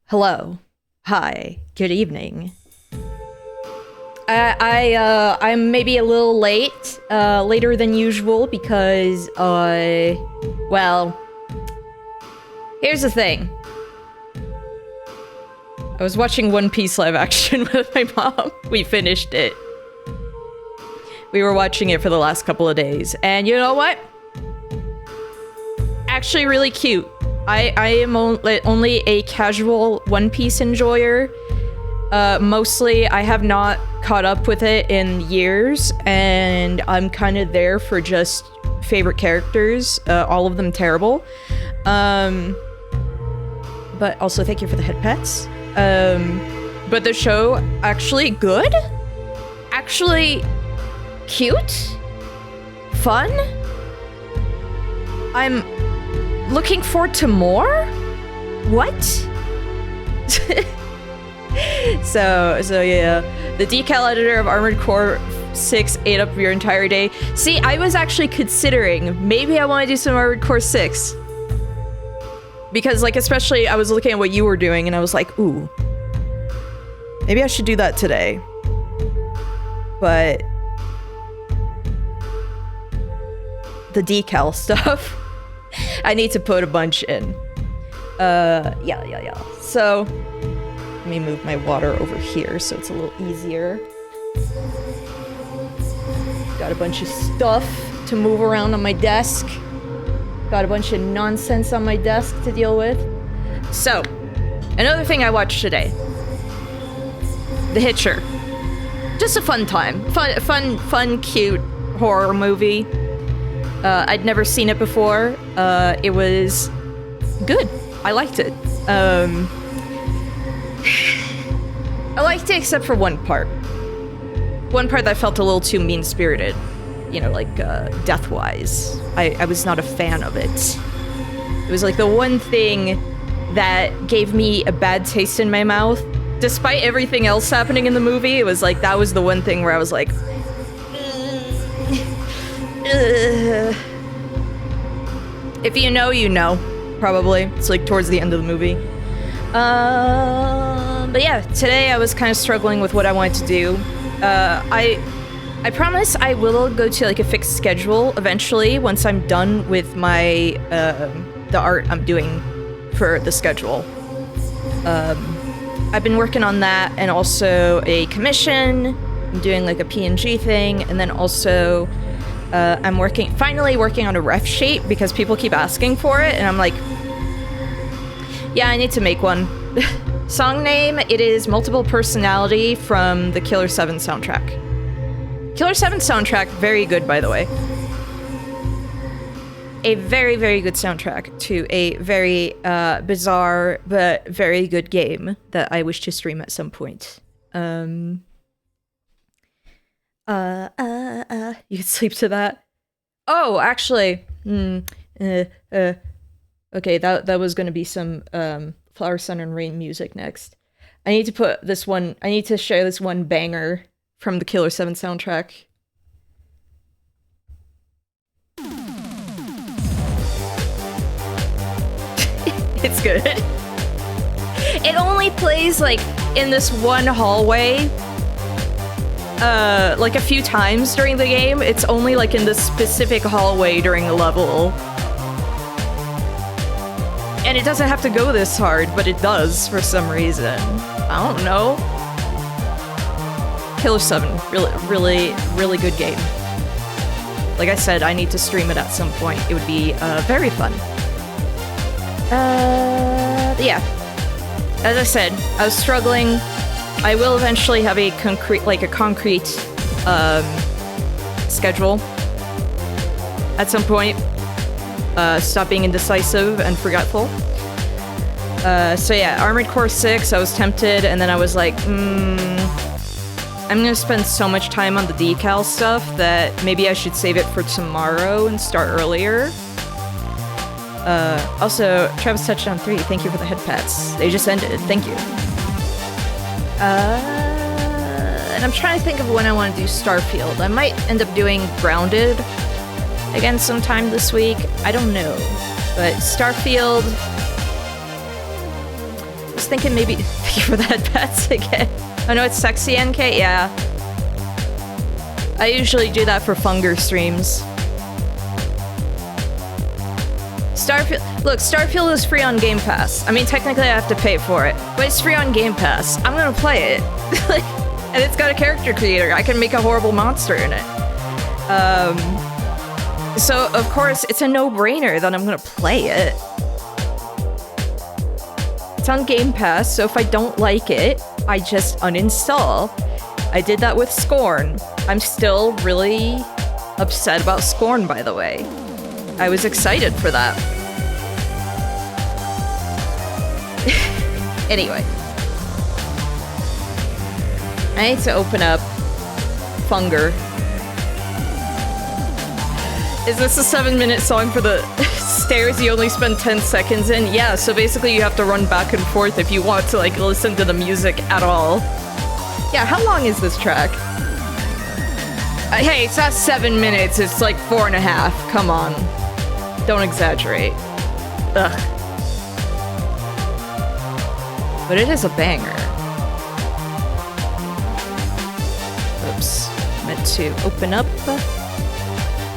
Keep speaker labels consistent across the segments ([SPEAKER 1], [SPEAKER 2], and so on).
[SPEAKER 1] Hello. Hi. Good evening. I'm maybe a little late, later than usual because, well, here's the thing. I was watching One Piece live action with my mom. We finished it. We were watching it for the last couple of days, and you know what? Actually really cute. I am only a casual One Piece enjoyer. Mostly, I have not caught up with it in years, and I'm kind of there for just favorite characters, all of them terrible. But also thank you for the head pets. But the show, actually good? Actually cute? Fun? I'm looking forward to more? What? So yeah, the decal editor of Armored Core 6 ate up your entire day. See, I was actually considering maybe I want to do some Armored Core 6 because, like, especially I was looking at what you were doing and I was like, ooh, maybe I should do that today. But the decal stuff, I need to put a bunch in. Yeah. So let me move my water over here so it's a little easier. Got a bunch of stuff to move around on my desk. Got a bunch of nonsense on my desk to deal with. So, another thing I watched today. The Hitcher. Just a fun time. Fun, cute horror movie. I'd never seen it before. It was good. I liked it. I liked it except for one part. One part that felt a little too mean-spirited. You know, like, death-wise. I was not a fan of it. It was like the one thing that gave me a bad taste in my mouth. Despite everything else happening in the movie, it was like, that was the one thing where I was like, if you know, you know. Probably. It's like towards the end of the movie. But yeah, today I was kind of struggling with what I wanted to do. I promise I will go to like a fixed schedule eventually once I'm done with my the art I'm doing for the schedule. I've been working on that and also a commission. I'm doing like a PNG thing, and then also I'm finally working on a ref sheet because people keep asking for it, and I'm like, yeah, I need to make one. Song name, it is Multiple Personality from the Killer 7 soundtrack. Killer 7 soundtrack, very good, by the way. A very, very good soundtrack to a very bizarre but very good game that I wish to stream at some point. You could sleep to that. Oh, actually, okay, that was gonna be some Flower, Sun, and Rain music next. I need to share this one banger from the Killer 7 soundtrack. It's good. It only plays like in this one hallway like a few times during the game. It's only like in this specific hallway during the level. And it doesn't have to go this hard, but it does for some reason. I don't know. Killer 7, really good game. Like I said, I need to stream it at some point. It would be very fun. Yeah. As I said, I was struggling. I will eventually have a concrete schedule at some point. Stop being indecisive and forgetful. So yeah, Armored Core 6, I was tempted, and then I was like, I'm gonna spend so much time on the decal stuff that maybe I should save it for tomorrow and start earlier. Also, Travis Touchdown 3, thank you for the head pats. They just ended, thank you. And I'm trying to think of when I want to do Starfield. I might end up doing Grounded again sometime this week. I don't know. But Starfield, was thinking maybe for that bats again. I know it's sexy NK, yeah. I usually do that for Funger streams. Starfield, look, Starfield is free on Game Pass. I mean, technically I have to pay for it, but it's free on Game Pass. I'm gonna play it. And it's got a character creator. I can make a horrible monster in it. So, of course, it's a no-brainer that I'm gonna play it. It's on Game Pass, so if I don't like it, I just uninstall. I did that with Scorn. I'm still really upset about Scorn, by the way. I was excited for that. Anyway. I need to open up Funger. Is this a 7-minute song for the stairs you only spend 10 seconds in? Yeah, so basically you have to run back and forth if you want to, like, listen to the music at all. Yeah, how long is this track? Hey, it's not 7 minutes, it's like 4.5. Come on. Don't exaggerate. Ugh. But it is a banger. Oops. Meant to open up.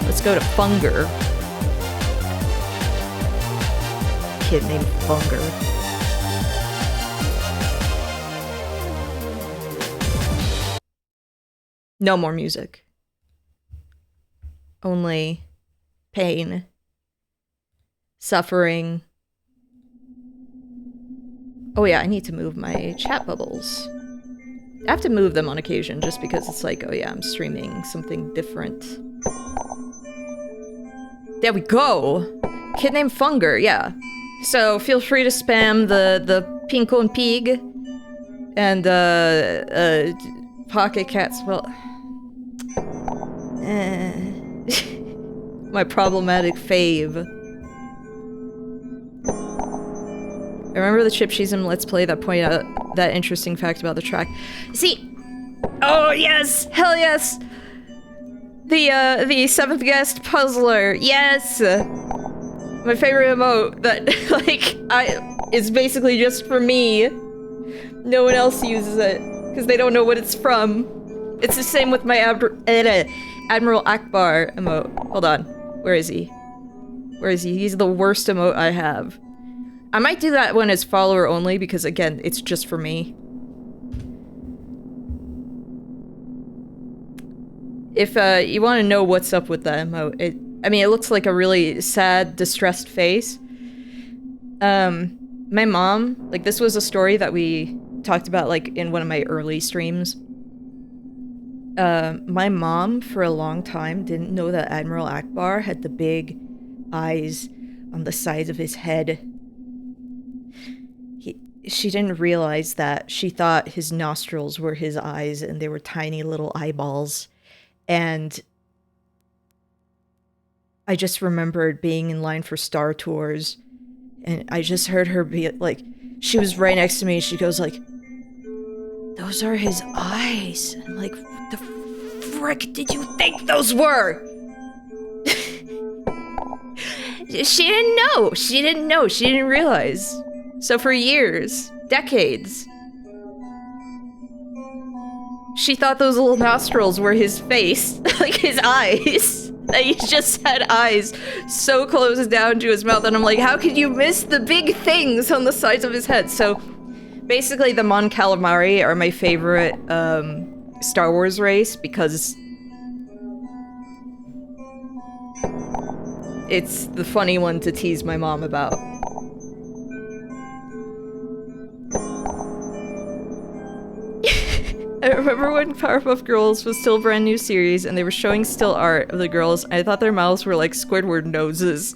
[SPEAKER 1] Let's go to Funger. Kid named Funger. No more music. Only pain, suffering. Oh yeah, I need to move my chat bubbles. I have to move them on occasion just because it's like, oh yeah, I'm streaming something different. There we go! Kid named Funger, yeah. So feel free to spam the Pinko and Pig and Pocket Cats. Well, my problematic fave. I remember the Chipshism Let's Play that pointed out that interesting fact about the track. See, oh yes, hell yes. The seventh guest puzzler, yes. My favorite emote that is basically just for me. No one else uses it because they don't know what it's from. It's the same with my Admiral Akbar emote. Hold on, where is he? Where is he? He's the worst emote I have. I might do that one as follower only because again, it's just for me. If you want to know what's up with that emote, it looks like a really sad, distressed face. My mom, like, this was a story that we talked about, like, in one of my early streams. My mom, for a long time, didn't know that Admiral Akbar had the big eyes on the sides of his head. She didn't realize that. She thought his nostrils were his eyes, and they were tiny little eyeballs. And I just remembered being in line for Star Tours, and I just heard her be like, she was right next to me, and she goes like, "Those are his eyes." And I'm like, "What the frick did you think those were?" She didn't know. She didn't know. She didn't realize. So for years, decades, she thought those little nostrils were his face, like his eyes. That he just had eyes so close down to his mouth, and I'm like, how could you miss the big things on the sides of his head? So basically the Mon Calamari are my favorite Star Wars race because it's the funny one to tease my mom about. I remember when Powerpuff Girls was still a brand new series and they were showing still art of the girls. I thought their mouths were like Squidward noses.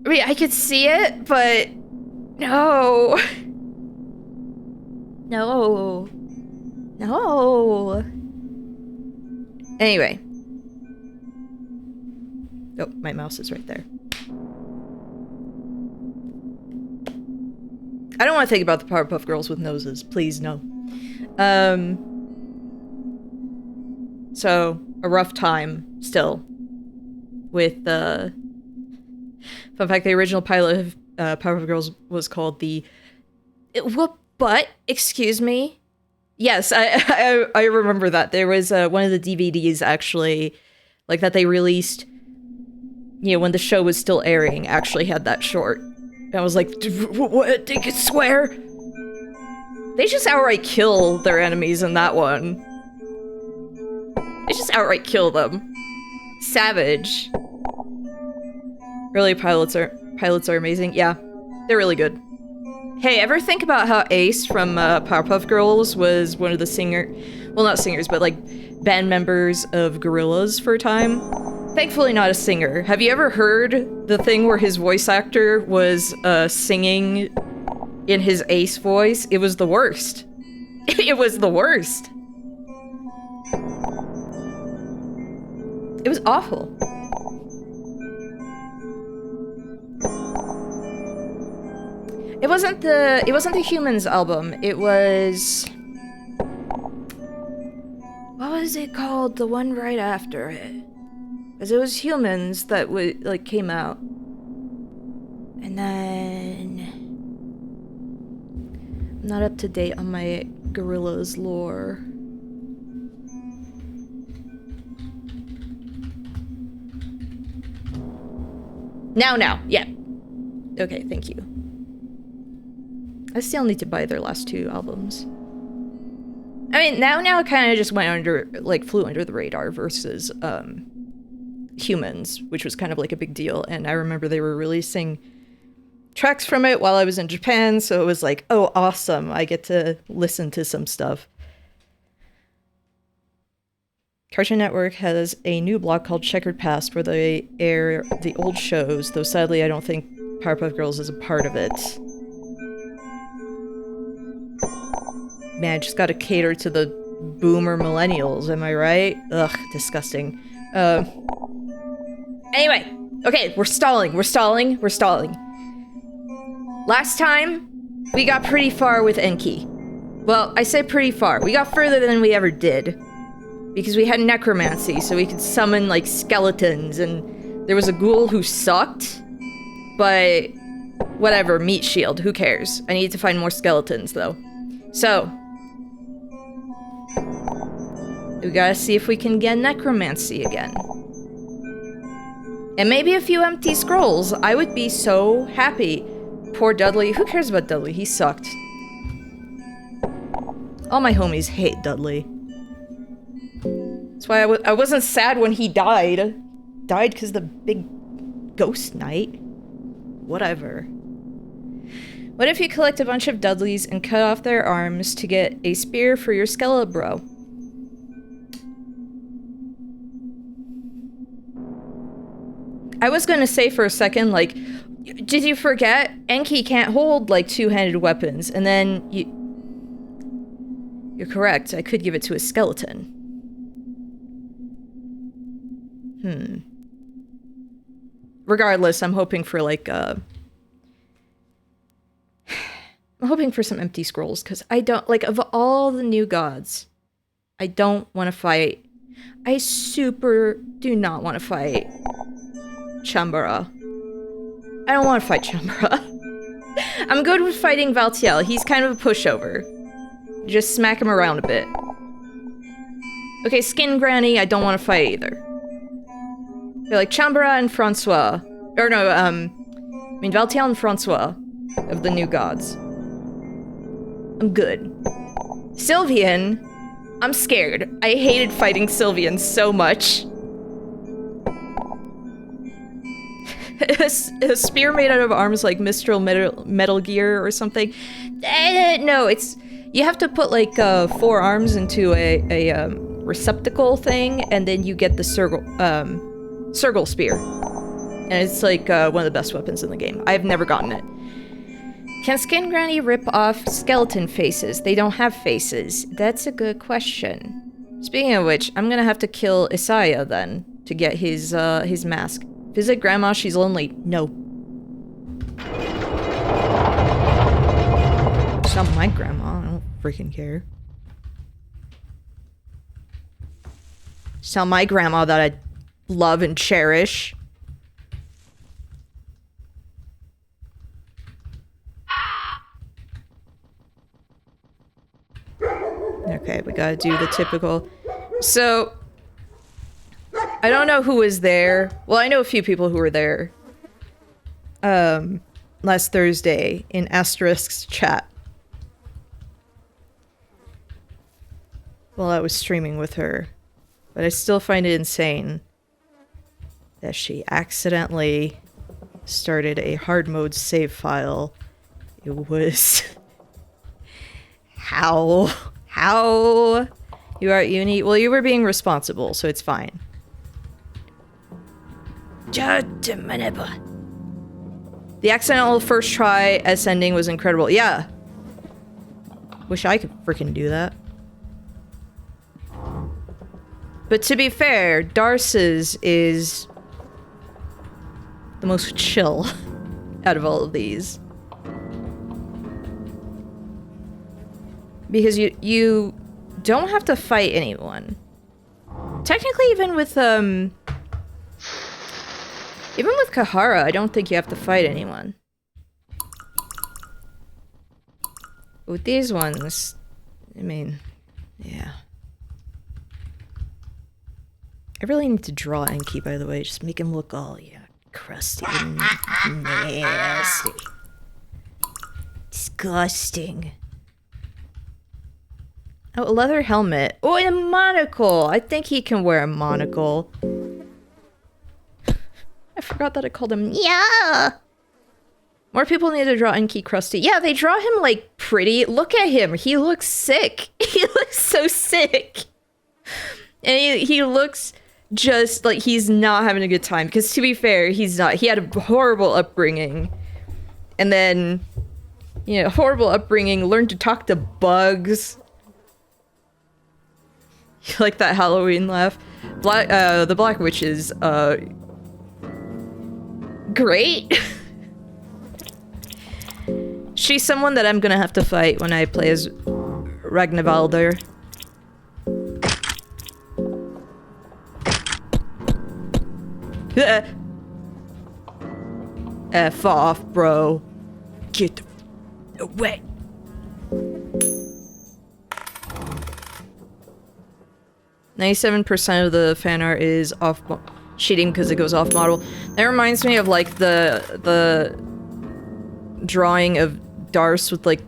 [SPEAKER 1] I mean, I could see it, but no. No. No. Anyway. Oh, my mouse is right there. I don't want to think about the Powerpuff Girls with noses. Please, no. So, a rough time, still. With, fun fact, the original pilot of Powerpuff Girls was called the... But, excuse me? Yes, I remember that. There was one of the DVDs, actually, like, that they released, you know, when the show was still airing, actually had that short. And I was like, what? They could swear? They just outright kill their enemies in that one. They just outright kill them. Savage. Really, pilots are amazing. Yeah, they're really good. Hey, ever think about how Ace from Powerpuff Girls was one of the well, not singers, but like band members of Gorillaz for a time? Thankfully not a singer. Have you ever heard the thing where his voice actor was singing in his Ace voice? It was the worst. It was the worst. It was awful. It wasn't the Humans album. It was... What was it called? The one right after it. Because it was Humans that like came out. And then... I'm not up to date on my Gorillaz lore. Now. Yeah. Okay, thank you. I still need to buy their last two albums. I mean, now it kind of just went under, like, flew under the radar versus, Humans, which was kind of like a big deal. And I remember they were releasing tracks from it while I was in Japan, so it was like, oh, awesome, I get to listen to some stuff. Cartoon Network has a new blog called Checkered Past where they air the old shows, though sadly I don't think Powerpuff Girls is a part of it. Man, I just gotta cater to the boomer millennials, am I right? Ugh, disgusting. Anyway, okay, we're stalling. Last time, we got pretty far with Enki. Well, I say pretty far. We got further than we ever did. Because we had necromancy, so we could summon, like, skeletons, and there was a ghoul who sucked. But, whatever, meat shield, who cares? I need to find more skeletons, though. So, we gotta see if we can get necromancy again. And maybe a few empty scrolls. I would be so happy. Poor Dudley. Who cares about Dudley? He sucked. All my homies hate Dudley. That's why I wasn't sad when he died. Died because the big ghost knight. Whatever. What if you collect a bunch of Dudleys and cut off their arms to get a spear for your Skelebro? I was gonna say for a second, like, did you forget? Enki can't hold, like, two-handed weapons, and then You're correct, I could give it to a skeleton. Regardless, I'm hoping for, like, I'm hoping for some empty scrolls, because I don't, like, of all the new gods, I don't want to fight. I super do not want to fight Chambara. I don't want to fight Chambara. I'm good with fighting Valtiel. He's kind of a pushover. Just smack him around a bit. Okay, Skin Granny, I don't want to fight either. They're like Chambara and Francois. Or no, I mean Valtiel and Francois of the new gods. I'm good. Sylvian, I'm scared. I hated fighting Sylvian so much. A spear made out of arms like Mistral Metal Gear or something. No, it's... You have to put, like, 4 arms into a receptacle thing, and then you get the Sergal Spear. And it's, like, one of the best weapons in the game. I've never gotten it. Can Skin Granny rip off skeleton faces? They don't have faces. That's a good question. Speaking of which, I'm gonna have to kill Isaiah, then, to get his mask. Visit Grandma, she's lonely. No. It's not my grandma, I don't freaking care. It's not my grandma that I love and cherish. Okay, we gotta do the typical. So, I don't know who was there. Well, I know a few people who were there. Last Thursday in Asterisk's chat. While I was streaming with her. But I still find it insane that she accidentally started a hard mode save file. It was... How? You are at uni? Well, you were being responsible, so it's fine. The accidental first try ascending was incredible. Yeah. Wish I could freaking do that. But to be fair, Darce's is the most chill out of all of these. Because you don't have to fight anyone. Technically, even with Kahara, I don't think you have to fight anyone. With these ones, I mean, yeah. I really need to draw Enki, by the way. Just make him look all, yeah, crusty and nasty. Disgusting. Oh, a leather helmet. Oh, and a monocle. I think he can wear a monocle. I forgot that I called him. Yeah. More people need to draw Enki crusty. Yeah, they draw him like pretty. Look at him. He looks sick. He looks so sick. And he looks just like he's not having a good time. Because to be fair, he's not. He had a horrible upbringing. And then, you know, horrible upbringing. Learned to talk to bugs. You like that Halloween laugh? The Black Witch is, great. She's someone that I'm gonna have to fight when I play as Ragnvaldr. F off, bro. Get the away. %97 of the fan art is off cheating because it goes off model. That reminds me of like the drawing of Darce with like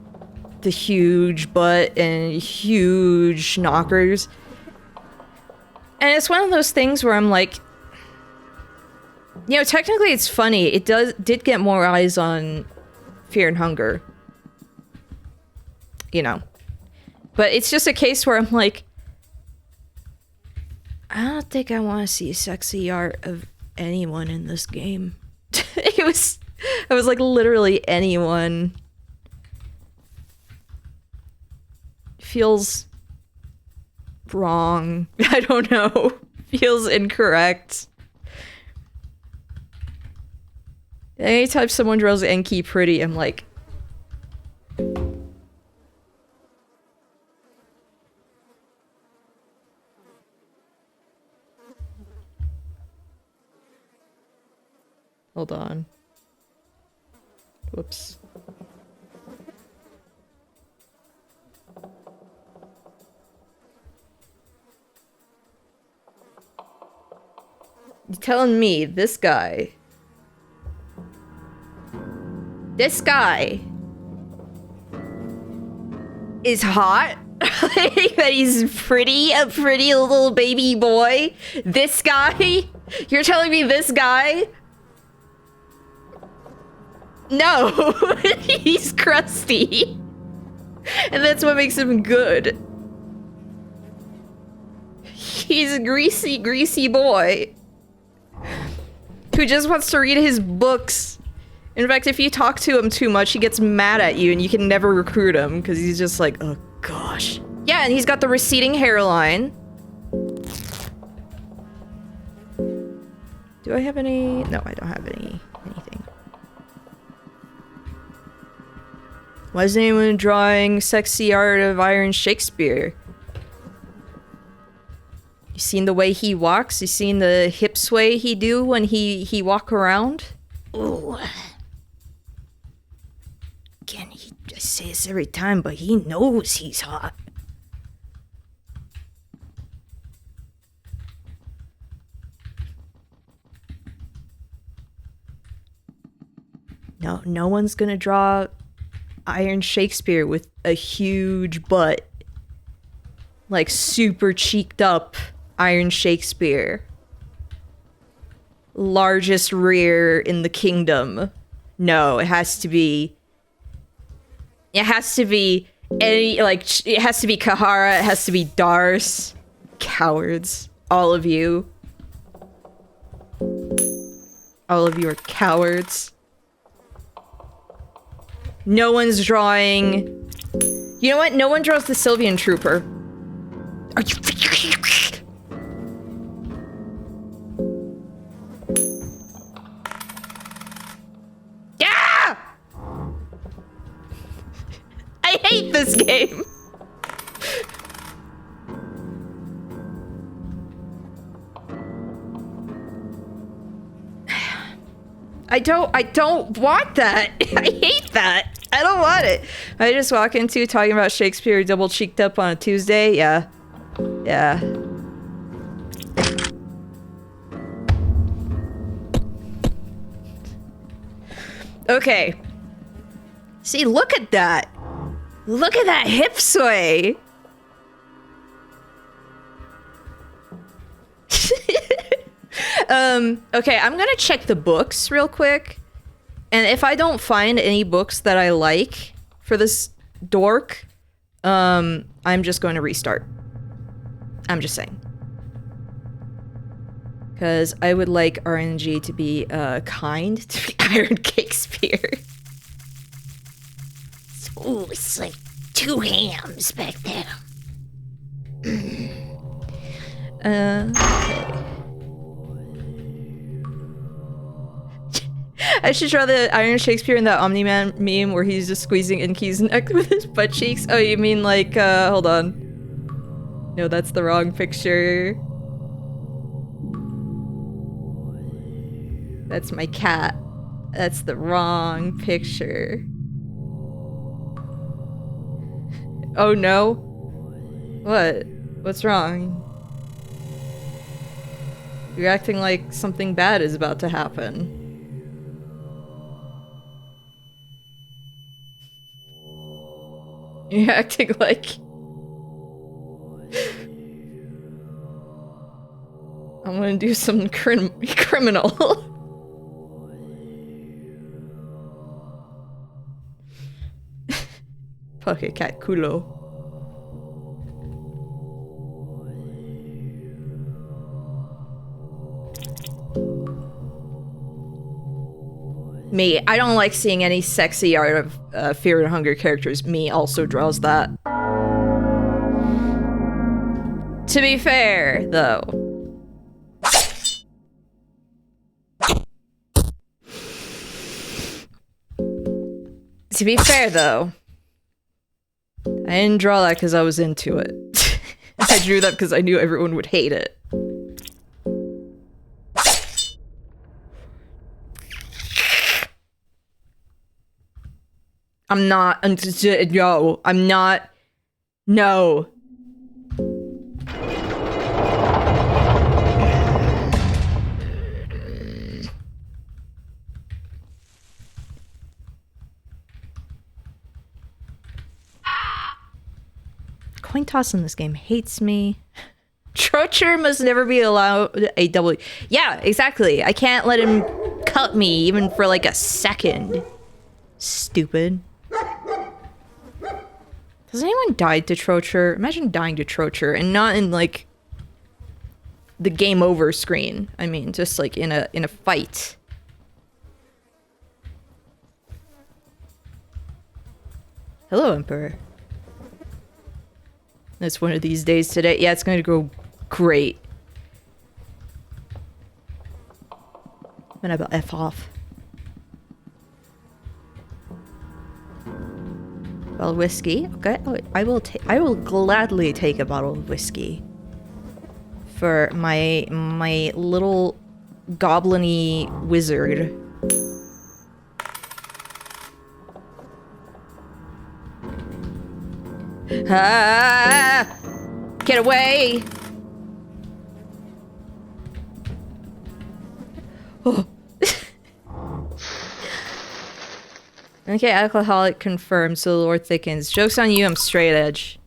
[SPEAKER 1] the huge butt and huge knockers. And it's one of those things where I'm like, you know, technically it's funny. It did get more eyes on Fear and Hunger. You know. But it's just a case where I'm like, I don't think I want to see sexy art of anyone in this game. I was like literally anyone. Feels wrong. I don't know. Feels incorrect. Anytime someone draws Enki pretty, I'm like, hold on. Whoops. You're telling me this guy is hot? That he's pretty, a pretty little baby boy? This guy? You're telling me this guy? No, he's crusty. And that's what makes him good. He's a greasy, greasy boy who just wants to read his books. In fact, if you talk to him too much, he gets mad at you and you can never recruit him because he's just like, oh gosh. Yeah, and he's got the receding hairline. Do I have any? No, I don't have anything. Why is anyone drawing sexy art of Iron Shakespeare? You seen the way he walks? You seen the hip sway he do when he walk around? Ooh. Again, I say this every time, but he knows he's hot. No one's gonna draw Iron Shakespeare with a huge butt. Like super cheeked up Iron Shakespeare. Largest rear in the kingdom. No, it has to be any, like, it has to be Kahara, it has to be Dars. Cowards. All of you. All of you are cowards. No one's drawing... You know what? No one draws the Sylvian Trooper. Are you... Yeah! I hate this game. I don't want that. I hate that. I don't want it. I just walk into talking about Shakespeare double cheeked up on a Tuesday. Yeah. Yeah. Okay. See, look at that. Look at that hip sway. Okay, I'm gonna check the books real quick. And if I don't find any books that I like for this dork, I'm just going to restart. I'm just saying. Because I would like RNG to be, kind to Iron Shakespeare.
[SPEAKER 2] Ooh, it's like 2 hams back there.
[SPEAKER 1] Okay. I should draw the Iron Shakespeare in that Omni-Man meme where he's just squeezing Inky's neck with his butt cheeks. Oh, you mean like, hold on. No, that's the wrong picture. That's my cat. That's the wrong picture. Oh no. What? What's wrong? You're acting like something bad is about to happen. You're acting like... I'm gonna do something criminal. Pocket cat culo. Me, I don't like seeing any sexy Art of Fear and Hunger characters. Me also draws that. To be fair, though. To be fair, though. I didn't draw that because I was into it. I drew that because I knew everyone would hate it. I'm not. No, I'm not. No. Coin toss in this game hates me. Trocher must never be allowed a double. Yeah, exactly. I can't let him cut me even for like a second. Stupid. Has anyone died to Trocher? Imagine dying to Trocher and not in like the game over screen. I mean, just like in a fight. Hello, Emperor. It's one of these days today. Yeah, it's going to go great. I'm gonna F off. Well, whiskey. Okay, I will gladly take a bottle of whiskey for my little goblin-y wizard. Ah! Get away! Oh. Okay, alcoholic confirmed, so the lore thickens. Joke's on you, I'm straight edge.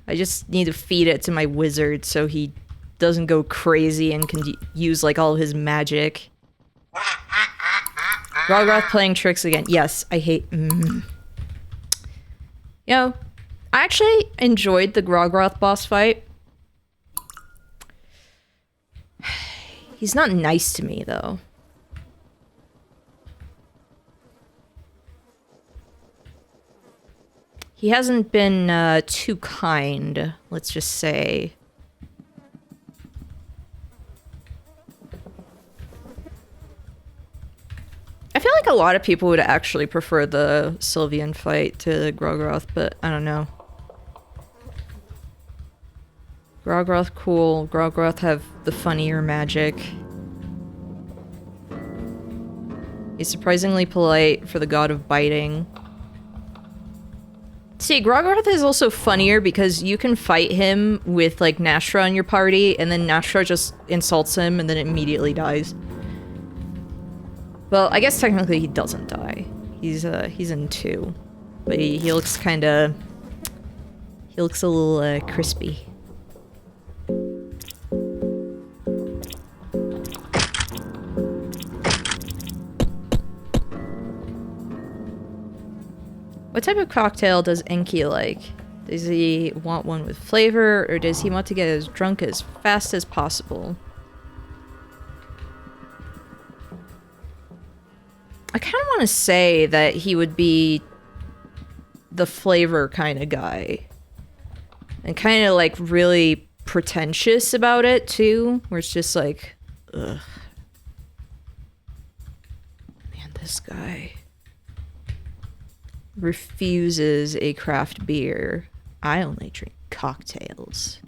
[SPEAKER 1] I just need to feed it to my wizard so he doesn't go crazy and can use like all his magic. Grogroth playing tricks again. Yes, I hate. Yo, I actually enjoyed the Grogroth boss fight. He's not nice to me though. He hasn't been too kind, let's just say. I feel like a lot of people would actually prefer the Sylvian fight to Grogroth, but I don't know. Grogroth cool. Grogroth have the funnier magic. He's surprisingly polite for the god of biting. See, Grogroth is also funnier because you can fight him with, like, Nashra in your party, and then Nashra just insults him and then immediately dies. Well, I guess technically he doesn't die. He's in 2. But he looks kinda... He looks a little, crispy. What type of cocktail does Enki like? Does he want one with flavor, or does he want to get as drunk as fast as possible? I kind of want to say that he would be the flavor kind of guy. And kind of like really pretentious about it too, where it's just like, ugh. Man, this guy refuses a craft beer. I only drink cocktails.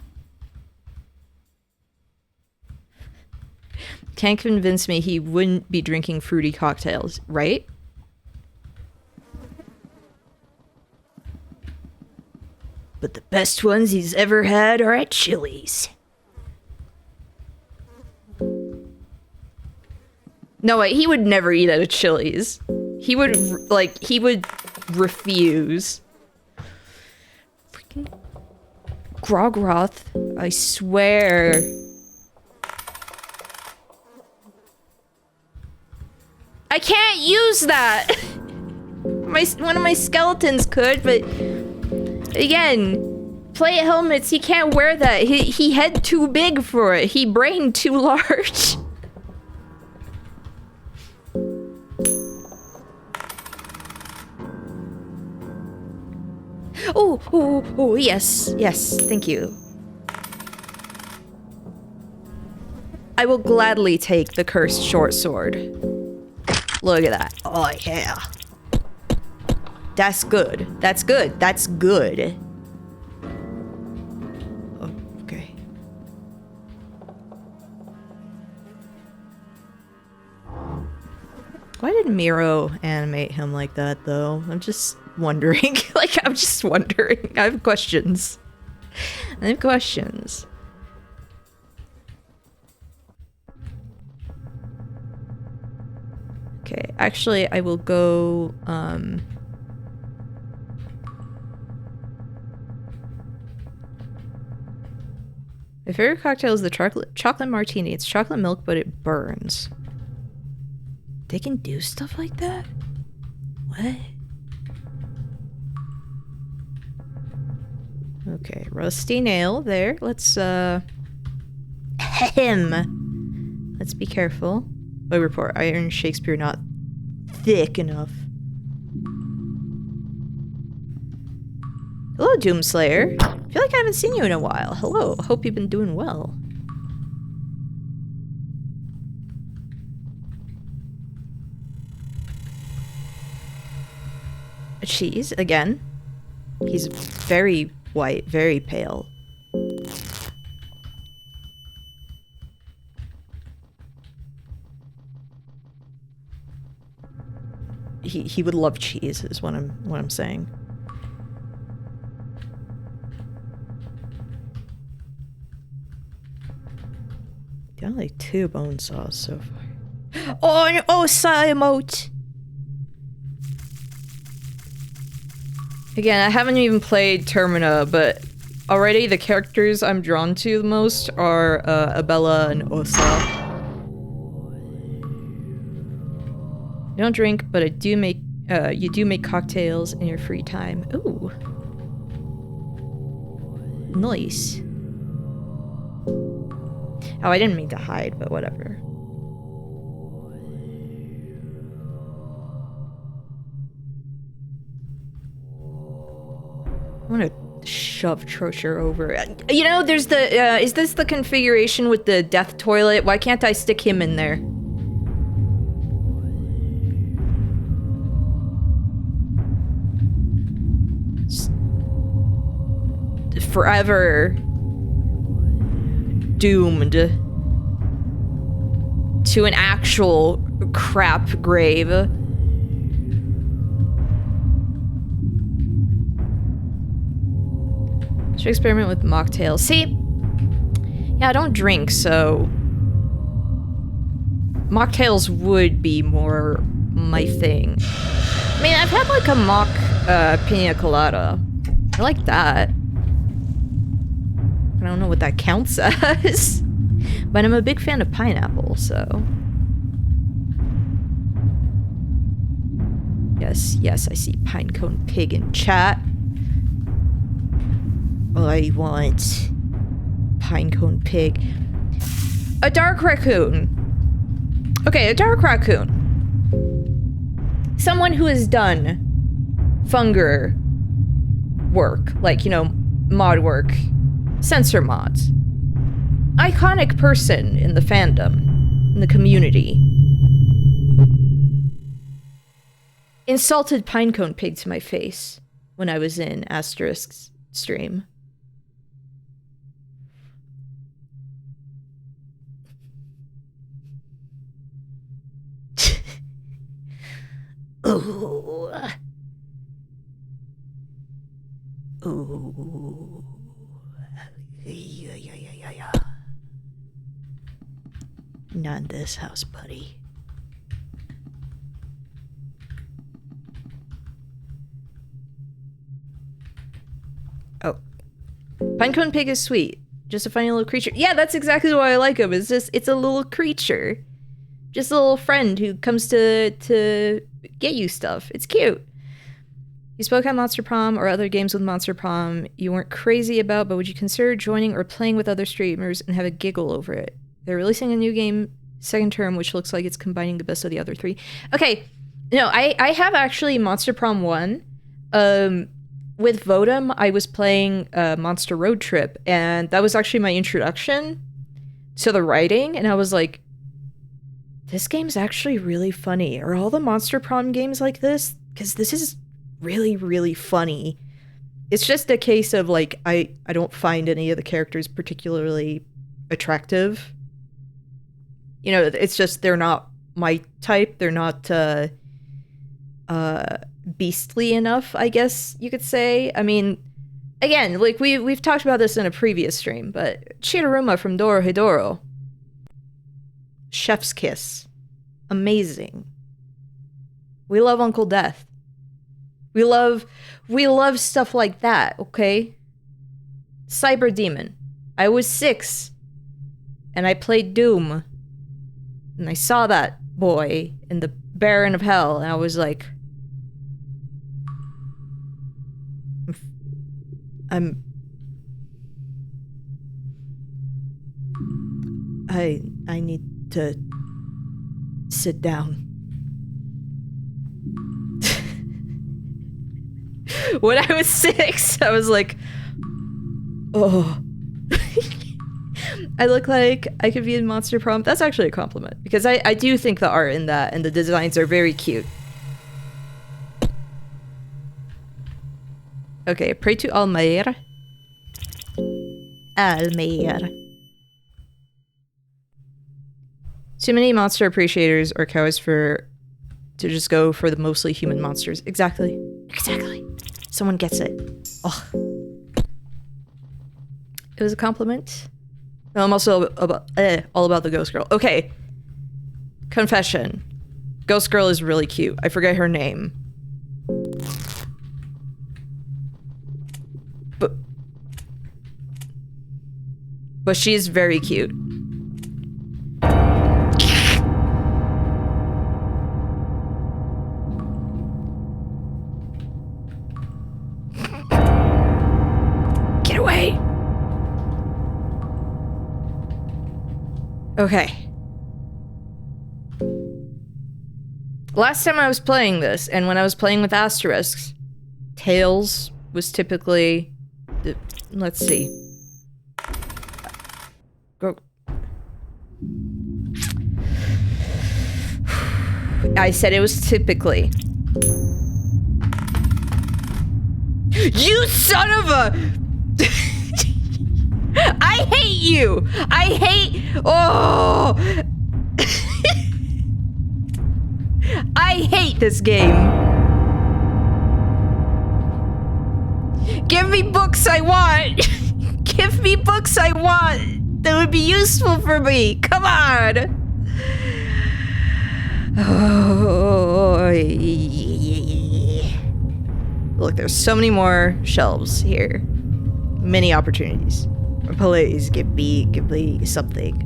[SPEAKER 1] Can't convince me he wouldn't be drinking fruity cocktails, right? But the best ones he's ever had are at Chili's. No, wait, he would never eat at a Chili's. He would, like, he would refuse. Freaking Grogroth, I swear. I can't use that! One of my skeletons could, but again, plate helmets, he can't wear that. He head too big for it. He brain too large. Oh, yes, thank you. I will gladly take the cursed short sword. Look at that. Oh, yeah. That's good. That's good. That's good. Oh, okay. Why did Miro animate him like that, though? I'm just wondering. I'm just wondering. I have questions. Okay, actually, I will go, my favorite cocktail is the chocolate martini. It's chocolate milk, but it burns. They can do stuff like that? What? Okay, rusty nail there. Let's Let's be careful. Bug report. Iron Shakespeare not thick enough. Hello, Doomslayer. I feel like I haven't seen you in a while. Hello. Hope you've been doing well. A cheese again. He's very white, very pale. He would love cheese, is what I'm saying. Got like 2 bone saws so far. Oh, an Osa emote. Again, I haven't even played Termina, but already the characters I'm drawn to the most are Abella and Osa. I don't drink, but I do make, you do make cocktails in your free time. Ooh. Nice. Oh, I didn't mean to hide, but whatever. I want to shove Trocher over. You know, there's the, is this the configuration with the death toilet? Why can't I stick him in there? Forever doomed to an actual crap grave. Should experiment with mocktails. See, yeah, I don't drink, so mocktails would be more my thing. I mean, I've had like a mock pina colada. I like that. I don't know what that counts as, but I'm a big fan of pineapple, so. Yes, I see Pinecone Pig in chat. I want Pinecone Pig. A dark raccoon. Okay, a dark raccoon. Someone who has done Funger work, like, you know, mod work, censor mods. Iconic person in the fandom, in the community. Insulted Pinecone Pig to my face when I was in Asterisk's stream.
[SPEAKER 2] Ooh. Ooh. Yeah. Not in this house, buddy.
[SPEAKER 1] Oh. Pinecone Pig is sweet. Just a funny little creature. Yeah, that's exactly why I like him. It's just, it's a little creature. Just a little friend who comes to get you stuff. It's cute. You spoke on Monster Prom or other games with Monster Prom you weren't crazy about, but would you consider joining or playing with other streamers and have a giggle over it? They're releasing a new game, second term, which looks like it's combining the best of the other three. Okay, no, I have actually Monster Prom 1. With Vodem, I was playing Monster Road Trip, and that was actually my introduction to the writing, and I was like, this game's actually really funny. Are all the Monster Prom games like this? Because this is really, really funny. It's just a case of, like, I don't find any of the characters particularly attractive. You know, it's just they're not my type. They're not beastly enough, I guess you could say. I mean, again, like we've talked about this in a previous stream, but Chiruruma from Dorohedoro. Chef's kiss. Amazing. We love Uncle Death. We love stuff like that, okay? Cyber Demon. I was 6 and I played Doom. And I saw that boy in the Baron of Hell and I was like, I need to sit down. When I was 6, I was like, oh. I look like I could be in Monster Prom. That's actually a compliment, because I do think the art in that and the designs are very cute. Okay, pray to Almair. Almair. Too many monster appreciators or cows to just go for the mostly human monsters. Exactly. Exactly. Someone gets it. Oh. It was a compliment. No, I'm also all about the ghost girl. Okay. Confession. Ghost Girl is really cute. I forget her name. But she's very cute. Get away. Okay. Last time I was playing this, and when I was playing with asterisks, Tails was typically the, let's see. Go. I said it was typically. You son of a! I hate you! I hate. Oh! I hate this game. Give me books I want. Give me books I want that would be useful for me. Come on. Oh, look, there's so many more shelves here. Many opportunities. Please give me something.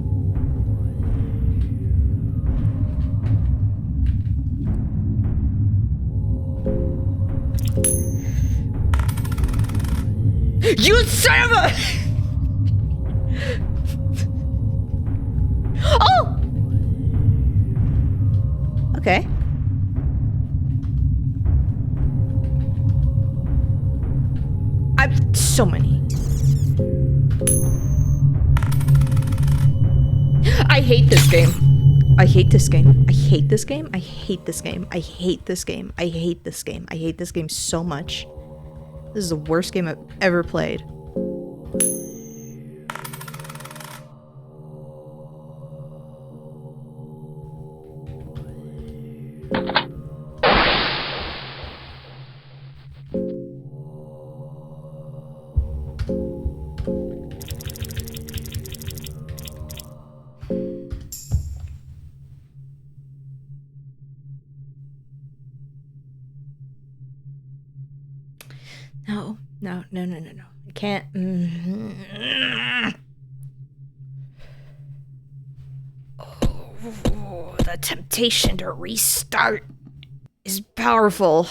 [SPEAKER 1] You son of a! Oh! Okay. I've so many. I hate this game. I hate this game. I hate this game. I hate this game. I hate this game. I hate this game. I hate this game so much. This is the worst game I've ever played. No. I can't. Oh, the temptation to restart is powerful.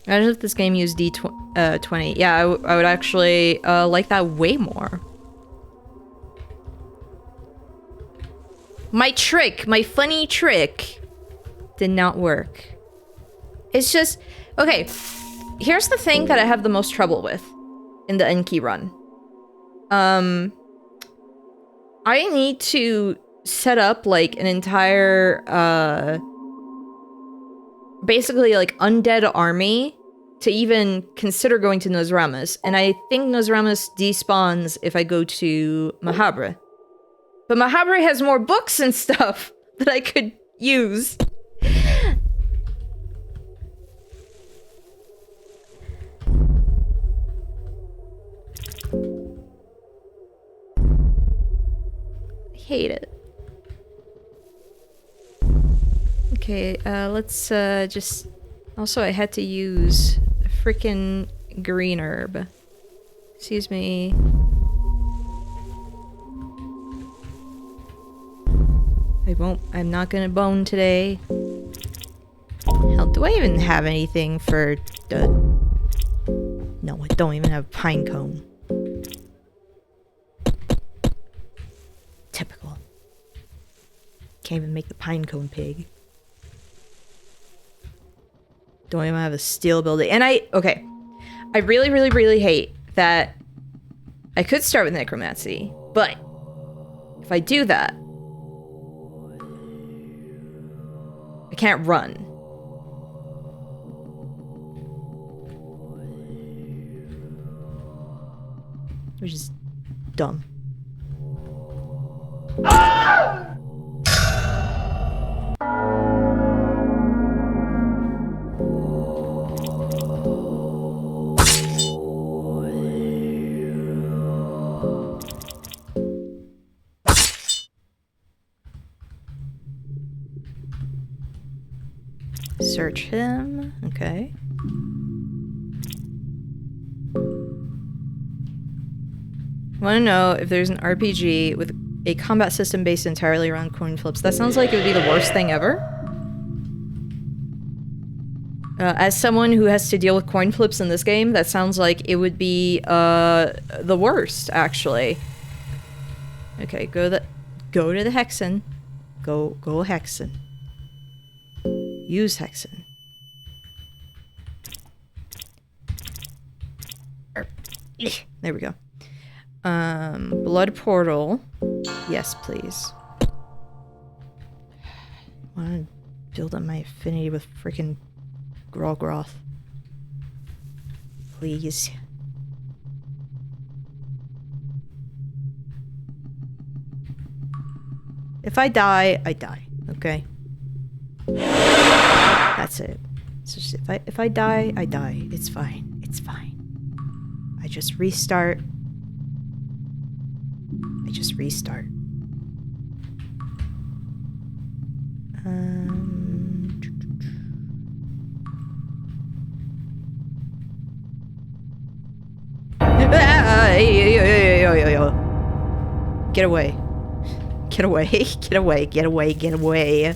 [SPEAKER 1] Imagine if this game used D20. Yeah, I would actually like that way more. My trick, my funny trick, did not work. It's just, okay, here's the thing that I have the most trouble with in the Enki run. I need to set up like an entire, basically like undead army to even consider going to Nosramas. And I think Nosramas despawns if I go to Mahabre. But Mahabre has more books and stuff that I could use. I hate it. Okay, let's just... Also, I had to use a freaking green herb. Excuse me. I'm not gonna bone today. Hell, do I even have anything for the... No, I don't even have pine cone. Typical. Can't even make the pine cone pig. Don't even have a steel building. And okay. I really, really, really hate that I could start with necromancy, but if I do that, I can't run. Which is dumb. Search him. Okay. Want to know if there's an RPG with a combat system based entirely around coin flips. That sounds like it would be the worst thing ever. As someone who has to deal with coin flips in this game, that sounds like it would be the worst, actually. Okay, go to the Hexen. Go Hexen. Use Hexen. There we go. Blood portal. Yes, please. I want to build up my affinity with freaking Grolgroth. Please. If I die, I die. Okay? That's it. It's just if I die, I die. It's fine. It's fine. I just restart. Get away. Get away. Get away. Get away. Get away.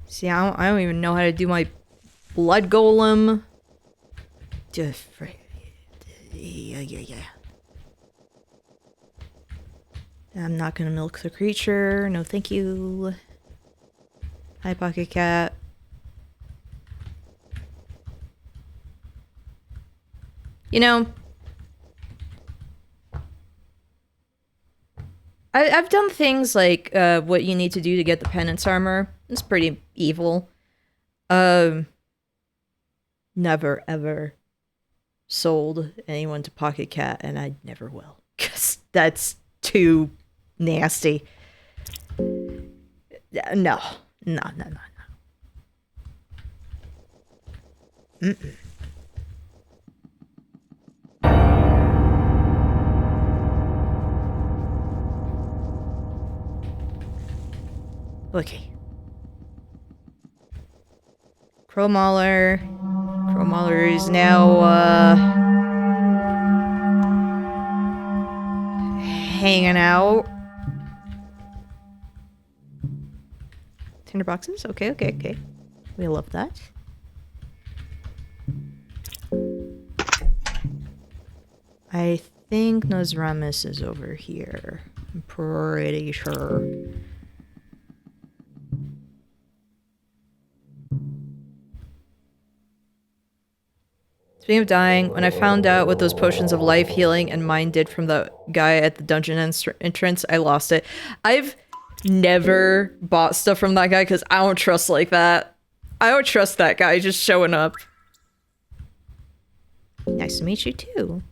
[SPEAKER 1] See, I don't even know how to do my blood golem. Yeah. I'm not gonna milk the creature. No, thank you. Hi, Pocket Cat. You know, I've done things like what you need to do to get the penance armor. It's pretty evil. Never ever sold anyone to Pocket Cat, and I never will, because that's too nasty. No. Mm-mm. Okay. Crowmauler. Crowmauler is now, hanging out. Tinderboxes? Okay. We love that. I think Nosramis is over here. I'm pretty sure. Speaking of dying, when I found out what those potions of life, healing, and mind did from the guy at the dungeon entrance, I lost it. I've never bought stuff from that guy because I don't trust like that. I don't trust that guy just showing up. Nice to meet you too.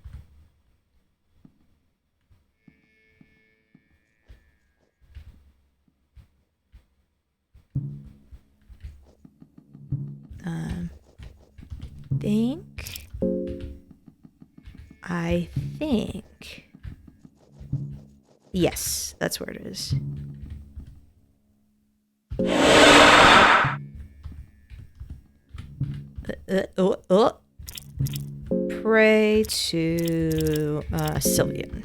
[SPEAKER 1] I think... Yes, that's where it is. Pray to Sylvian.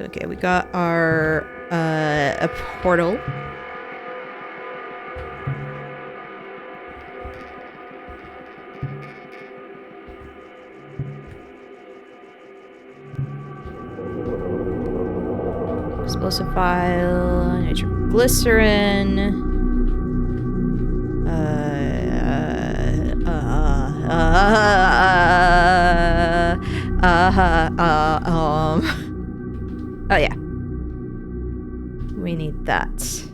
[SPEAKER 1] Okay, we got our a portal. Explosive vial, nitroglycerin. Oh yeah. We need that.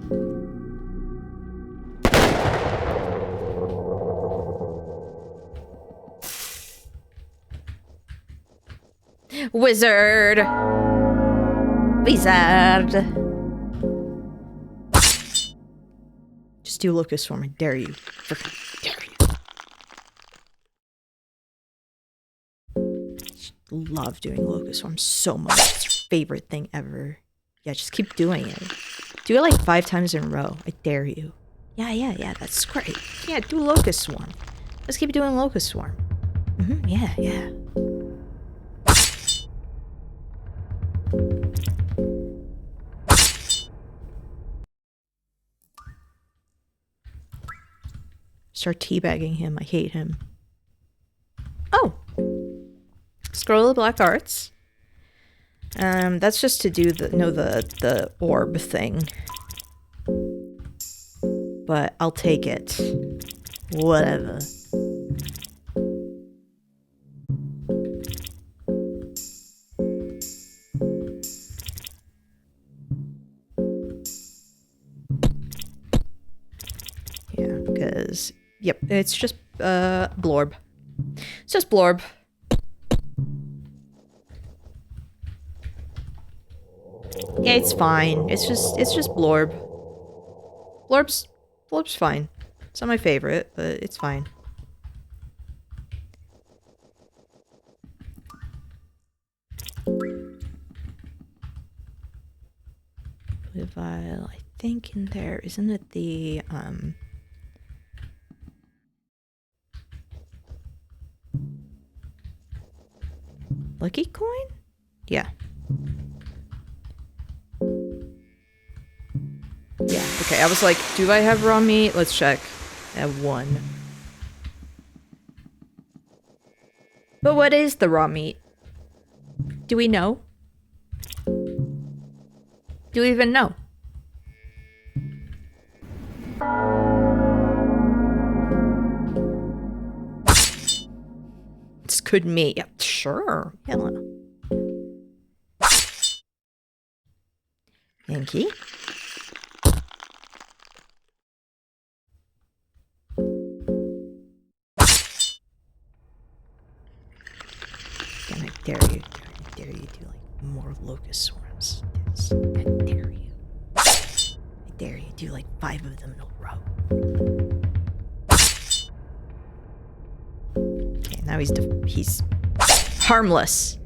[SPEAKER 1] Wizard! Just do Locust Swarm, I dare you. Freaking dare you. love doing locust swarm so much. It's your favorite thing ever. Yeah, just keep doing it. Do it like 5 times in a row. I dare you. Yeah, that's great. Yeah, do locust swarm. Let's keep doing locust swarm. Yeah. Start teabagging him. I hate him. Oh! Scroll of the Black Arts. That's just to do the orb thing. But I'll take it. Whatever. Yeah, because... Yep, it's just, Blorb. It's just Blorb. Yeah, it's fine. It's just Blorb. Blorb's fine. It's not my favorite, but it's fine. Blue vial, I think in there, isn't it the, Lucky coin? Yeah. Yeah, okay, I was like, do I have raw meat? Let's check. I have 1. But what is the raw meat? Do we know? Do we even know? It's good meat. Yeah, sure. Hello. Thank you. Again, I dare you. I dare you to like more locust swarms. Yes. I dare you. I dare you do like 5 of them in a row. Okay, now he's harmless.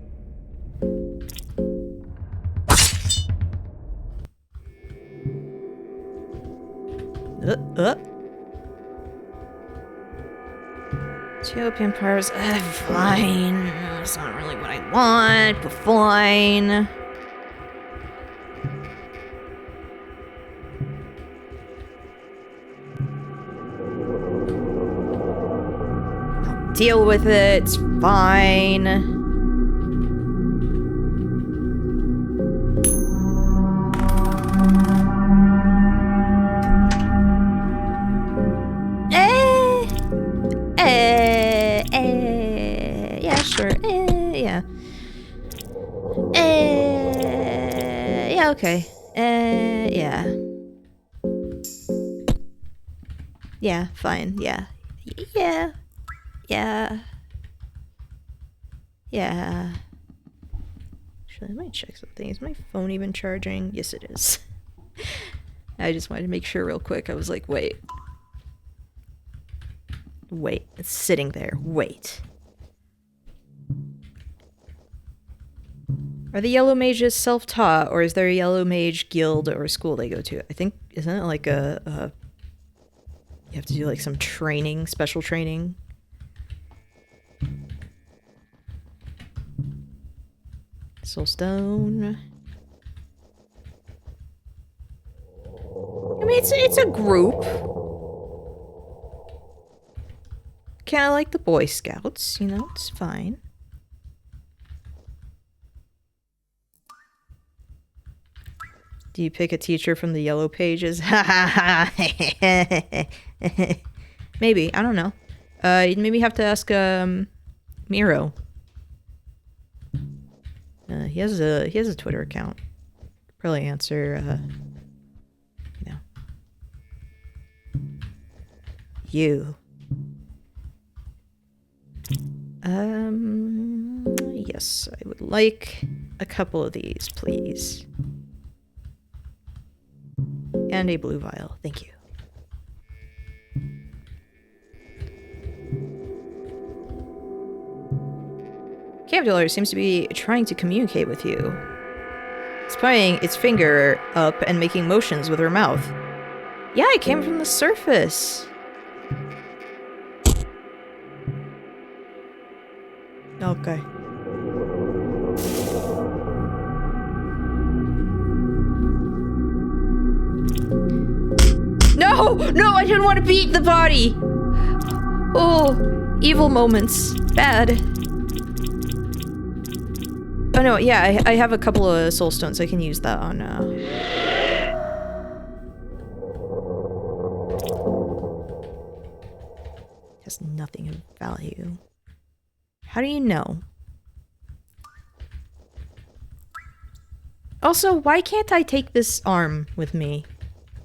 [SPEAKER 1] Ethiopian powers. Fine. That's not really what I want, but fine. I'll deal with it. It's fine. Yeah, sure. Yeah. Yeah, okay. Yeah. Yeah, fine. Yeah. Yeah. Yeah. Yeah. Actually, I might check something. Is my phone even charging? Yes, it is. I just wanted to make sure real quick. I was like, wait. Wait. It's sitting there. Wait. Are the yellow mages self-taught, or is there a yellow mage guild or school they go to? I think, isn't it like a you have to do like some training, special training? Soulstone. I mean, it's a group. Kind of like the Boy Scouts, you know, it's fine. Do you pick a teacher from the yellow pages? Maybe, I don't know. You'd maybe have to ask Miro. He has a Twitter account. Probably answer you know. You. Yes, I would like a couple of these, please. And a blue vial, thank you. cave dweller seems to be trying to communicate with you. It's pointing its finger up and making motions with her mouth. Yeah, it came from the surface. Okay. No! No, I didn't want to beat the body! Oh, evil moments. Bad. Oh no, yeah, I have a couple of soul stones. I can use that on, has nothing of value. How do you know? Also, why can't I take this arm with me?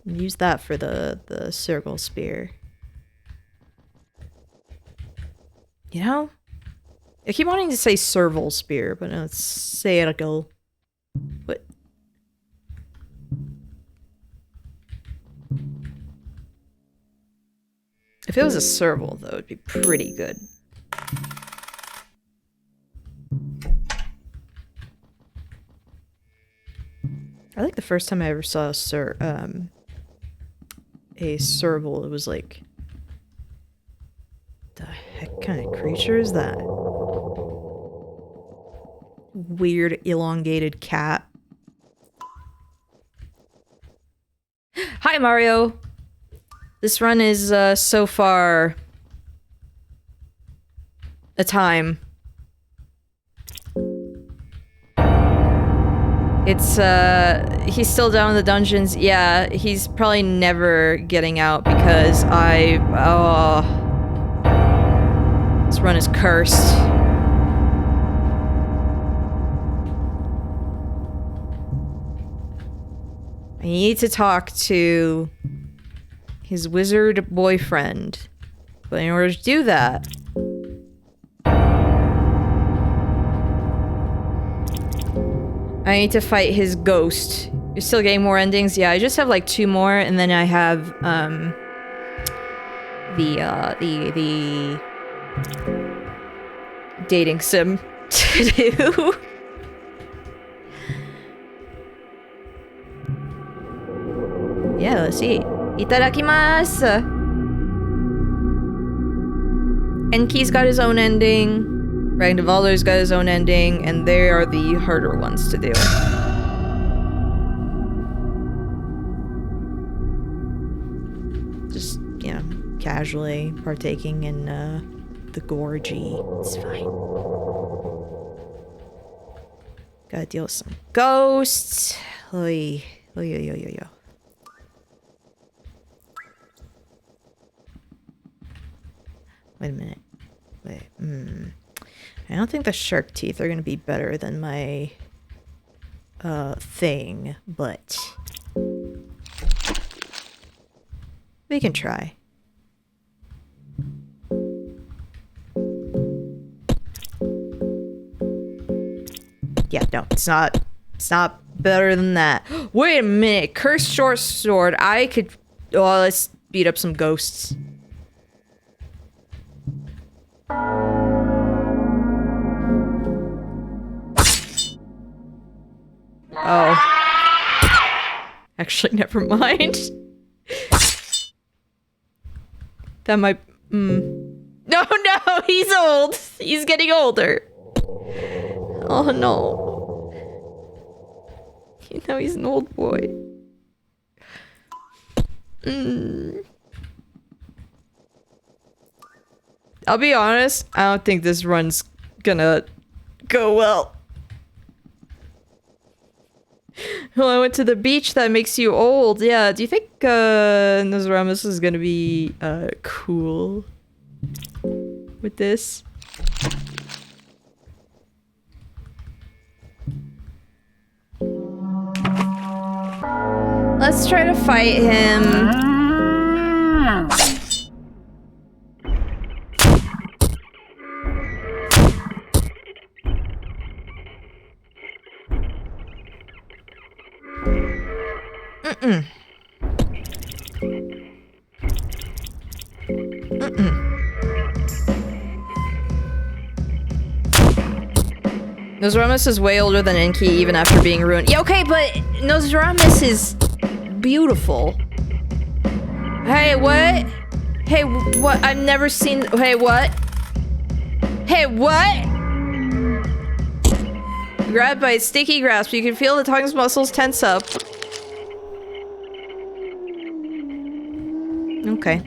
[SPEAKER 1] Use that for the circle spear. You know? I keep wanting to say serval spear, but no, it's circle. What? If it was a serval, though, it'd be pretty good. I think the first time I ever saw a serval, it was like, the heck kind of creature is that? Weird elongated cat. Hi, Mario. This run is so far a time. It's he's still down in the dungeons. Yeah, he's probably never getting out because this run is cursed. I need to talk to his wizard boyfriend. But in order to do that, I need to fight his ghost. You're still getting more endings? Yeah, I just have like 2 more, and then I have the dating sim to do. Yeah, let's eat. Itadakimasu! Enki's got his own ending. Ragnvalder's got his own ending, and they are the harder ones to do. Just, you know, casually partaking in the gorgy. It's fine. Gotta deal with some ghosts. Oy. Oy, oy, oy, oy, oy. Wait a minute. Wait. I don't think the shark teeth are gonna be better than my thing, but we can try. Yeah, no, it's not better than that. Wait a minute, cursed short sword. I could let's beat up some ghosts. Oh. Actually, never mind. That might... No, he's old. He's getting older. Oh, no. You know, he's an old boy. I'll be honest, I don't think this run's gonna go well. Well, I went to the beach that makes you old. Yeah, do you think Nozoramus is gonna be cool with this? Let's try to fight him. Nozoramus is way older than Enki even after being ruined. Yeah, okay, but Nozoramus is beautiful. Hey, what? Hey, what? I've never seen... Hey, what? Hey, what? Grabbed by its sticky grasp, you can feel the tongue's muscles tense up. Okay.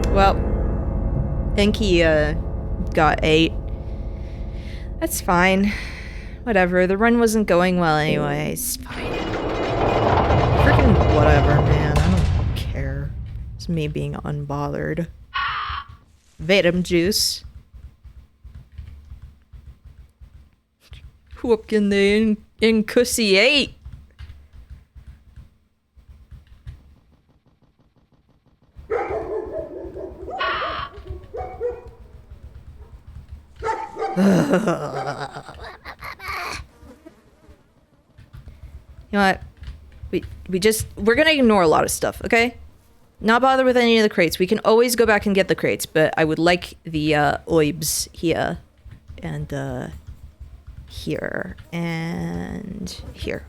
[SPEAKER 1] Well, Enki, got 8. That's fine. Whatever, the run wasn't going well anyways. Fine. Freaking whatever, man. I don't care. It's me being unbothered. Vatum juice. What can they incussiate? You know what? We're gonna ignore a lot of stuff, okay? Not bother with any of the crates. We can always go back and get the crates, but I would like the oibs here. And here. And here.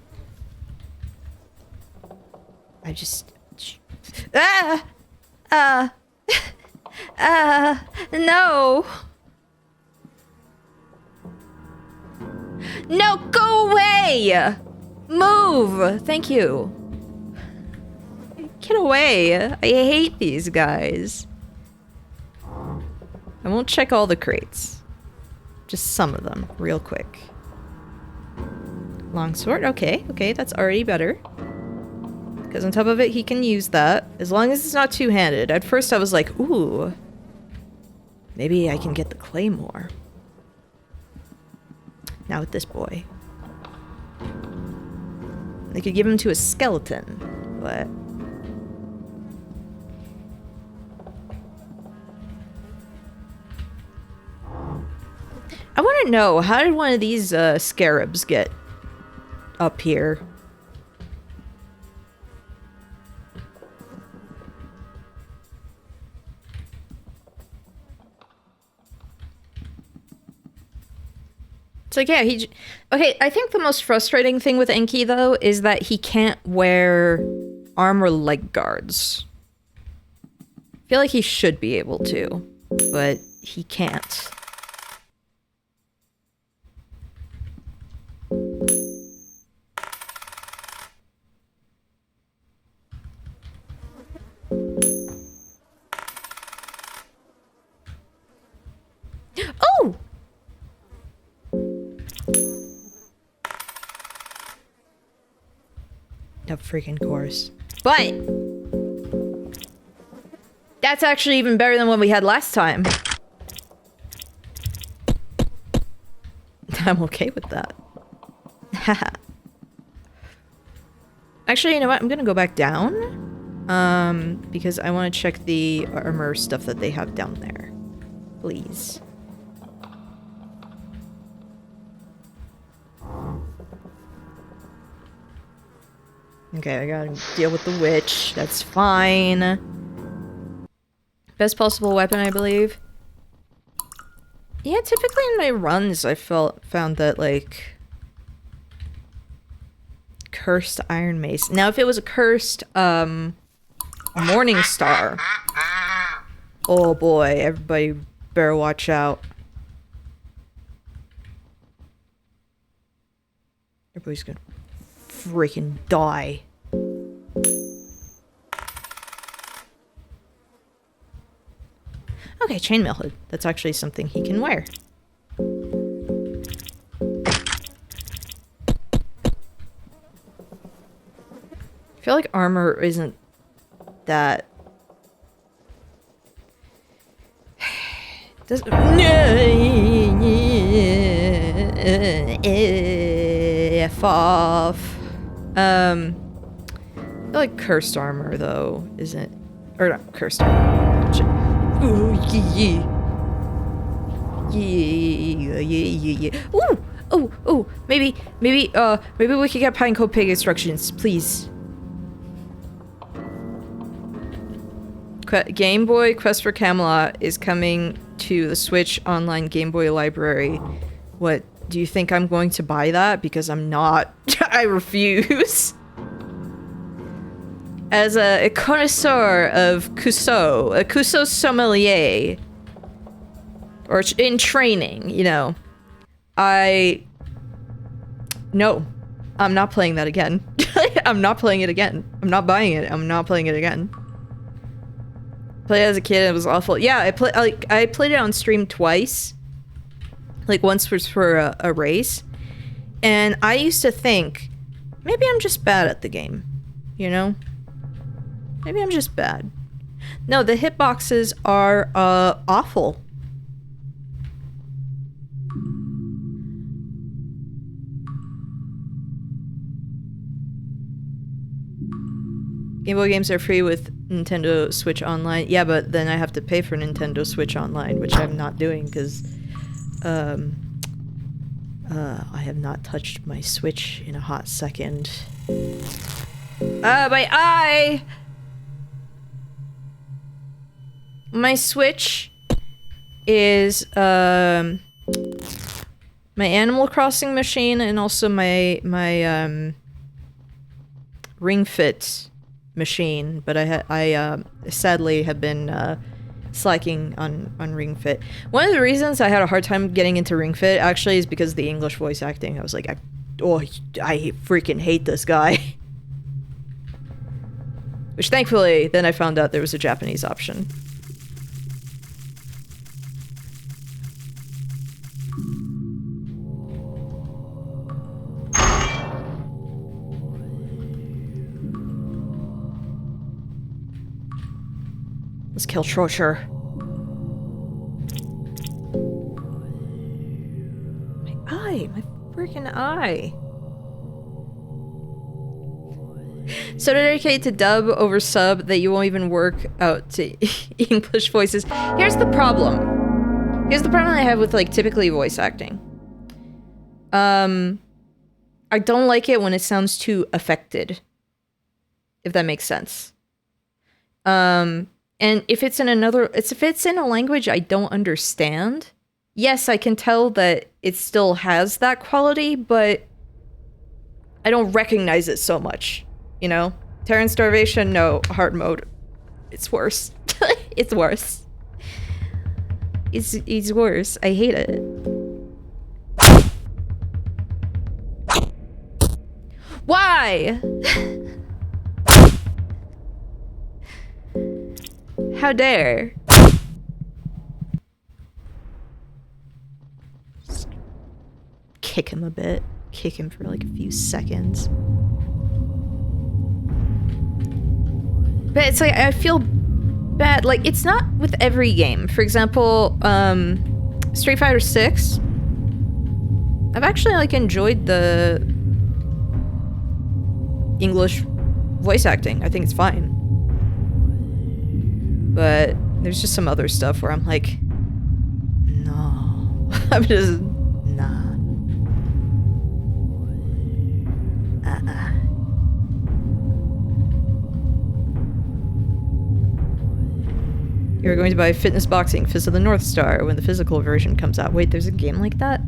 [SPEAKER 1] I just... no! No, go away! Move! Thank you. Get away. I hate these guys. I won't check all the crates. Just some of them, real quick. Longsword, okay, that's already better. Because on top of it, he can use that. As long as it's not two-handed. At first I was like, ooh. Maybe I can get the claymore. Now with this boy. They could give him to a skeleton, but... I want to know, how did one of these scarabs get up here? It's like, yeah, okay, I think the most frustrating thing with Enki, though, is that he can't wear armor leg guards. I feel like he should be able to, but he can't. Oh! Of freaking course. But that's actually even better than what we had last time. I'm okay with that. Actually, you know what? I'm gonna go back down. Because I want to check the armor stuff that they have down there. Please. Okay, I gotta deal with the witch. That's fine. Best possible weapon, I believe. Yeah, typically in my runs, I found that, like... Cursed Iron Mace. Now, if it was a cursed, Morning Star... Oh boy, everybody better watch out. Everybody's gonna freaking die. Okay, chainmail hood. That's actually something he can wear. I feel like armor isn't that... Does... F off. I feel like cursed armor, though, isn't... Or not cursed armor. Ooh, yeah. Ooh! Oh, maybe we could get Pinecone Pig instructions, please. Game Boy Quest for Camelot is coming to the Switch Online Game Boy Library. What Do you think I'm going to buy that? Because I'm not. I refuse. As a connoisseur of Cusseau, a Cusseau sommelier, or in training, you know, no, I'm not playing that again. I'm not playing it again. I'm not buying it. I'm not playing it again. Played it as a kid, it was awful. Yeah, I played it on stream twice. Like, once was for a race. And I used to think, maybe I'm just bad at the game, you know? Maybe I'm just bad. No, the hitboxes are awful. Game Boy games are free with Nintendo Switch Online. Yeah, but then I have to pay for Nintendo Switch Online, which I'm not doing because I have not touched my Switch in a hot second. My eye! My Switch is my Animal Crossing machine and also my Ring Fit machine, but I sadly have been slacking on Ring Fit. One of the reasons I had a hard time getting into Ring Fit actually is because of the English voice acting. I was like, I freaking hate this guy. Which thankfully, then I found out there was a Japanese option. Let's kill Trocher. My eye! My freaking eye! So dedicated to dub over sub that you won't even work out to English voices. Here's the problem. Here's the problem I have with, like, typically voice acting. I don't like it when it sounds too affected. If that makes sense. And if it's in a language I don't understand, yes, I can tell that it still has that quality, but I don't recognize it so much, you know? Terran Starvation, no, hard mode. It's worse. It's worse. It's worse. I hate it. Why? How dare? Just kick him a bit. Kick him for like a few seconds. But it's like, I feel bad. Like, it's not with every game. For example, Street Fighter 6. I've actually, like, enjoyed the English voice acting. I think it's fine. But there's just some other stuff where I'm like, no. I'm just, nah. You're going to buy Fitness Boxing, Fist of the North Star when the physical version comes out. Wait, there's a game like that?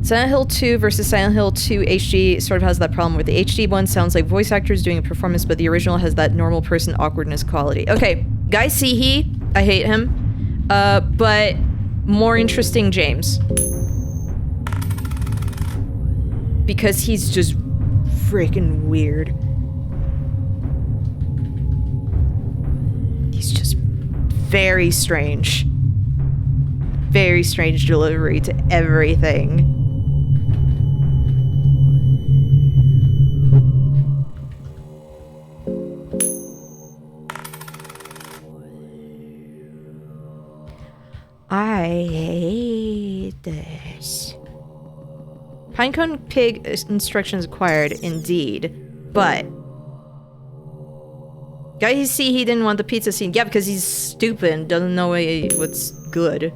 [SPEAKER 1] Silent Hill 2 versus Silent Hill 2 HD sort of has that problem where the HD one sounds like voice actors doing a performance, but the original has that normal person awkwardness quality. Okay, Guy Seehee, I hate him, but more interesting James. Because he's just freaking weird. He's just very strange. Very strange delivery to everything. I hate this. Pinecone Pig instructions acquired, indeed, but Guy you see he didn't want the pizza scene. Yeah, because he's stupid and doesn't know what's good.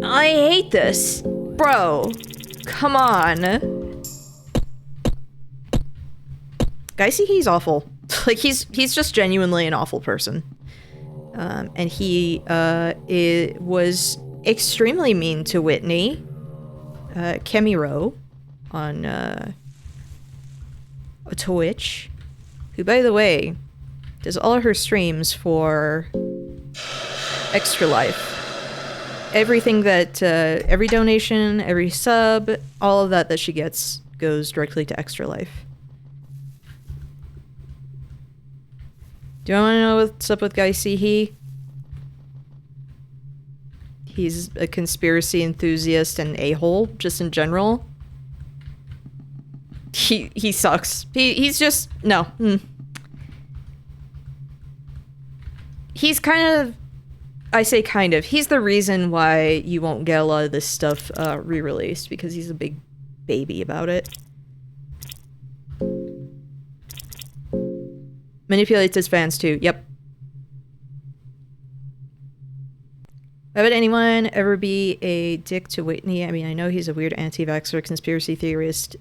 [SPEAKER 1] I hate this. Bro, come on. Guy see he's awful. Like, he's just genuinely an awful person. And he was extremely mean to Whitney, Kemiro, on Twitch, who, by the way, does all her streams for Extra Life. Everything that, every donation, every sub, all of that she gets goes directly to Extra Life. Do you want to know what's up with Guy Seehee? He's a conspiracy enthusiast and a-hole, just in general. He sucks. He's just... No. He's kind of... I say kind of. He's the reason why you won't get a lot of this stuff re-released, because he's a big baby about it. Manipulates his fans too. Yep. Why would anyone ever be a dick to Whitney? I mean, I know he's a weird anti-vaxxer conspiracy theorist.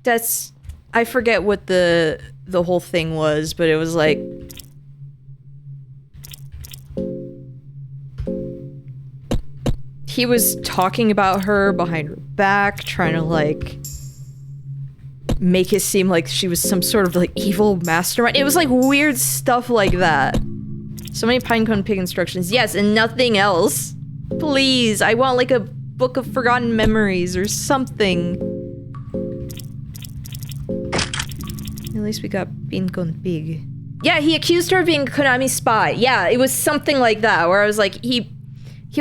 [SPEAKER 1] That's... I forget what the whole thing was, but it was like... He was talking about her behind her back, trying to, like, make it seem like she was some sort of, like, evil mastermind. It was, like, weird stuff like that. So many Pinecone Pig instructions. Yes, and nothing else. Please, I want, like, a book of forgotten memories or something. At least we got Pinecone Pig. Yeah, he accused her of being a Konami spy. Yeah, it was something like that, where I was like, he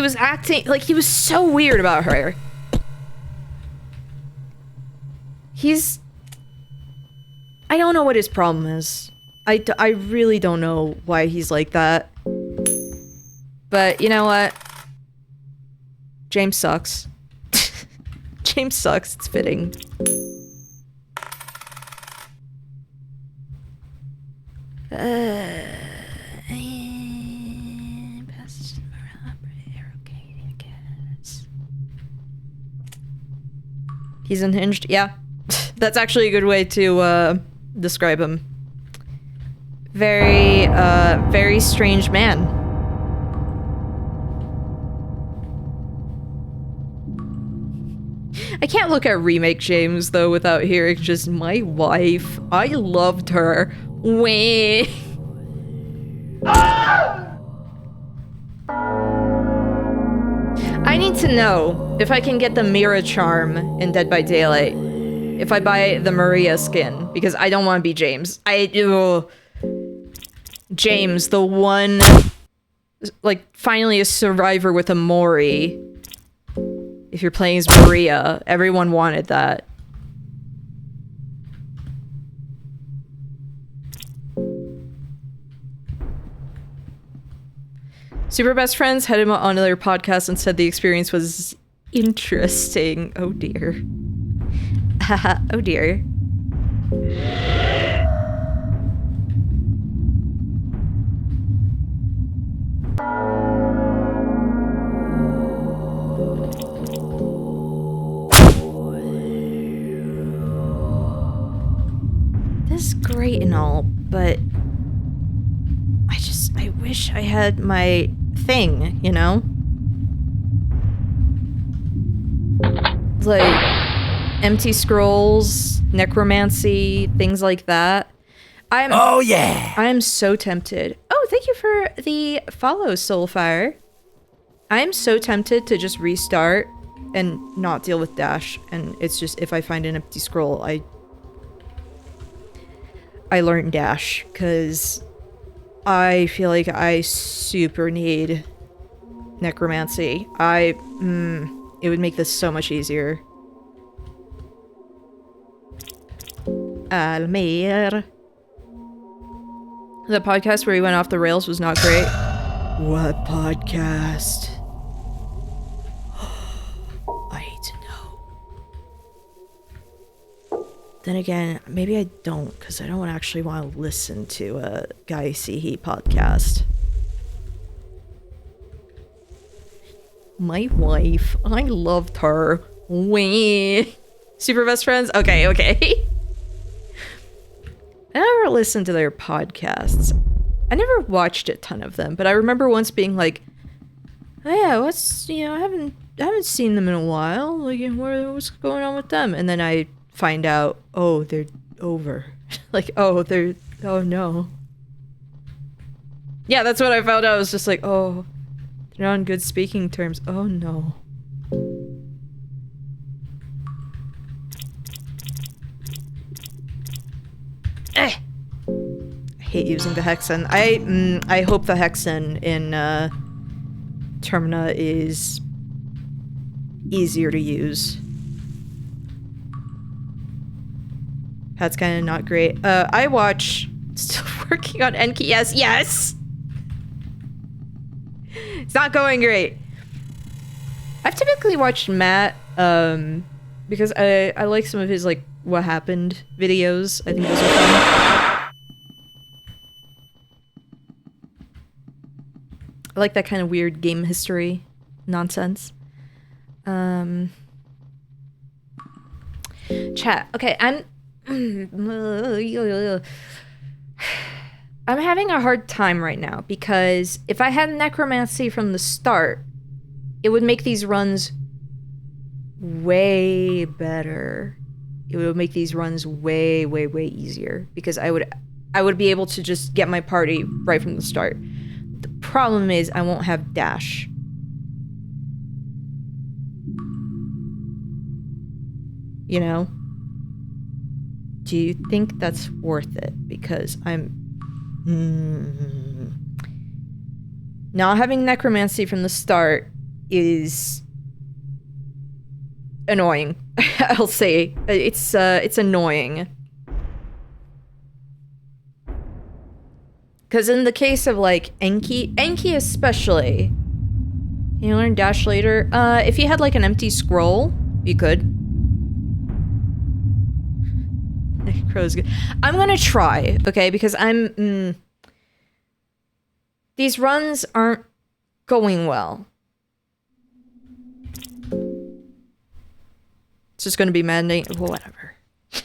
[SPEAKER 1] was acting, like, he was so weird about her. He's... I don't know what his problem is. I really don't know why he's like that. But, you know what? James sucks. James sucks, it's fitting. He's unhinged? Yeah. That's actually a good way to describe him. Very, very strange man. I can't look at Remake James, though, without hearing just, my wife, I loved her. Wait. I need to know if I can get the Mira charm in Dead by Daylight. If I buy the Maria skin, because I don't want to be James. James, the one, like, finally a survivor with a Mori. If you're playing as Maria, everyone wanted that. Super Best Friends had him on their podcast and said the experience was interesting. Oh dear. Oh dear. This is great and all, but I wish I had my thing, you know? Like, empty scrolls, necromancy, things like that.
[SPEAKER 3] Oh yeah!
[SPEAKER 1] I'm so tempted. Oh, thank you for the follow, Soulfire. I'm so tempted to just restart and not deal with dash, and it's just, if I find an empty scroll, I learn dash, because I feel like I super need necromancy. It would make this so much easier. Almir. The podcast where he went off the rails was not great. What podcast? I need to know. Then again, maybe I don't, because I don't actually want to listen to a Guy Seehee podcast. My wife, I loved her. Wee. Super Best Friends? Okay. I never listened to their podcasts. I never watched a ton of them, but I remember once being like, oh yeah, I haven't seen them in a while. Like, what's going on with them? And then I find out, oh, they're over. Like, oh no. Yeah, that's what I found out. I was just like, oh, they're not on good speaking terms. Oh no. I hate using the Hexen. I hope the Hexen in Termina is easier to use. That's kind of not great. I watch... Still working on Enki. Yes! It's not going great. I've typically watched Matt, because I like some of his, like, what happened videos. I think those are fun. I like that kind of weird game history nonsense. Chat. Okay, I'm having a hard time right now because if I had necromancy from the start, it would make these runs way better. It would make these runs way, way, way easier because I would be able to just get my party right from the start. The problem is I won't have dash. You know? Do you think that's worth it? Because I'm... Not having necromancy from the start is... annoying. I'll say. It's annoying. Because in the case of, like, Enki especially... Can you learn dash later? If you had, like, an empty scroll, you could. Crow's good. I'm gonna try, okay? Because these runs aren't going well. It's just gonna be maddening. Whatever.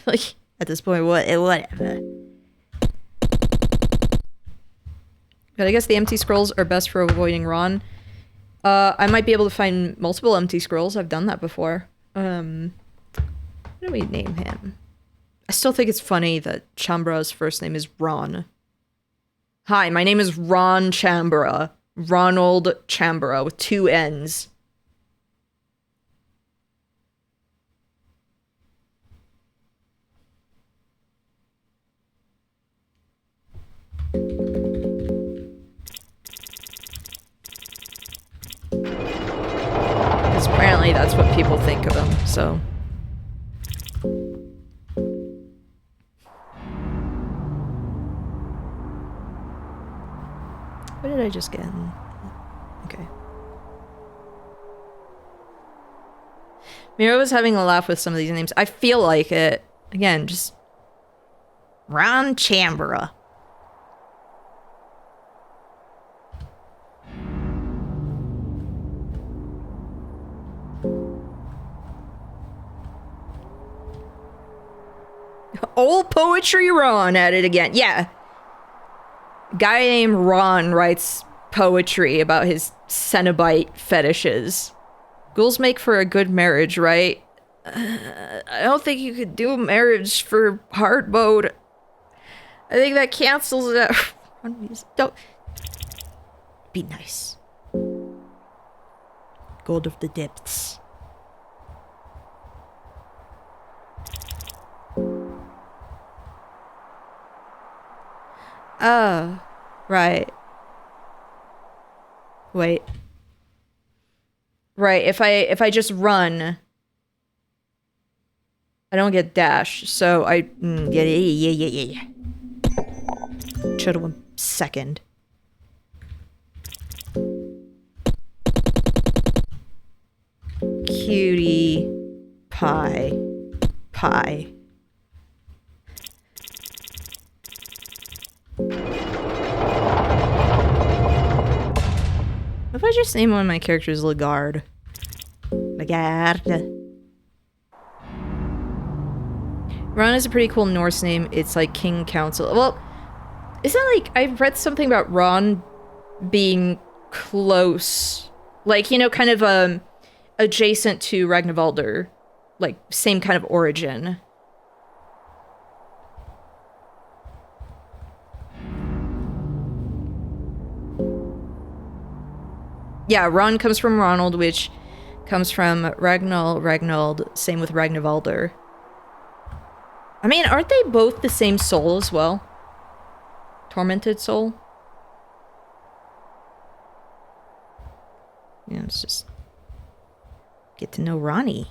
[SPEAKER 1] Like, at this point, whatever. But I guess the empty scrolls are best for avoiding Ron. I might be able to find multiple empty scrolls. I've done that before. What do we name him? I still think it's funny that Chambra's first name is Ron. Hi, my name is Ron Chambra. Ronald Chambra with 2 N's. Because apparently that's what people think of him, so... What did I just get? Okay. Mira was having a laugh with some of these names. I feel like it. Again, just...
[SPEAKER 2] Ron Chambra.
[SPEAKER 1] Old Poetry Ron at it again. Yeah. Guy named Ron writes poetry about his Cenobite fetishes. Ghouls make for a good marriage, right? I don't think you could do marriage for hard mode. I think that cancels it. Don't be nice. Gold of the depths. Oh, right. Wait. Right, if I just run, I don't get dash, so yeah. Should've went second. Cutie pie. If I just name one of my characters Lagarde. Ron is a pretty cool Norse name. It's like King Council. Well, Isn't like I've read something about Ron being close, like, you know, kind of adjacent to Ragnvaldr, like same kind of origin. Yeah, Ron comes from Ronald, which comes from Ragnald, same with Ragnvaldr. I mean, aren't they both the same soul as well? Tormented soul? Yeah, let's just get to know Ronnie.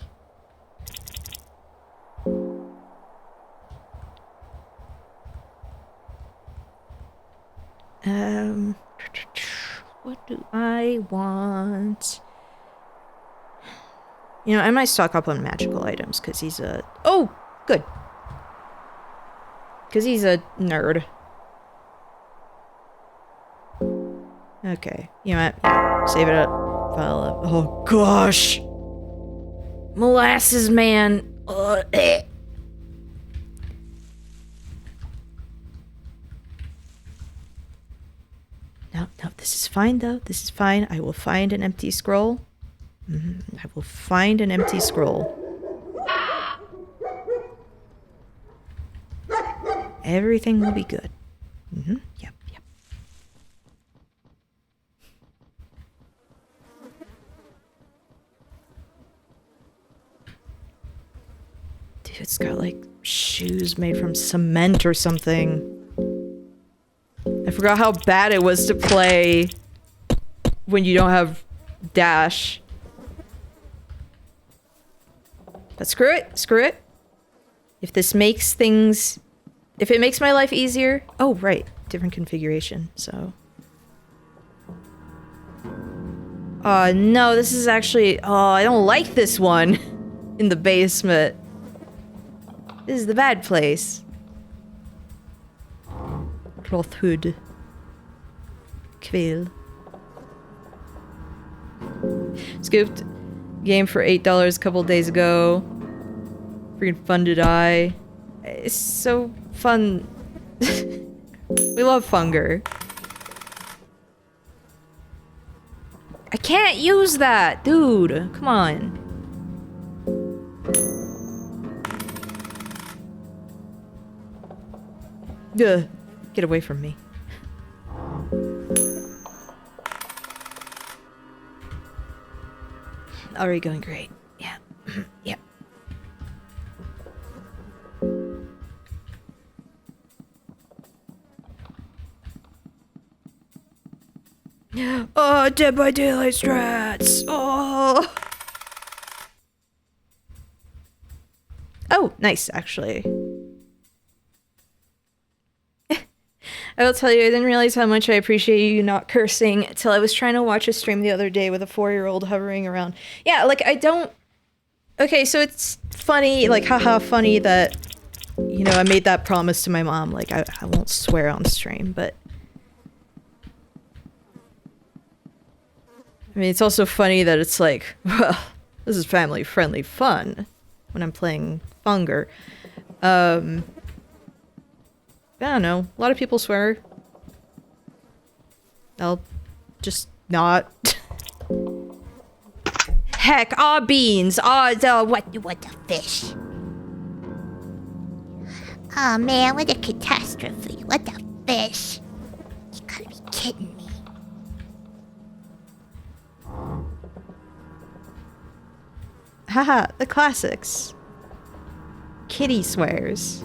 [SPEAKER 1] What do I want? You know, I might stock up on magical items because he's a... Oh, good. Because he's a nerd. Okay, you know what? Yeah, save it up. File up. Oh, gosh. Molasses, man. No, this is fine, though. This is fine. I will find an empty scroll. I will find an empty scroll. Everything will be good. Yep. Dude, it's got, like, shoes made from cement or something. I forgot how bad it was to play when you don't have dash. But screw it. If this makes things... If it makes my life easier... Oh, right. Different configuration, so... no, this is actually... Oh, I don't like this one. In the basement. This is the bad place. Rothhood. Quill. Scooped game for $8 a couple days ago. Freaking fun to die. It's so fun. We love Funger. I can't use that, dude. Come on. Ugh. Get away from me. Already going great. Yeah. Yep. Oh, Dead by Daylight strats. Oh. Oh, nice, actually. I will tell you, I didn't realize how much I appreciate you not cursing until I was trying to watch a stream the other day with a 4-year-old hovering around. Yeah, like, I don't... Okay, so it's funny, like, haha, funny that, you know, I made that promise to my mom. Like, I won't swear on stream, but... I mean, it's also funny that it's like, well, this is family-friendly fun when I'm playing Funger. I don't know. A lot of people swear. I'll just not. Heck, beans.
[SPEAKER 2] What the fish? Oh man, what a catastrophe. What the fish? You gotta be kidding me.
[SPEAKER 1] Haha, the classics. Kitty swears.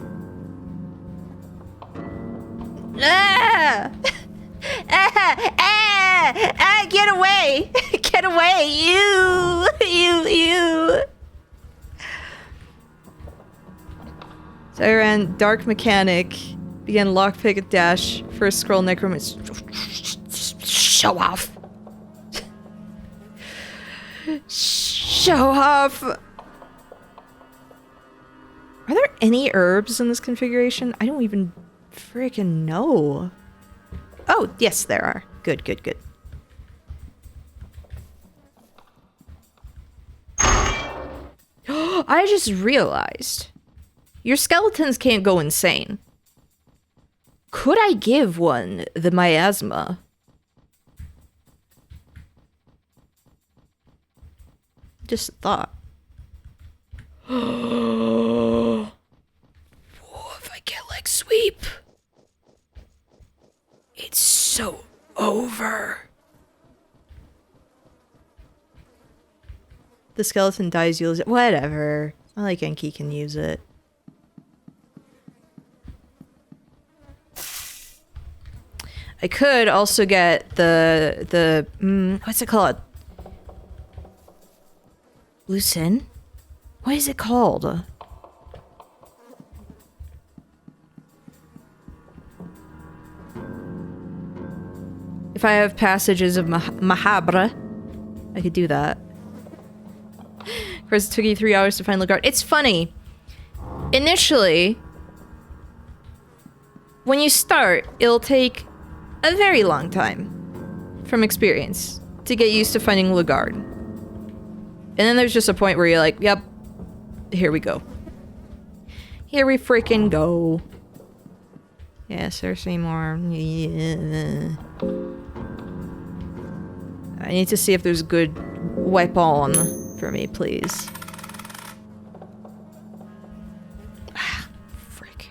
[SPEAKER 1] Get away! Get away! You! So I ran Dark Mechanic, began Lockpick at Dash, first scroll Necromancer. Show off! Show off! Are there any herbs in this configuration? I don't even freaking know. Oh, yes, there are. Good. I just realized your skeletons can't go insane. Could I give one the miasma? Just a thought. Oh, if I get leg sweep, it's so over. The skeleton dies, you'll use it. Whatever. It's not like Enki can use it. I could also get the what's it called? Lucin? What is it called? If I have passages of Mahabra, I could do that. Of course, it took you 3 hours to find Lugard. It's funny. Initially, when you start, it'll take a very long time from experience to get used to finding Lugard. And then there's just a point where you're like, yep, here we go. Here we freaking go. Yeah, Cersei more. Yeah. I need to see if there's good weapon for me, please. Ah, frick.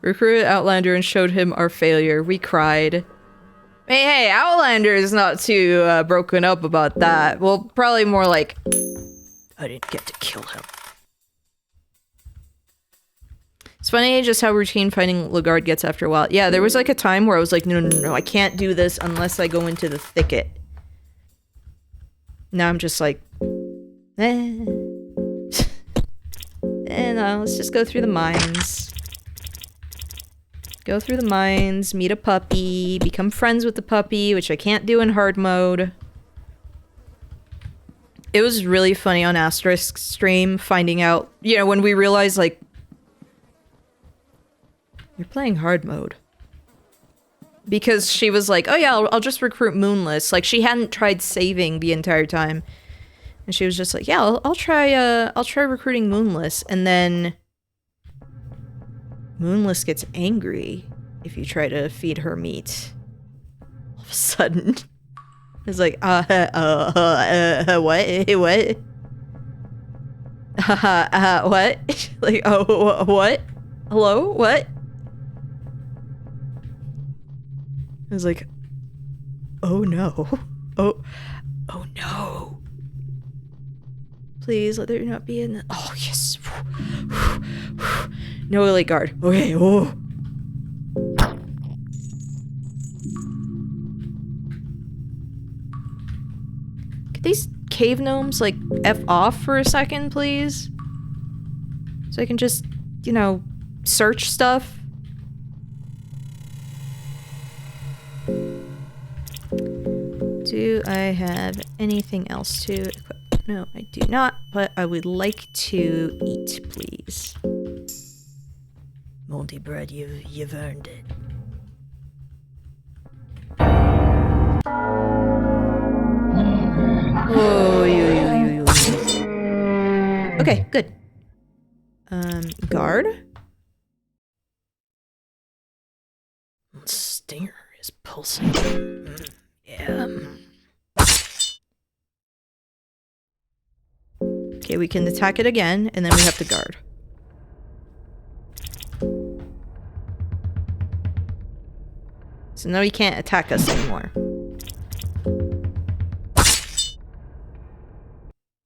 [SPEAKER 1] Recruited Outlander and showed him our failure. We cried. Hey, Outlander is not too broken up about that. Well, probably more like, I didn't get to kill him. It's funny just how routine finding Lugard gets after a while. Yeah, there was like a time where I was like, no, I can't do this unless I go into the thicket. Now I'm just like, no, let's just go through the mines. Go through the mines, meet a puppy, become friends with the puppy, which I can't do in hard mode. It was really funny on Asterisk's stream finding out, when we realized, like, you're playing hard mode. Because she was like, oh yeah, I'll just recruit Moonless. Like, she hadn't tried saving the entire time. And she was just like, yeah, I'll try recruiting Moonless. And then Moonless gets angry if you try to feed her meat. All of a sudden. It's like, what? What? What? Like, oh, what? Hello? What? I was like, oh no. Oh no. Please let there not be an. Oh, yes. No elite guard. Okay, oh. Could these cave gnomes, like, F off for a second, please? So I can just, search stuff? Do I have anything else to equip? No, I do not, but I would like to eat, please. Moldy bread, you've earned it. Oh, okay, good. Guard? Stinger is pulsing. Yeah. Okay, we can attack it again, and then we have to guard. So now he can't attack us anymore.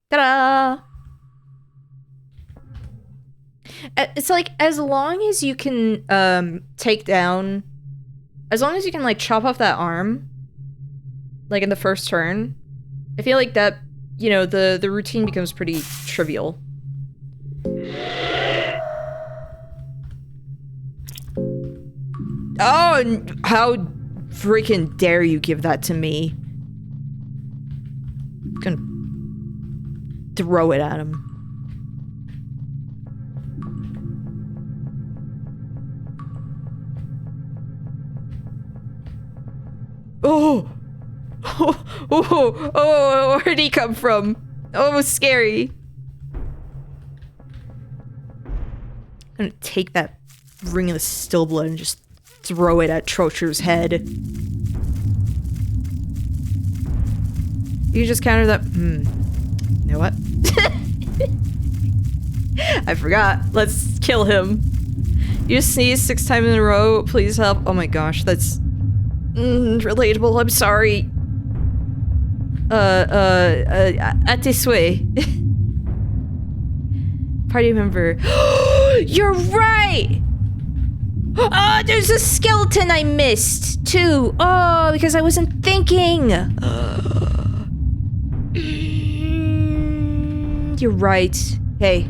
[SPEAKER 1] Ta-da! It's like, as long as you can, take down... As long as you can, like, chop off that arm, like, in the first turn, I feel like that, the routine becomes pretty trivial. Oh, how freaking dare you give that to me. I'm gonna throw it at him. Oh! Oh, where'd he come from? Oh, it was scary. gonna take that ring of the Stillblood and just throw it at Trocher's head. You just counter that. You know what? I forgot. Let's kill him. You just sneeze 6 times in a row. Please help. Oh my gosh, that's relatable. I'm sorry. At this way. Party member. You're right! Oh, there's a skeleton I missed, too. Oh, because I wasn't thinking. You're right. Hey.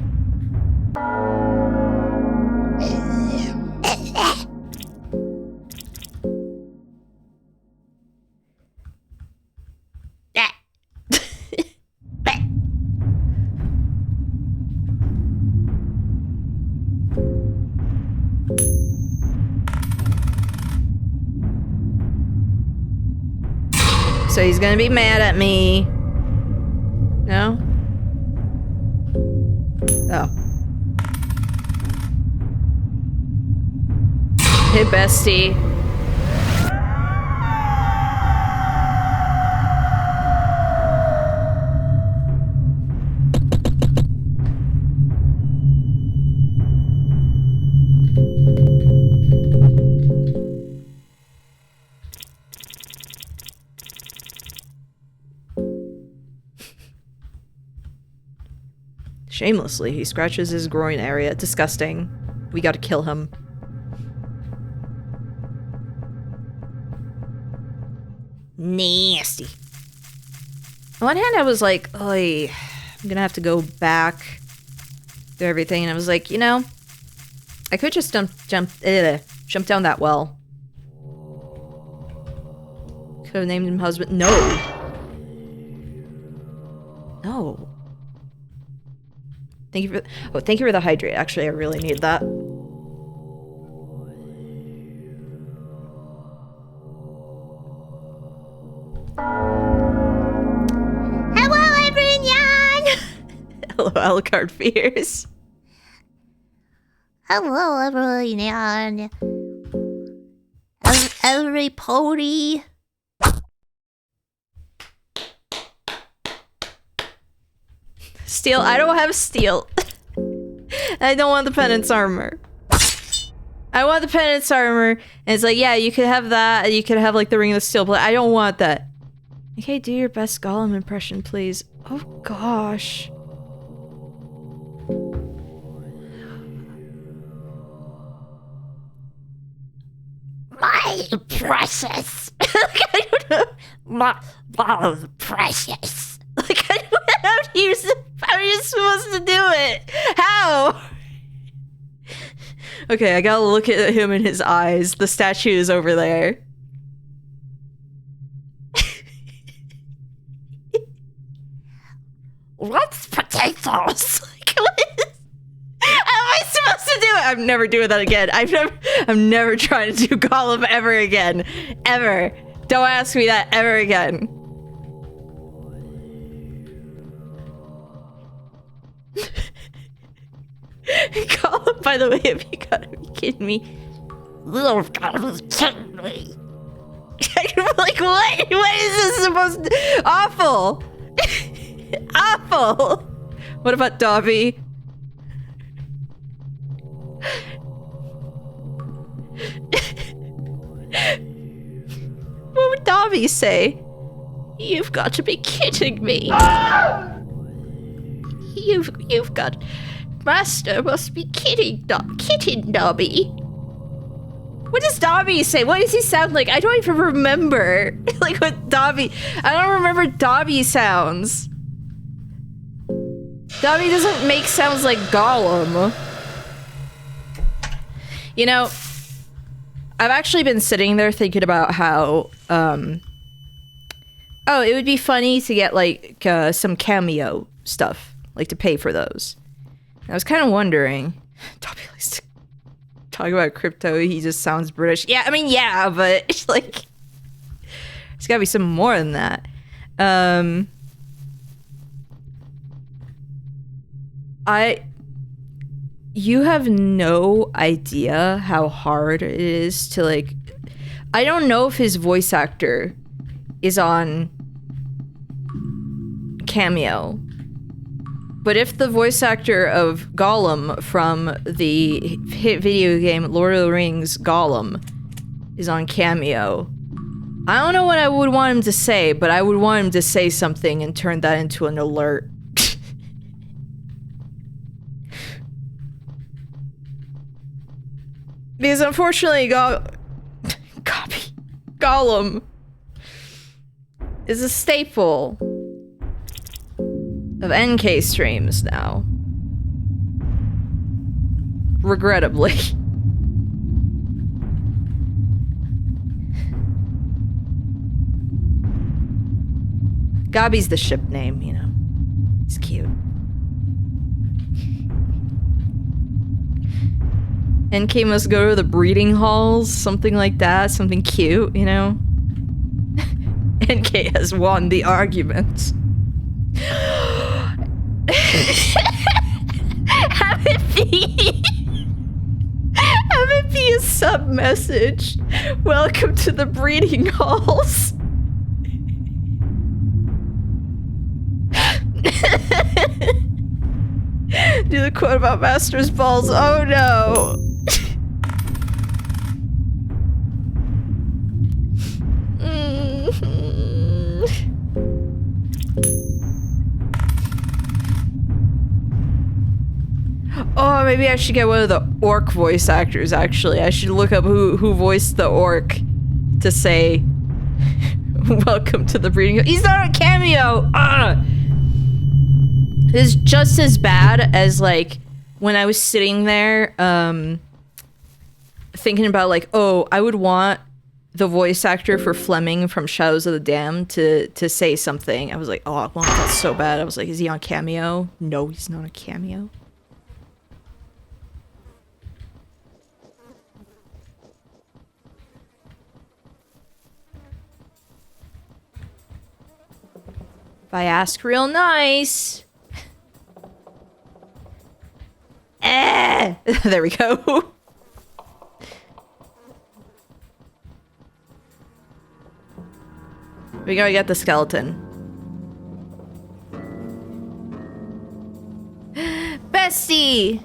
[SPEAKER 1] So he's gonna be mad at me. No? Oh. Hey, bestie. Shamelessly, he scratches his groin area. Disgusting. We gotta kill him. Nasty. On one hand, I was like, oy, I'm gonna have to go back through everything. And I was like, you know, I could just jump down that well. Could have named him husband. No. No. Thank you for the hydrate. Actually, I really need that.
[SPEAKER 2] Hello, everyone!
[SPEAKER 1] Hello, Alucard Fears.
[SPEAKER 2] Hello, everyone. Everybody.
[SPEAKER 1] Steel. I don't have steel. I don't want the penance armor. I want the penance armor. And it's like, yeah, you could have that. And you could have like the ring of the steel, but I don't want that. Okay, do your best Gollum impression, please. Oh gosh.
[SPEAKER 2] My precious.
[SPEAKER 1] I don't know.
[SPEAKER 2] My precious.
[SPEAKER 1] Like, I don't know how are you supposed to do it? How? Okay, I gotta look at him in his eyes. The statue is over there.
[SPEAKER 2] What's potatoes?
[SPEAKER 1] How am I supposed to do it? I'm never doing that again. I'm never trying to do Gollum ever again. Ever. Don't ask me that ever again. Gollum, by the way, have you gotta be kidding me?
[SPEAKER 2] You've got to be kidding me.
[SPEAKER 1] I'm like, what? What is this supposed to... Awful. Awful. What about Dobby? What would Dobby say? You've got to be kidding me. You've got... Master must be kidding Dobby. What does Dobby say? What does he sound like? I don't even remember. Like what Dobby... I don't remember Dobby sounds. Dobby doesn't make sounds like Gollum. You know, I've actually been sitting there thinking about how, oh, it would be funny to get, like, some cameo stuff, like, to pay for those. I was kind of wondering, Dobby likes to talk about crypto, he just sounds British. Yeah, I mean, yeah, but it's like, there's gotta be some more than that. You have no idea how hard it is to, like... I don't know if his voice actor is on Cameo. But if the voice actor of Gollum from the hit video game Lord of the Rings Gollum is on Cameo, I don't know what I would want him to say, but I would want him to say something and turn that into an alert. Because unfortunately, Gollum is a staple of NK streams now. Regrettably. Gabi's the ship name, you know. It's cute. NK must go to the breeding halls, something like that, something cute, you know? NK has won the argument. Have it be a sub message. Welcome to the breeding halls. Do the quote about Master's balls. Oh no. Oh, maybe I should get one of the orc voice actors, actually. I should look up who voiced the orc to say, welcome to the breeding. He's not a cameo! It's just as bad as, like, when I was sitting there, thinking about, like, oh, I would want the voice actor for Fleming from Shadows of the Damned to say something. I was like, oh, I want that so bad. I was like, is he on Cameo? No, he's not on Cameo. If I ask real nice. There we go. We gotta get the skeleton. Bestie!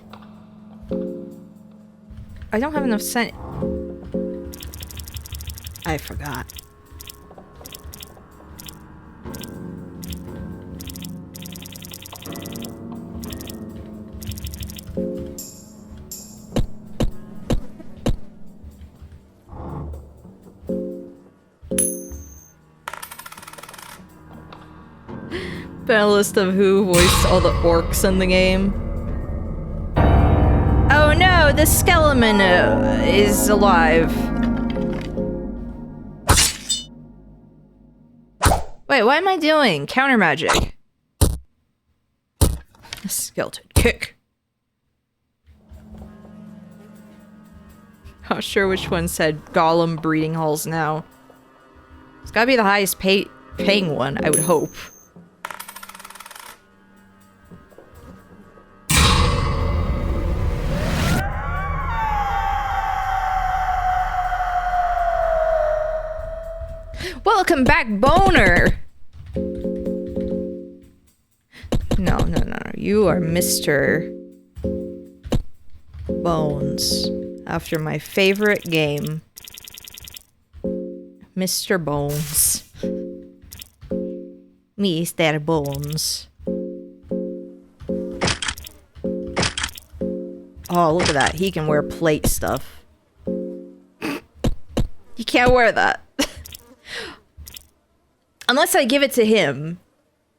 [SPEAKER 1] I don't have enough scent. I forgot. Panelist of who voiced all the orcs in the game. Oh no, the skeleton is alive. Wait, what am I doing? Counter magic. Skeleton kick. Not sure which one said Gollum breeding halls now. It's gotta be the highest paying one, I would hope. Welcome back, Boner! No. You are Mr. Bones. After my favorite game. Mr. Bones. Mr. Bones. Oh, look at that. He can wear plate stuff. You can't wear that. Unless I give it to him,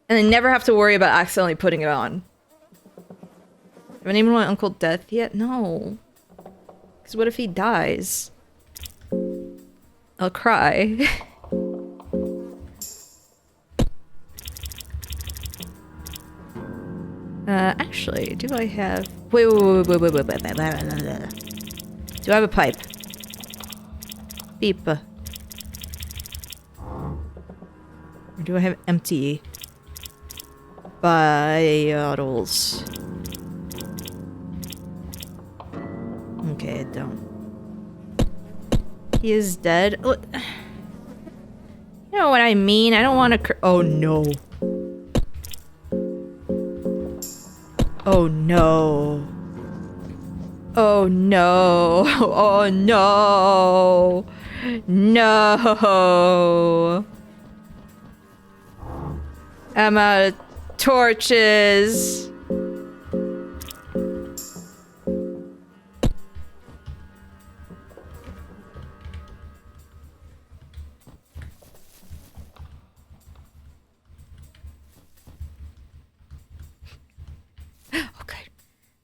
[SPEAKER 1] and I never have to worry about accidentally putting it on. Have anyone want Uncle Death yet? No. Because what if he dies? I'll cry. Actually, do I have... Wait. Do I have a pipe? Beep. Or do I have empty bottles? Okay, I don't. He is dead. You know what I mean? I don't want to. Oh no. Oh no. Oh no. Oh no. No. I'm out of torches. Okay.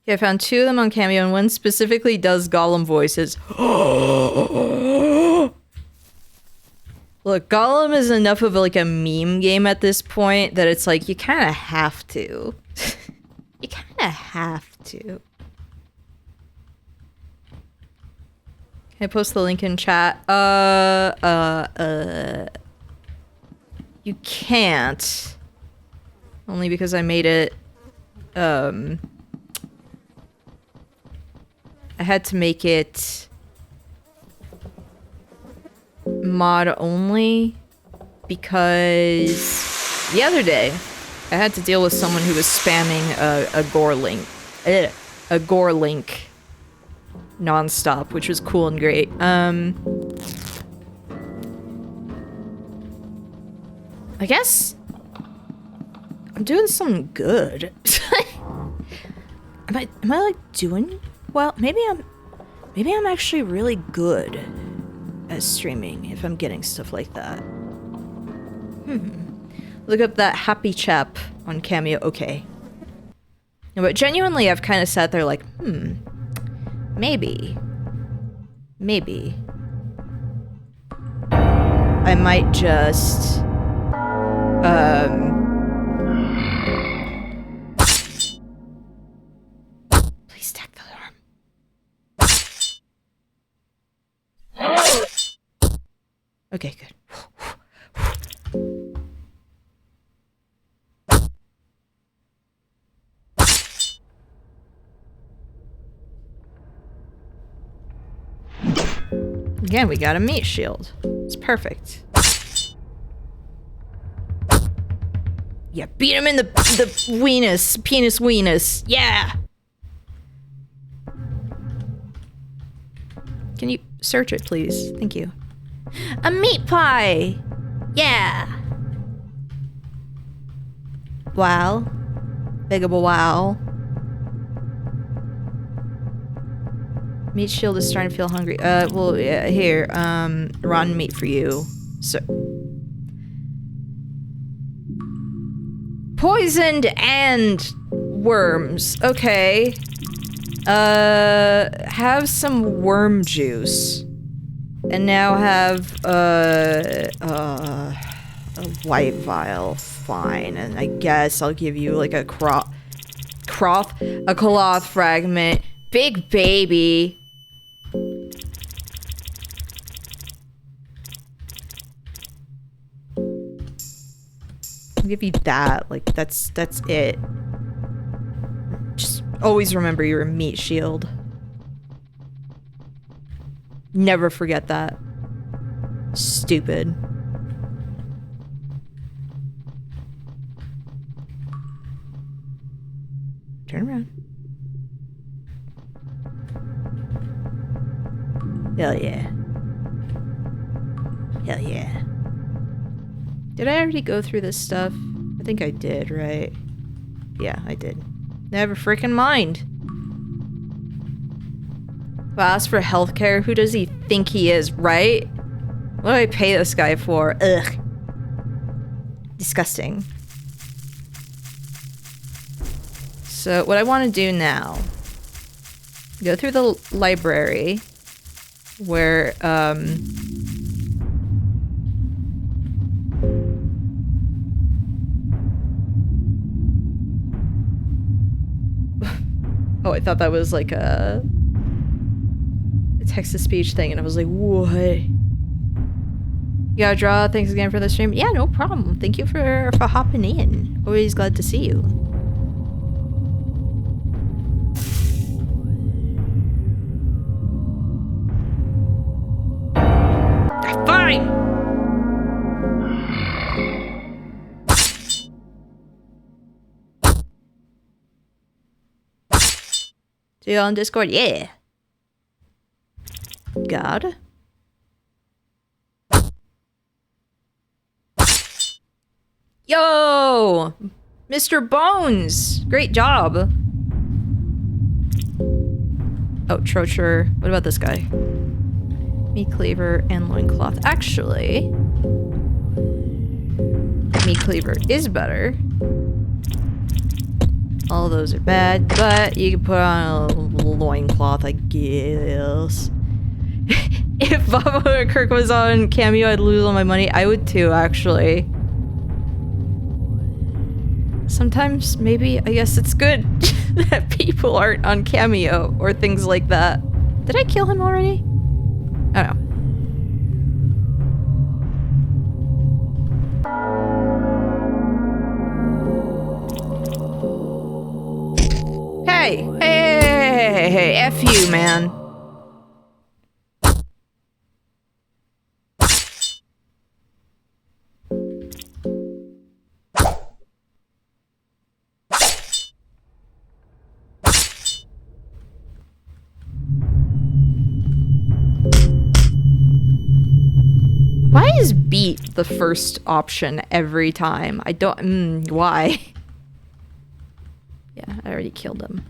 [SPEAKER 1] Yeah, I found 2 of them on Cameo, and one specifically does Gollum voices. Look, Gollum is enough of like a meme game at this point that it's like you kind of have to. You kind of have to. Can I post the link in chat? You can't. Only because I made it, I had to make it mod only because the other day I had to deal with someone who was spamming a gore link nonstop, which was cool and great. I guess I'm doing something good. Am I like doing well? Maybe I'm actually really good at streaming if I'm getting stuff like that. Look up that happy chap on Cameo. Okay. No, but genuinely, I've kind of sat there like, maybe I might just please stack the alarm. Okay, good. Again, we got a meat shield. It's perfect. Yeah, beat him in the penis weenus. Yeah. Can you search it, please? Thank you. A meat pie. Yeah. Wow. Big of a wow. Meat shield is starting to feel hungry. Well, yeah, here, rotten meat for you. So, poisoned and worms. Okay. Have some worm juice. And now have, a white vial. Fine. And I guess I'll give you, like, a cloth fragment. Big baby. I'll give you that. Like, that's it. Just always remember you're a meat shield. Never forget that. Stupid. Turn around. Hell yeah. Hell yeah. Did I already go through this stuff? I think I did, right? Yeah, I did. Never freaking mind. If I ask for healthcare, who does he think he is, right? What do I pay this guy for? Ugh. Disgusting. So what I want to do now, go through the library where, oh, I thought that was like a text-to-speech thing, and I was like, what? You gotta draw. Thanks again for the stream. Yeah, no problem. Thank you for hopping in. Always glad to see you. See you on Discord? Yeah. God. Yo! Mr. Bones! Great job. Oh, Trocher. What about this guy? Meat cleaver and loincloth. Actually, meat cleaver is better. All those are bad, but you can put on a loincloth, I guess. If Bob Kirk was on Cameo, I'd lose all my money. I would too, actually. Sometimes, maybe, I guess it's good that people aren't on Cameo or things like that. Did I kill him already? I don't know. Hey, F you, man. Why is beat the first option every time? I don't, why? Yeah, I already killed him.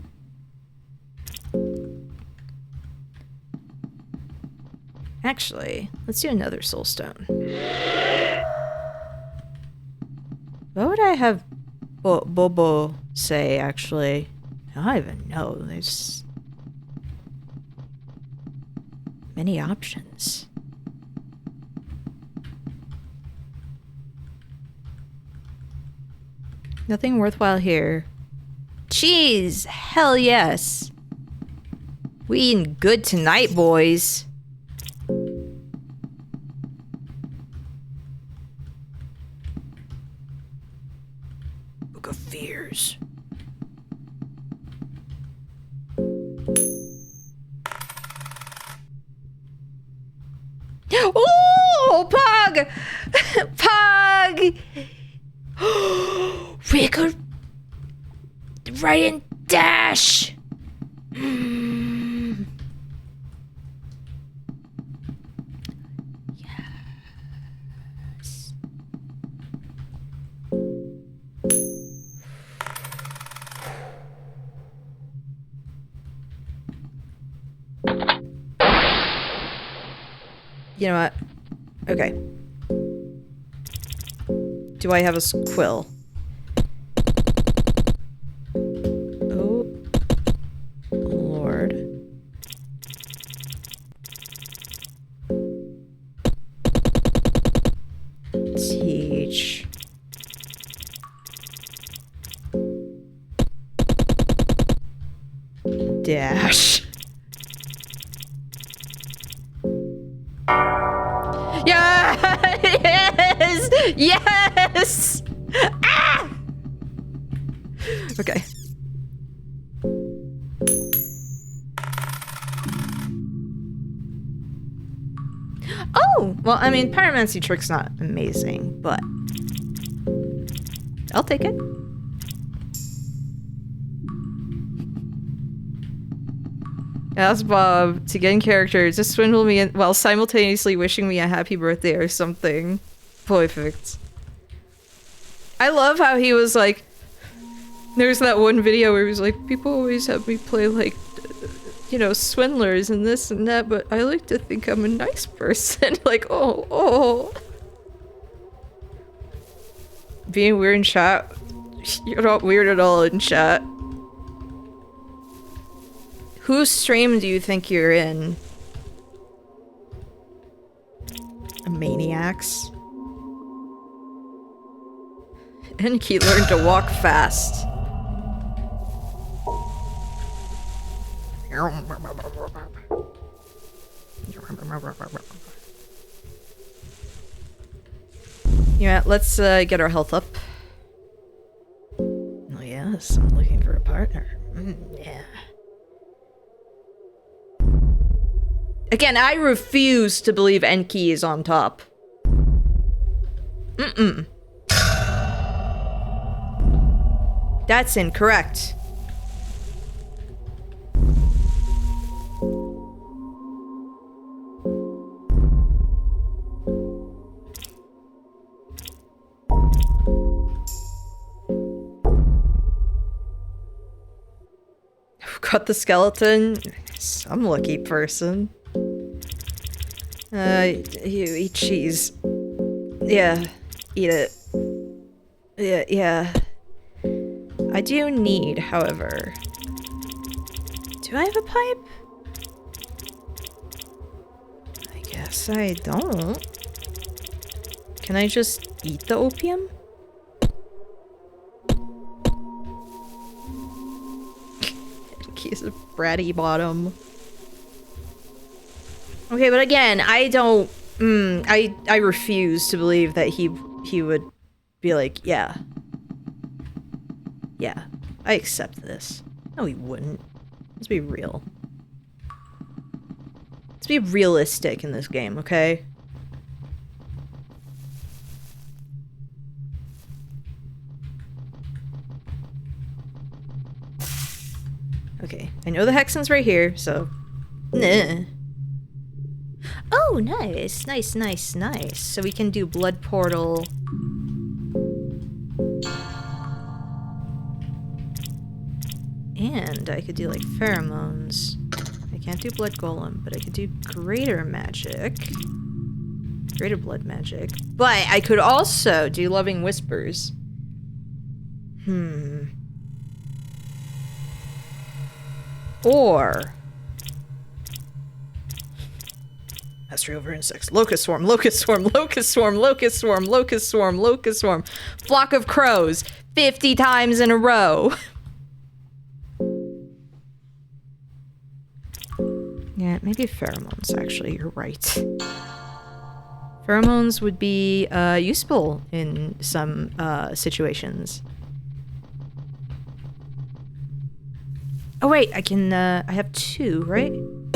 [SPEAKER 1] Actually, let's do another soul stone. What would I have Bobo say, actually? I don't even know. There's many options. Nothing worthwhile here. Cheese! Hell yes! We eating good tonight, boys. Book of Fears. Oh, Pug! Pug! We could write in dash. Yes. You know what? Okay. Do I have a quill? Oh, Lord. Teach. Dash. Yes! Yes! Ah! Okay. Oh! Well, I mean, Pyromancy Trick's not amazing, but I'll take it. Ask Bob to get in character to swindle me while simultaneously wishing me a happy birthday or something. Perfect. I love how he was like, there's that one video where he was like, people always have me play like, you know, swindlers and this and that, but I like to think I'm a nice person. Like, oh. Being weird in chat. You're not weird at all in chat. Whose stream do you think you're in? A Maniacs? Enki learned to walk fast. Yeah, let's get our health up. Oh yes, I'm looking for a partner. Yeah. Again, I refuse to believe Enki is on top. That's incorrect. got the skeleton. Some lucky person. You eat cheese. Yeah, eat it. Yeah. I do need, however... Do I have a pipe? I guess I don't. Can I just eat the opium? He's a bratty bottom. Okay, but again, I don't... I refuse to believe that he would be like, yeah. Yeah, I accept this. No, he wouldn't. Let's be real. Let's be realistic in this game, okay? Okay, I know the Hexen's right here, so... Nah. Oh, nice. Nice. So we can do blood portal... And I could do, like, pheromones. I can't do blood golem, but I could do greater magic. Greater blood magic. But I could also do loving whispers. Or... Mastery over insects. Locust swarm. Flock of crows. 50 times in a row. Yeah, maybe pheromones, actually. You're right. Pheromones would be useful in some situations. Oh wait, I can, I have 2, right? Or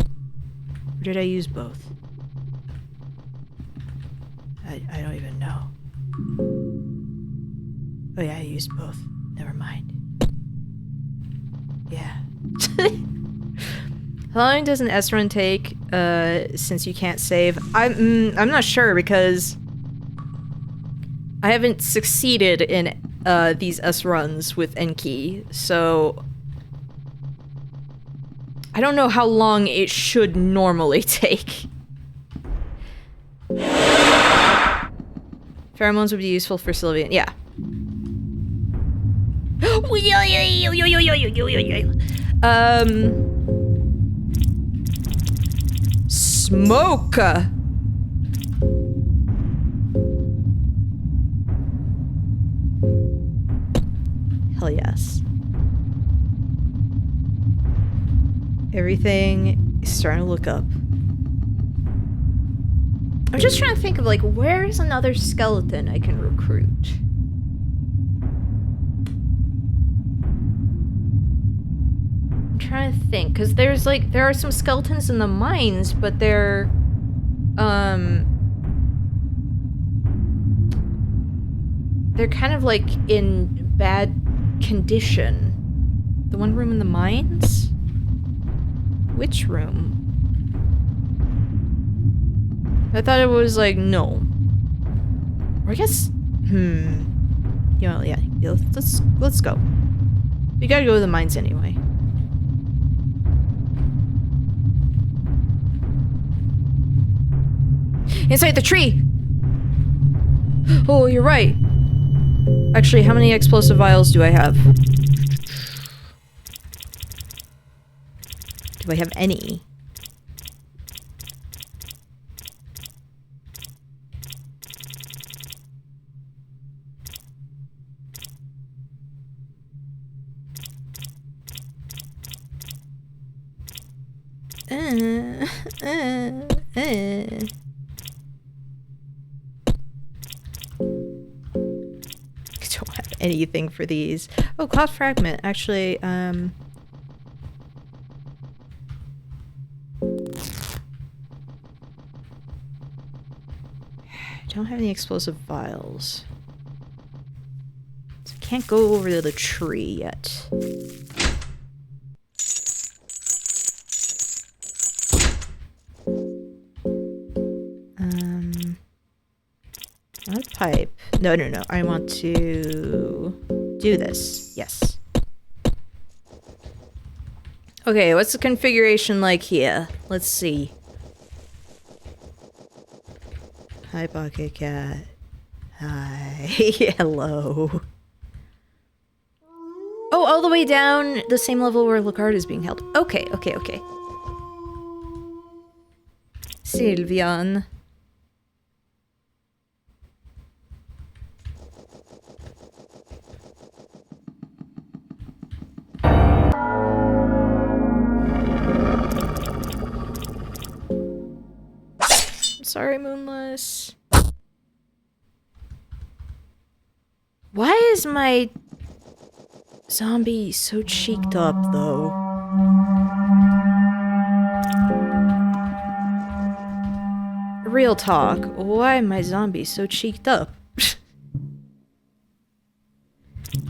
[SPEAKER 1] did I use both? I don't even know. Oh yeah, I used both. Never mind. Yeah. How long does an S run take, since you can't save? I'm not sure, because I haven't succeeded in, these S runs with Enki, so... I don't know how long it should normally take. Pheromones would be useful for Sylvian. Yeah. Smoke! Hell yes. Everything is starting to look up. I'm just trying to think of, like, where's another skeleton I can recruit? I'm trying to think, because there's, like, there are some skeletons in the mines, but they're, they're kind of, like, in bad condition. The one room in the mines? Which room? I thought it was like, no. Or I guess, yeah, let's go. We gotta go to the mines anyway. Inside the tree! Oh, you're right. Actually, how many explosive vials do I have? Do I have any? I don't have anything for these. Oh, cloth fragment. Actually, I don't have any explosive vials. So I can't go over to the tree yet. Not a pipe. No. I want to do this. Yes. Okay, what's the configuration like here? Let's see. Hi, Pocket Cat. Hi. Hello. Oh, all the way down the same level where Lucard is being held. Okay, okay, okay. Sylvian. Sorry, Moonless. Why is my zombie so cheeked up, though? Real talk, why am my zombie so cheeked up?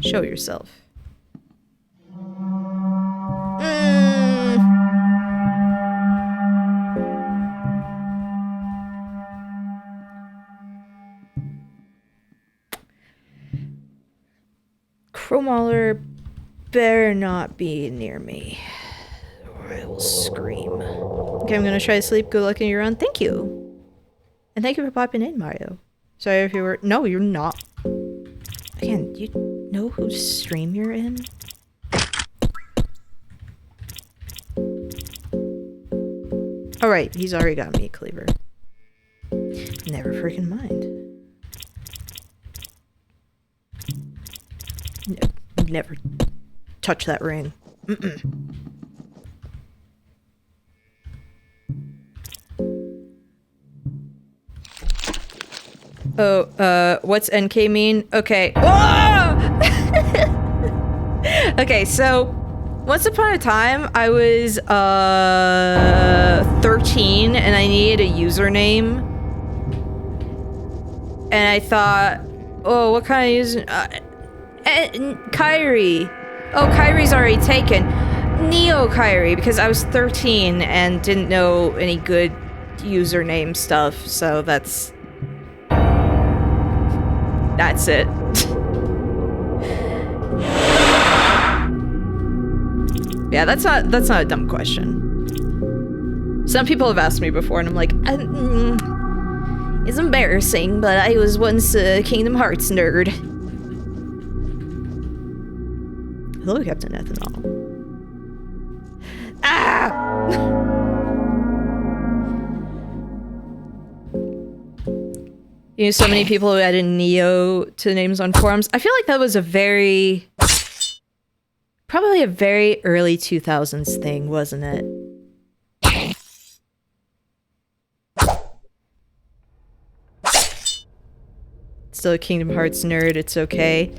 [SPEAKER 1] Show yourself. Chromaller better not be near me, or I will scream. Okay, I'm gonna try to sleep. Good luck in your run. Thank you. And thank you for popping in, Mario. Sorry if you were... No, you're not. Again, do you know whose stream you're in? Alright, he's already got me, Cleaver. Never freaking mind. Never touch that ring. Oh, what's NK mean? Okay. Okay, so once upon a time I was 13 and I needed a username. And I thought, oh, what kind of user Kyrie. Oh, Kyrie's already taken. Neo Kyrie, because I was 13 and didn't know any good username stuff, so that's it. Yeah, that's not a dumb question. Some people have asked me before, and I'm like, it's embarrassing, but I was once a Kingdom Hearts nerd. Hello, Captain Ethanol. Ah! You know, so many people who added Neo to names on forums. I feel like that was probably a very early 2000s thing, wasn't it? Still a Kingdom Hearts nerd, it's okay.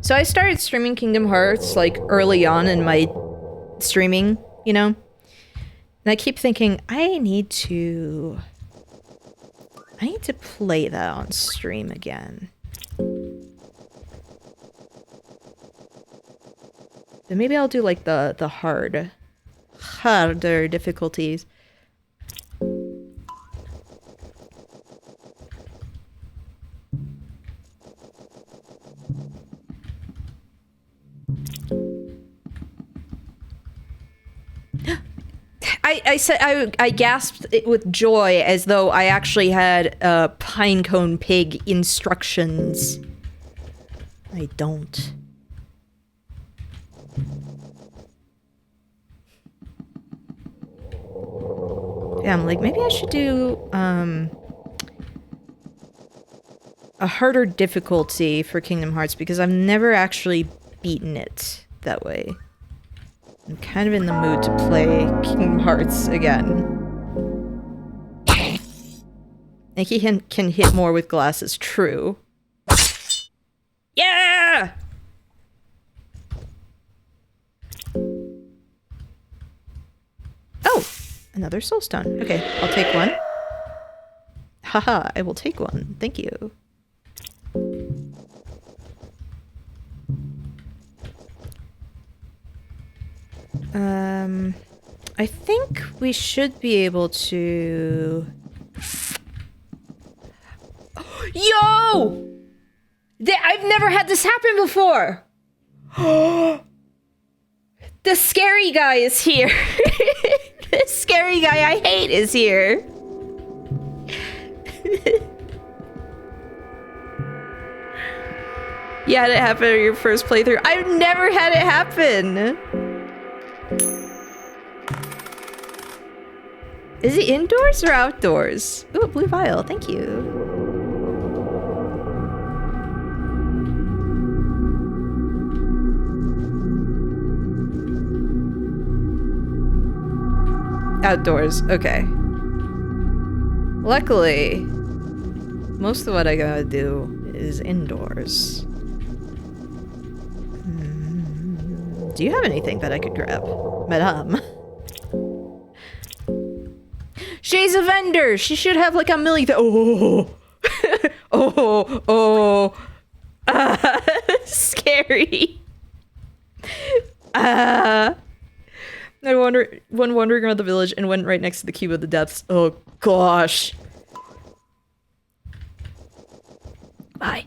[SPEAKER 1] So I started streaming Kingdom Hearts, like, early on in my streaming, you know? And I keep thinking, I need to play that on stream again. But maybe I'll do, like, the harder difficulties. I gasped it with joy as though I actually had Pinecone Pig instructions. I don't. Yeah, I'm like, maybe I should do a harder difficulty for Kingdom Hearts because I've never actually beaten it that way. I'm kind of in the mood to play Kingdom Hearts again. And he can hit more with glasses, true. Yeah! Oh! Another soulstone. Okay, I'll take one. Haha, I will take one. Thank you. I think we should be able to... Yo! I've never had this happen before! The scary guy is here. The scary guy I hate is here. You had it happen in your first playthrough. I've never had it happen. Is it indoors or outdoors? Ooh, blue vial. Thank you. Outdoors. Okay. Luckily, most of what I gotta do is indoors. Do you have anything that I could grab? Madame. She's a vendor! She should have like a million. Oh! Oh! Scary. One wandering around the village and went right next to the Cube of the Depths. Oh gosh. Bye.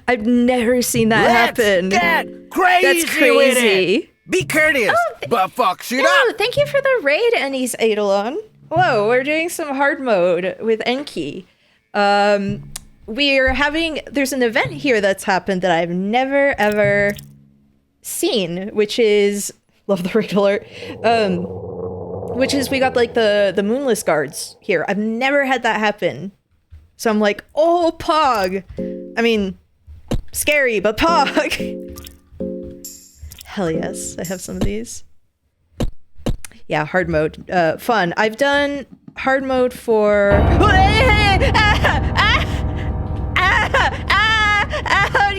[SPEAKER 1] I've never seen that happen.
[SPEAKER 3] Get crazy.
[SPEAKER 1] That's crazy.
[SPEAKER 3] With it. Be courteous, but fuck shit up.
[SPEAKER 1] Oh, thank you for the raid, Ennis Eidolon. Whoa, we're doing some hard mode with Enki. There's an event here that's happened that I've never ever seen, which is, love the raid alert, which is we got like the Moonless Guards here. I've never had that happen. So I'm like, oh, Pog. I mean, scary, but Pog. Hell yes, I have some of these. Yeah, hard mode, fun. I've done hard mode for...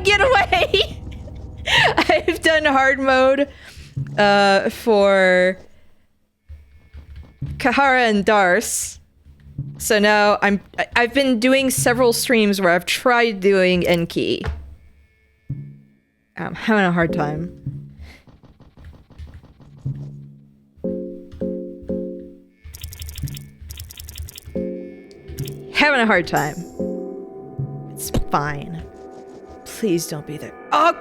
[SPEAKER 1] Get away! I've done hard mode for Kahara and Darce. So now I've been doing several streams where I've tried doing Enki. I'm having a hard time. Having a hard time. It's fine. Please don't be there. Oh!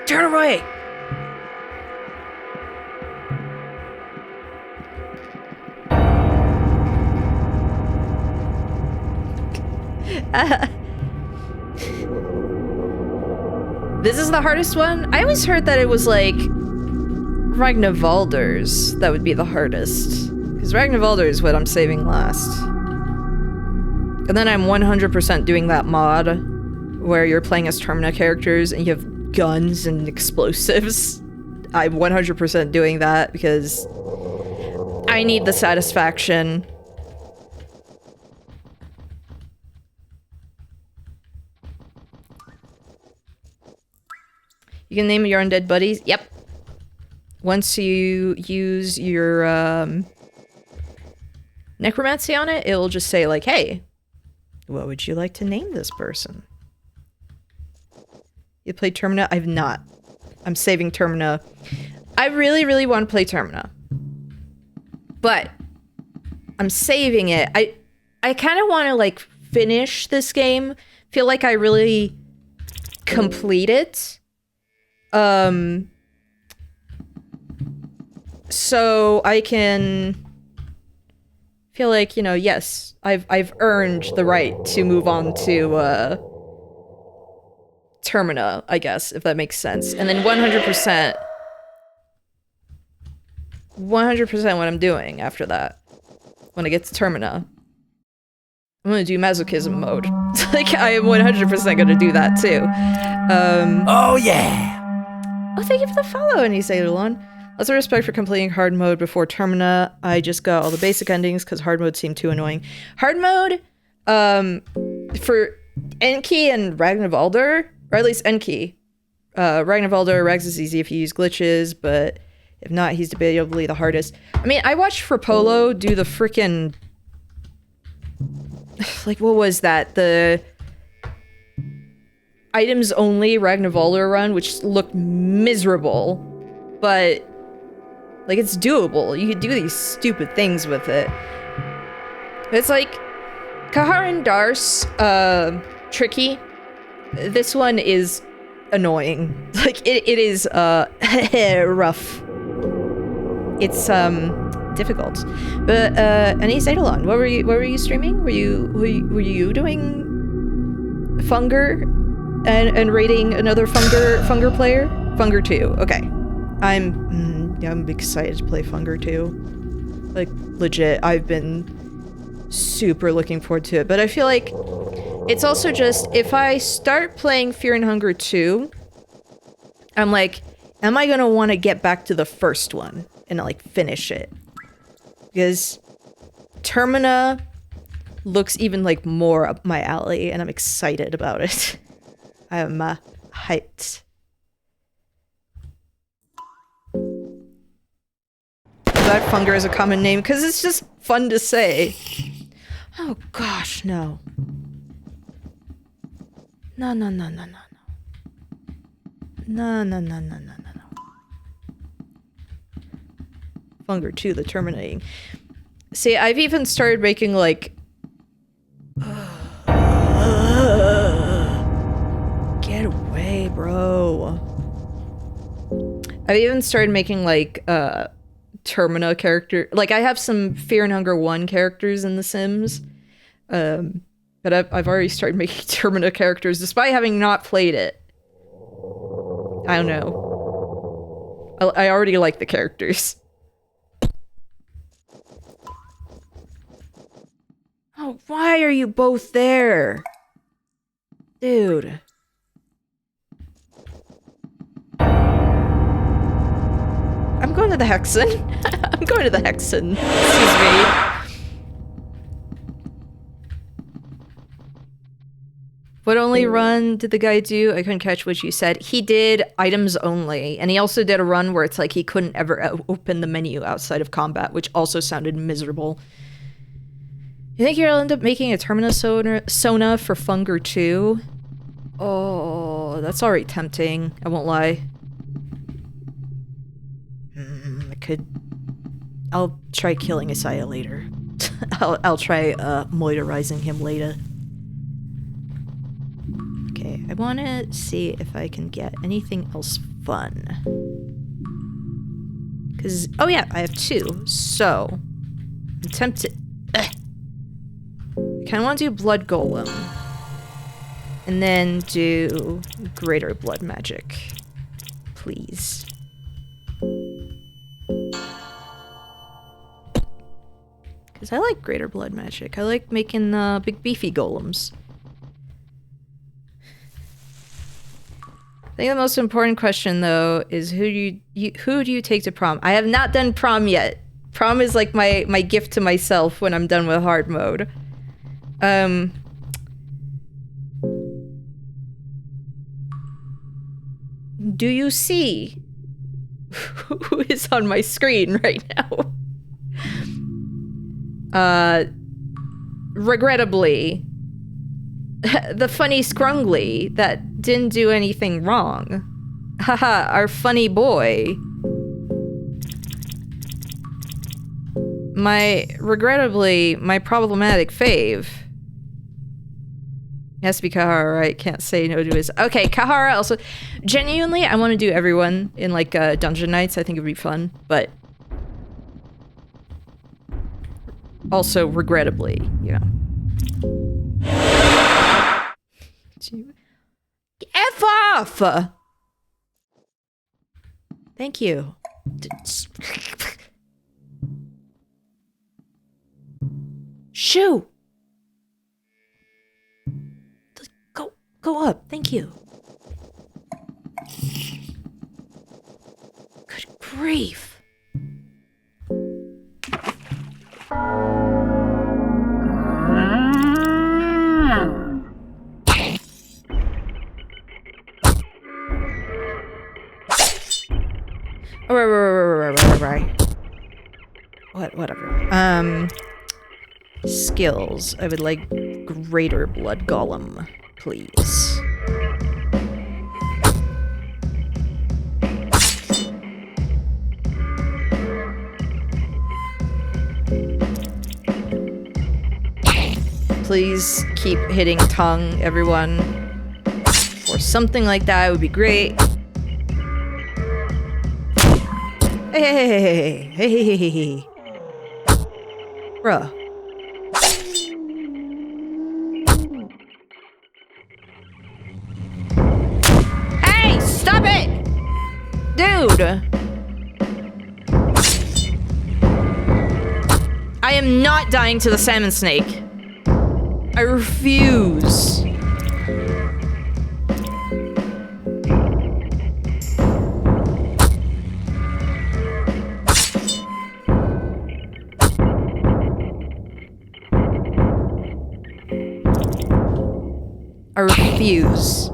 [SPEAKER 1] Turn away! This is the hardest one? I always heard that it was like Ragnavaldr's that would be the hardest. Because Ragnavaldr is what I'm saving last. And then I'm 100% doing that mod where you're playing as Termina characters and you have guns and explosives. I'm 100% doing that because I need the satisfaction. You can name your undead buddies. Yep. Once you use your necromancy on it, it'll just say like, hey, what would you like to name this person? You played Termina? I've not. I'm saving Termina. I really, really want to play Termina. But I'm saving it. I kind of want to like finish this game. Feel like I really complete it. So I can feel like, you know, yes, I've earned the right to move on to Termina, I guess, if that makes sense. And then 100% what I'm doing after that, when I get to Termina, I'm gonna do masochism mode. Like, I am 100% gonna do that too.
[SPEAKER 3] Oh yeah!
[SPEAKER 1] Oh, thank you for the follow, Ennis Eidolon. Lots of respect for completing hard mode before Termina. I just got all the basic endings because hard mode seemed too annoying. Hard mode, for Enki and Ragnavaldr, or at least Enki. Ragnavaldr, Rags is easy if you use glitches, but if not, he's debatably the hardest. I mean, I watched Frapolo do the freaking... Like, what was that? The items only Ragnavaldr run, which looked miserable, but like it's doable. You could do these stupid things with it. It's like Kahar and Darce, tricky. This one is annoying. Like, it is, rough. It's, difficult. But, Annie-Zedalon, what were you streaming? Were you doing Funger and rating another Funger player? Funger 2, okay. I'm excited to play Funger 2. Like, legit, I've been super looking forward to it. But I feel like it's also just, if I start playing Fear and Hunger 2, I'm like, am I gonna want to get back to the first one and like finish it? Because Termina looks even like more up my alley, and I'm excited about it. I'm hyped. That Funger is a common name because it's just fun to say. Oh gosh, no. No. Funger 2, the terminating. See, I've even started making like... Get away, bro. I've even started making like Termina character. Like, I have some Fear and Hunger 1 characters in The Sims. But I've already started making Termina characters despite having not played it. I don't know. I already like the characters. Oh, why are you both there? Dude. I'm going to the Hexen. I'm going to the Hexen. Excuse me. What only run did the guy do? I couldn't catch what you said. He did items only. And he also did a run where it's like he couldn't ever open the menu outside of combat, which also sounded miserable. You think you'll end up making a Termina Sona for Funger 2? Oh, that's already tempting. I won't lie. I could... I'll try killing Isaiah later. I'll try moitorizing him later. Okay, I want to see if I can get anything else fun. Because... Oh yeah, I have 2. So... I'm tempted... I kind of want to do Blood Golem. And then do Greater Blood Magic. Please. Because I like Greater Blood Magic. I like making big beefy golems. I think the most important question, though, is who do you take to prom? I have not done prom yet. Prom is like my gift to myself when I'm done with hard mode. Do you see who is on my screen right now? Regrettably, the funny Scrungly that didn't do anything wrong. Haha, our funny boy. Regrettably, my problematic fave. It has to be Kahara, right? Can't say no to his... Okay, Kahara also... Genuinely, I want to do everyone in, like, Dungeon Nights. I think it would be fun, but... Also, regrettably, you know. F off! Thank you. Shoo! Go up. Thank you. Good grief. Right. Whatever. Skills. I would like Greater Blood Golem, please. Please keep hitting tongue, everyone. For or something like that would be great. Hey. Bruh. Hey, stop it! Dude! I am not dying to the salmon snake. I refuse. I refuse.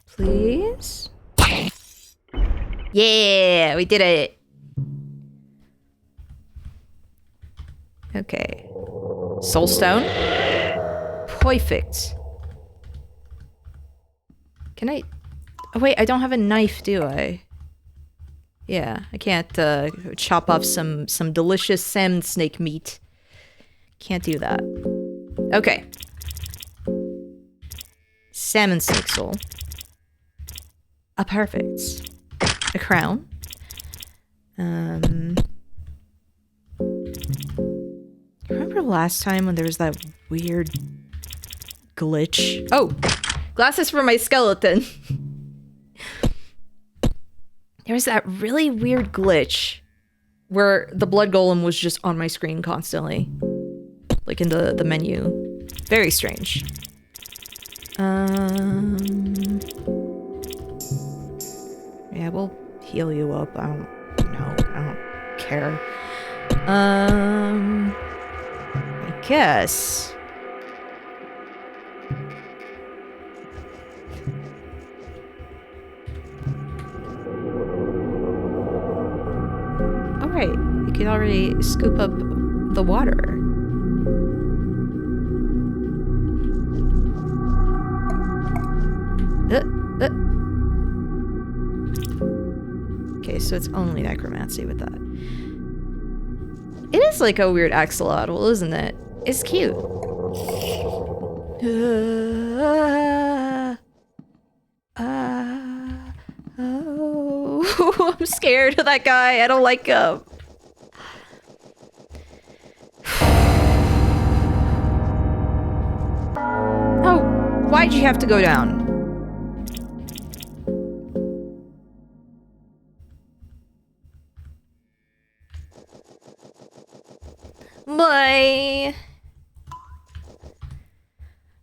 [SPEAKER 1] Please? Yeah, we did it. Okay. Soulstone. Perfect. Can I... Oh wait, I don't have a knife, do I? Yeah, I can't chop off some delicious salmon snake meat. Can't do that. Okay. Salmon snake soul. A perfect. A crown. Remember last time when there was that weird glitch? Oh, glasses for my skeleton. There was that really weird glitch where the blood golem was just on my screen constantly. Like in the menu. Very strange. Yeah, we'll heal you up. I don't care. I guess. Alright, you can already scoop up the water. Okay, so it's only necromancy with that. It is like a weird axolotl, isn't it? It's cute. Oh, I'm scared of that guy. I don't like him. Oh, why'd you have to go down? Bye.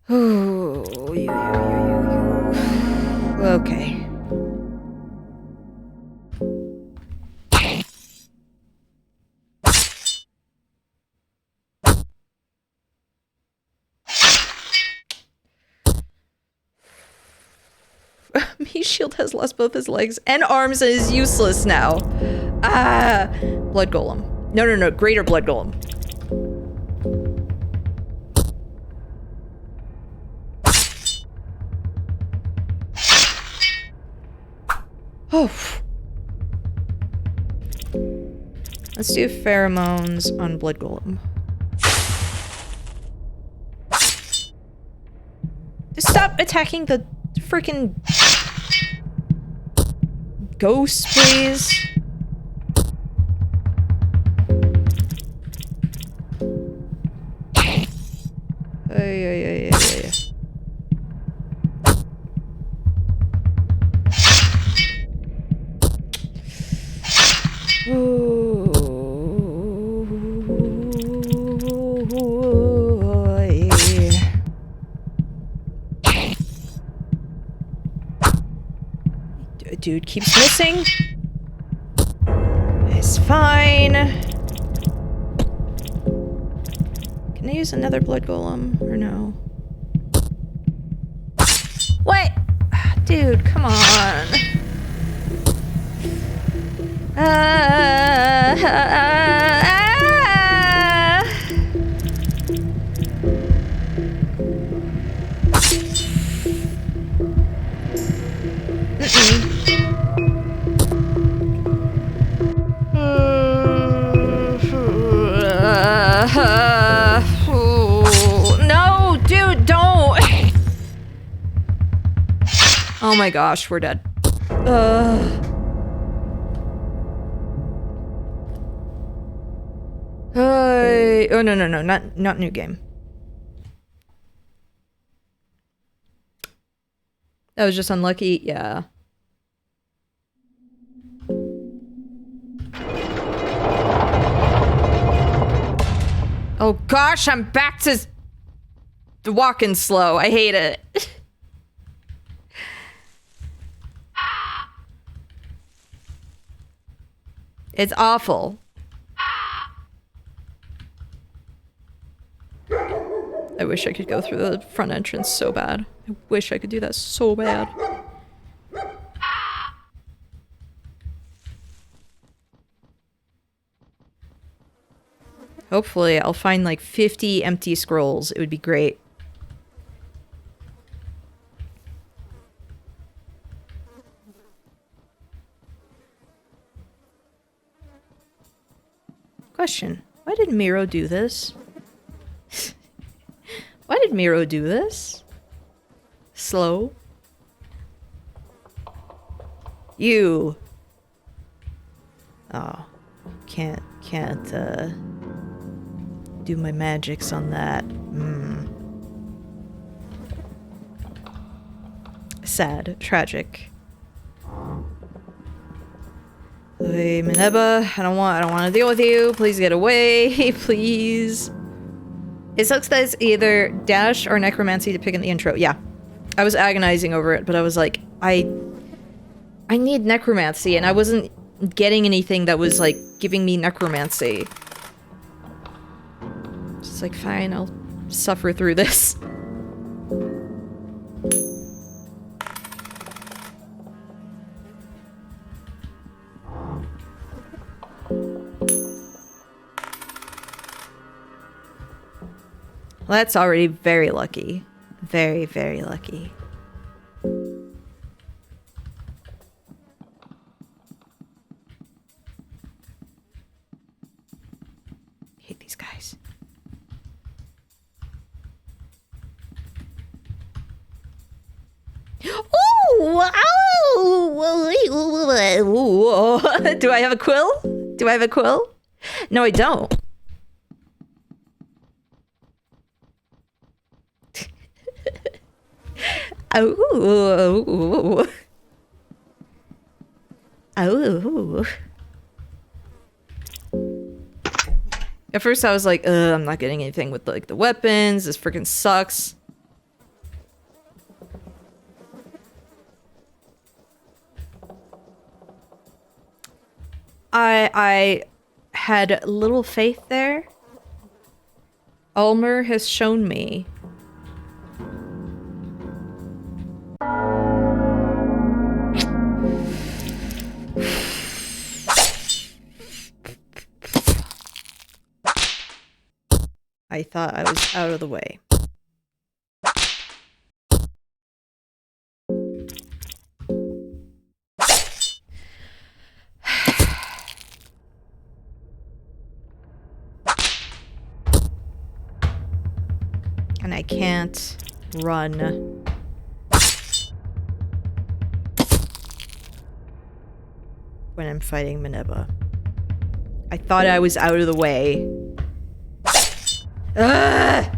[SPEAKER 1] Oh, you. Okay. His shield has lost both his legs and arms and is useless now. Ah, blood golem. No, greater blood golem. Oh. Let's do pheromones on blood golem. Just stop attacking the freaking ghosts, please. Yeah. Dude keeps missing. It's fine. Can I use another blood golem or no? What? Dude, come on. my gosh, we're dead. Oh, no, not new game. That was just unlucky, yeah. Oh gosh, I'm back to walking slow. I hate it. It's awful. I wish I could go through the front entrance so bad. I wish I could do that so bad. Hopefully, I'll find like 50 empty scrolls. It would be great. Question. Why did Miro do this? Why did Miro do this? Slow. You. Oh. Can't, do my magics on that. Sad. Tragic. Hey, Mineba, I don't want to deal with you. Please get away. Please. It sucks that it's either Dash or Necromancy to pick in the intro. Yeah. I was agonizing over it, but I was like, I need Necromancy, and I wasn't getting anything that was, like, giving me Necromancy. It's like, fine, I'll suffer through this. Well, that's already very lucky. Very, very lucky. Hate these guys. Ooh! Do I have a quill? Do I have a quill? No, I don't. Oh. Oh. At first I was like, I'm not getting anything with like the weapons. This freaking sucks. I had little faith there. Ulmer has shown me. I thought I was out of the way. And I can't run. When I'm fighting Mineba. I thought I was out of the way. Ugh!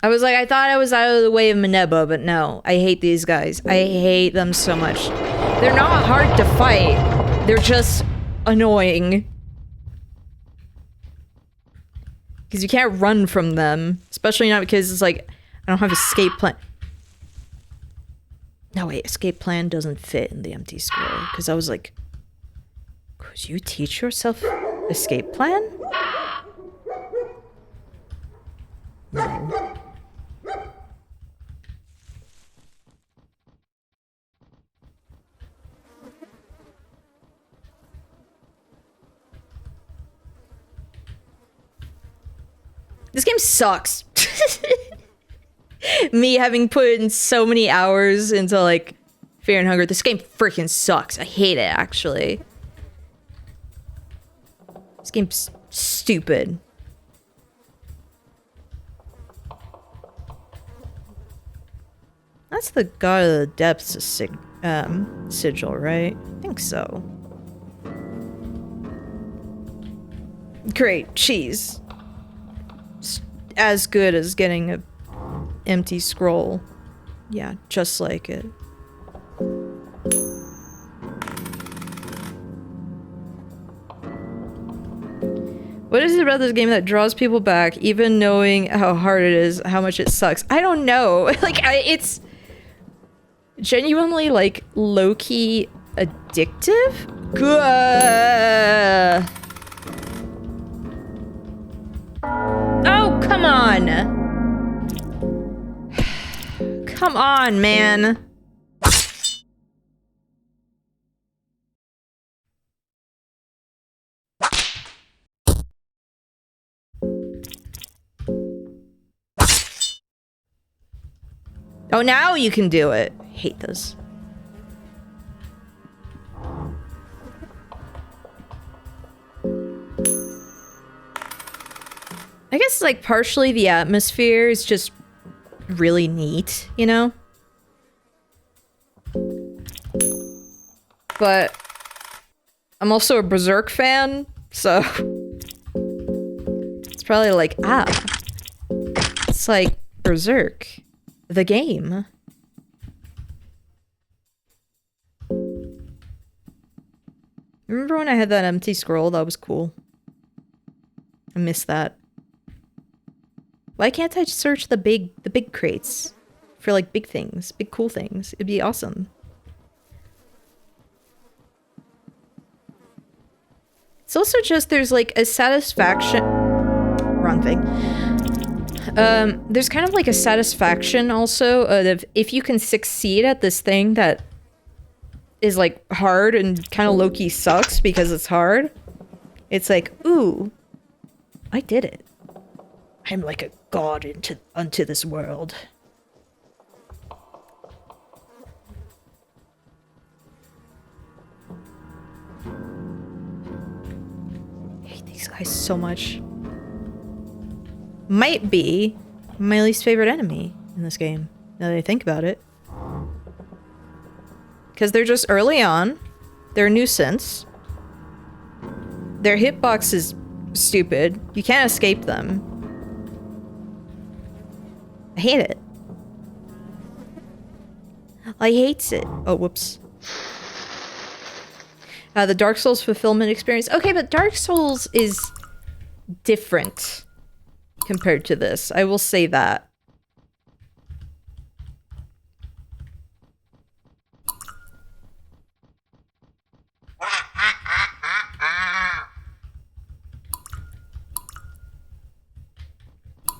[SPEAKER 1] I was like, I thought I was out of the way of Mineba, but no. I hate these guys. I hate them so much. They're not hard to fight. They're just annoying. Because you can't run from them. Especially not because it's like, I don't have escape plan. No, wait, escape plan doesn't fit in the empty scroll. Because I was like, could you teach yourself escape plan? No. This game sucks. Me having put in so many hours into like Fear and Hunger. This game freaking sucks. I hate it, actually. This game's stupid. That's the God of the Depths sigil, right? I think so. Great, cheese. As good as getting a empty scroll. Yeah, just like it. What is it about this game that draws people back, even knowing how hard it is, how much it sucks? I don't know. Like, it's genuinely, like, low-key addictive? Oh, come on! Come on, man. Oh, now you can do it. I hate this. I guess, like, partially the atmosphere is just really neat, you know? But I'm also a Berserk fan, so it's probably like, it's like Berserk, the game. Remember when I had that empty scroll? That was cool. I miss that. Why can't I search the big crates for like big things, big cool things? It'd be awesome. It's also just there's like a satisfaction. Wrong thing. There's kind of like a satisfaction also of if you can succeed at this thing that is like hard and kind of low-key sucks because it's hard. It's like, ooh, I did it. I'm like a god unto this world. I hate these guys so much. Might be my least favorite enemy in this game, now that I think about it. Because they're just early on. They're a nuisance. Their hitbox is stupid. You can't escape them. I hate it. I hates it. Oh, whoops. The Dark Souls fulfillment experience. Okay, but Dark Souls is different compared to this. I will say that.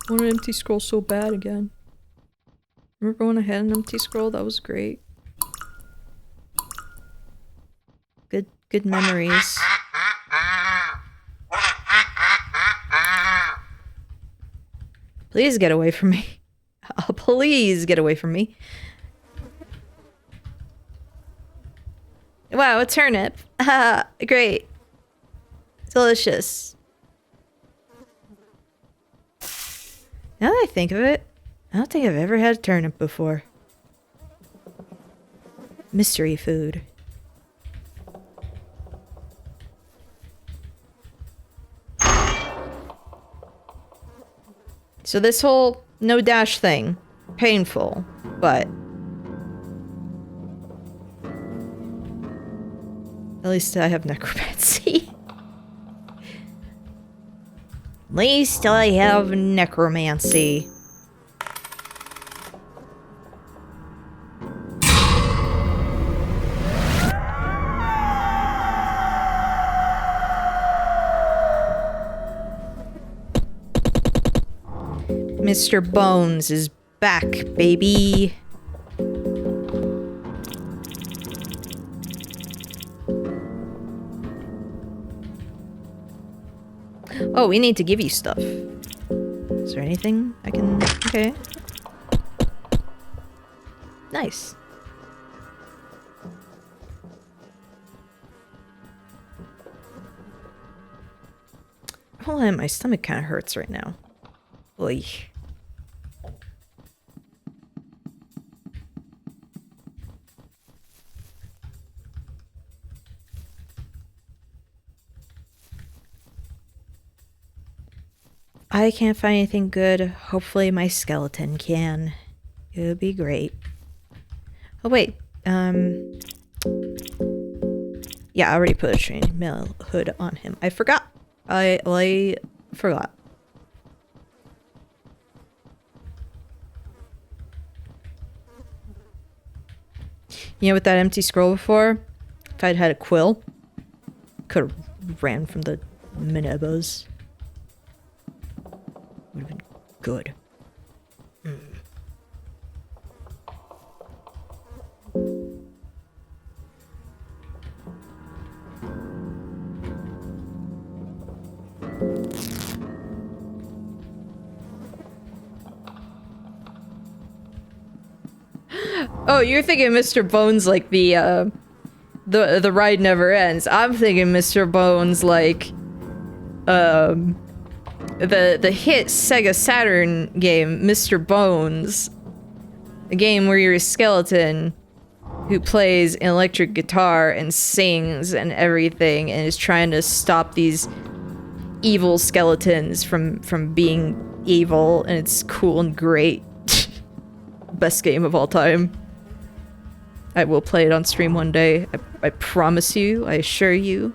[SPEAKER 1] I want an empty scroll so bad again. Remember when I had an empty scroll? That was great. Good memories. Please get away from me. Oh, please get away from me. Wow, a turnip. Great. Delicious. Now that I think of it, I don't think I've ever had a turnip before. Mystery food. So this whole no dash thing, painful, but at least I have necromancy. At least I have necromancy. Mr. Bones is back, baby. Oh, we need to give you stuff. Is there anything I can... Okay. Nice. Hold on, my stomach kind of hurts right now. Oy. I can't find anything good, hopefully my skeleton can. It would be great. Oh wait, yeah, I already put a chainmail hood on him. I forgot. I forgot. You know, with that empty scroll before, if I'd had a quill, could have ran from the Minebos. Would have been good. Oh, you're thinking Mr. Bones like the ride never ends. I'm thinking Mr. Bones like the hit Sega Saturn game Mr. Bones, a game where you're a skeleton who plays an electric guitar and sings and everything and is trying to stop these evil skeletons from being evil, and it's cool and great. Best game of all time. I will play it on stream one day. I promise you, I assure you.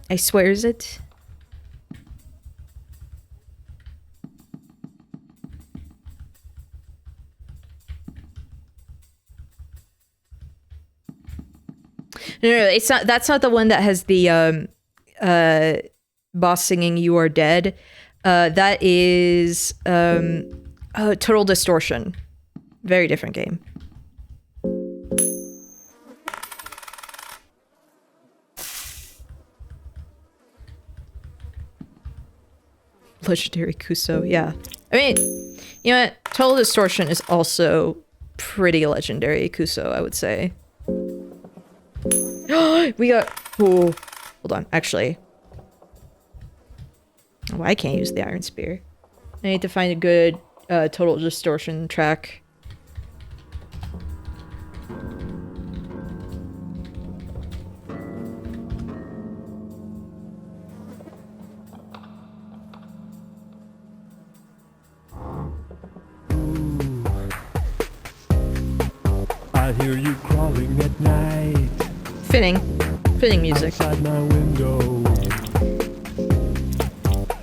[SPEAKER 1] I swears it. No, it's not. That's not the one that has the boss singing "You Are Dead." That is Total Distortion. Very different game. Legendary Kuso, yeah. I mean, you know what? Total Distortion is also pretty legendary Kuso, I would say. We got... Oh, hold on, actually. Oh, I can't use the Iron Spear. I need to find a good Total Distortion track.
[SPEAKER 4] I hear you crawling at night.
[SPEAKER 1] Fitting music.
[SPEAKER 4] Outside my window.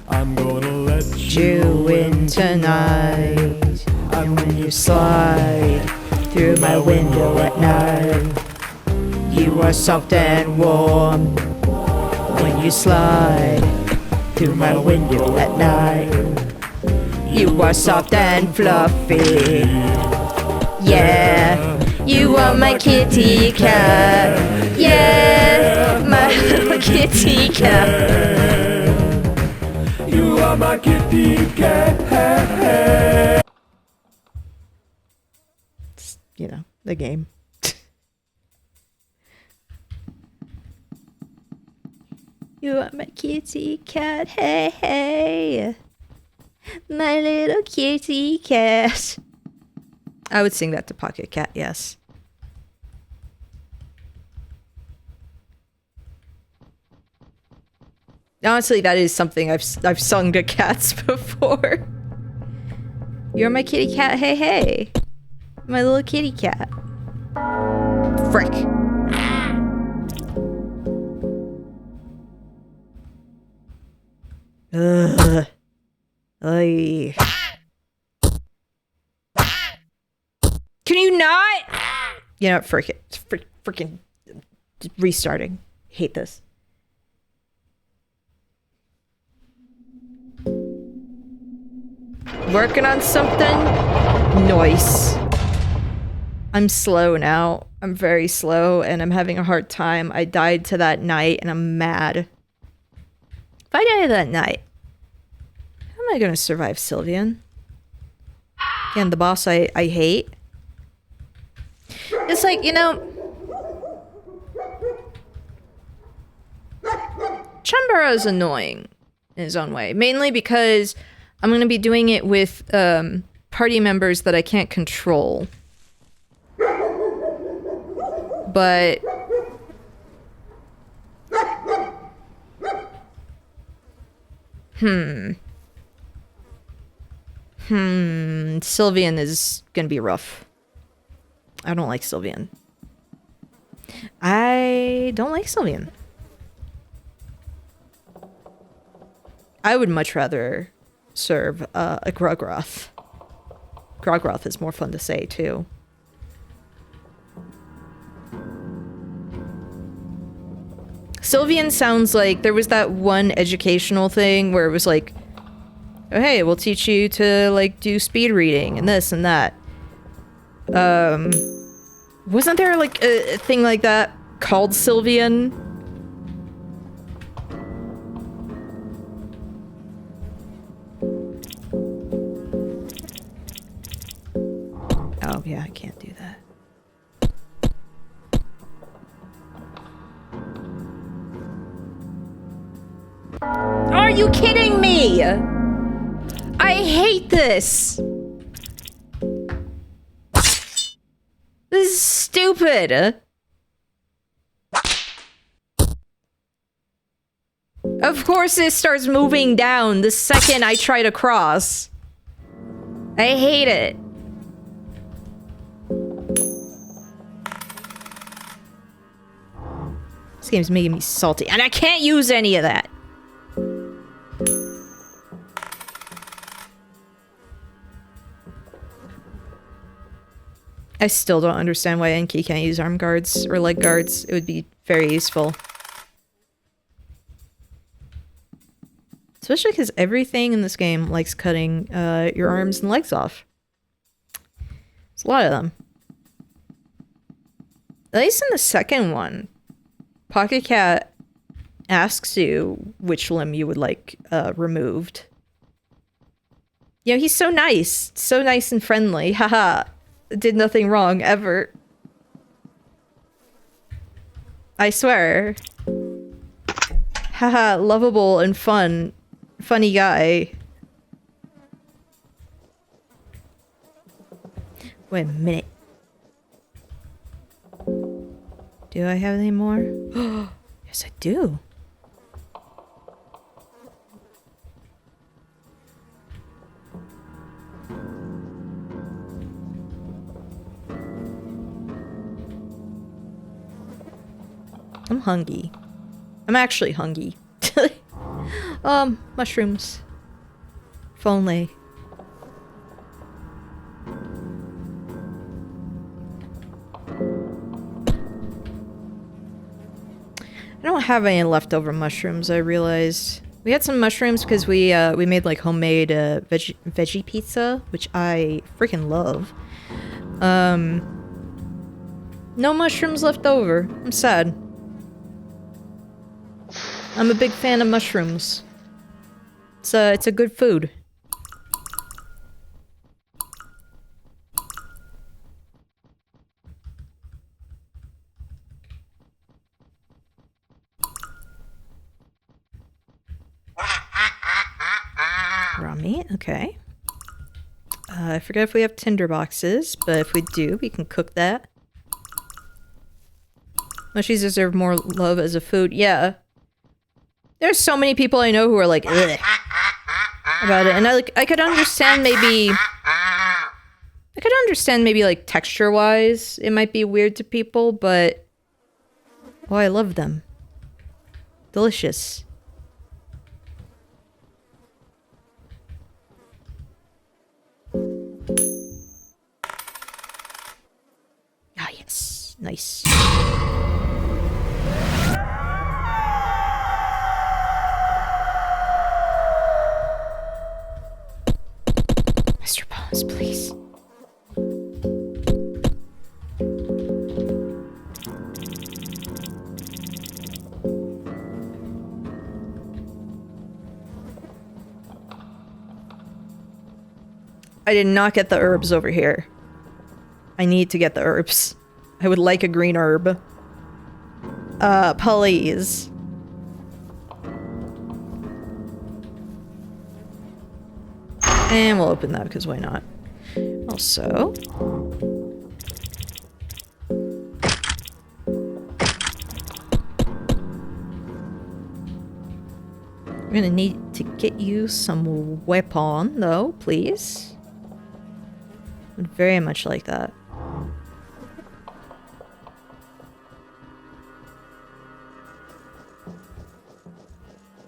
[SPEAKER 4] I'm gonna let
[SPEAKER 1] You in tonight. And when you slide through my window at night, you are soft and warm. When you slide through my window at night, you are soft and fluffy. Yeah. You are my kitty cat. Yeah, my little kitty cat.
[SPEAKER 4] You are my kitty cat.
[SPEAKER 1] It's, you know, the game. You are my kitty cat. Hey, hey. My little kitty cat. I would sing that to Pocket Cat, yes. Honestly, that is something I've sung to cats before. You're my kitty cat, hey hey. My little kitty cat. Frick. Ugh. Oy. Can you not? You know, frick it. It's freaking restarting. Hate this. Working on something? Nice. I'm slow now. I'm very slow and I'm having a hard time. I died to that night and I'm mad. If I die to that night, how am I gonna survive Sylvian? Again, the boss I hate. It's like, you know, Chambara is annoying in his own way, mainly because I'm going to be doing it with party members that I can't control. but... Sylvian is gonna be rough. I don't like Sylvian. I don't like Sylvian. I would much rather serve a Grogroth. Grogroth is more fun to say, too. Sylvian sounds like there was that one educational thing where it was like, oh, hey, we'll teach you to, like, do speed reading and this and that. Wasn't there, like, a thing like that called Sylvian? Oh, yeah, I can't do that. Are you kidding me? I hate this. This is stupid. Of course it starts moving down the second I try to cross. I hate it. This game's making me salty, and I can't use any of that. I still don't understand why Enki can't use arm guards or leg guards. It would be very useful. Especially because everything in this game likes cutting your arms and legs off. There's a lot of them. At least in the second one, Pocket Cat asks you which limb you would like removed. You know, he's so nice and friendly. Haha. Did nothing wrong, ever. I swear. Haha, lovable and fun. Funny guy. Wait a minute. Do I have any more? Yes, I do. I'm hungry. I'm actually hungry. Mushrooms. If only. I don't have any leftover mushrooms, I realized. We had some mushrooms because we made like homemade veggie pizza, which I freaking love. No mushrooms left over. I'm sad. I'm a big fan of mushrooms. It's a good food. Raw meat, okay. I forget if we have tinder boxes, but if we do, we can cook that. Mushies deserve more love as a food. Yeah. There's so many people I know who are like, ugh, about it, and I could understand maybe like texture-wise, it might be weird to people, but oh, I love them. Delicious. Ah, yes, nice. Mr. Bones, please. I did not get the herbs over here. I need to get the herbs. I would like a green herb. Please. And we'll open that because why not? Also, We're gonna need to get you some weapon, though, please. Would very much like that.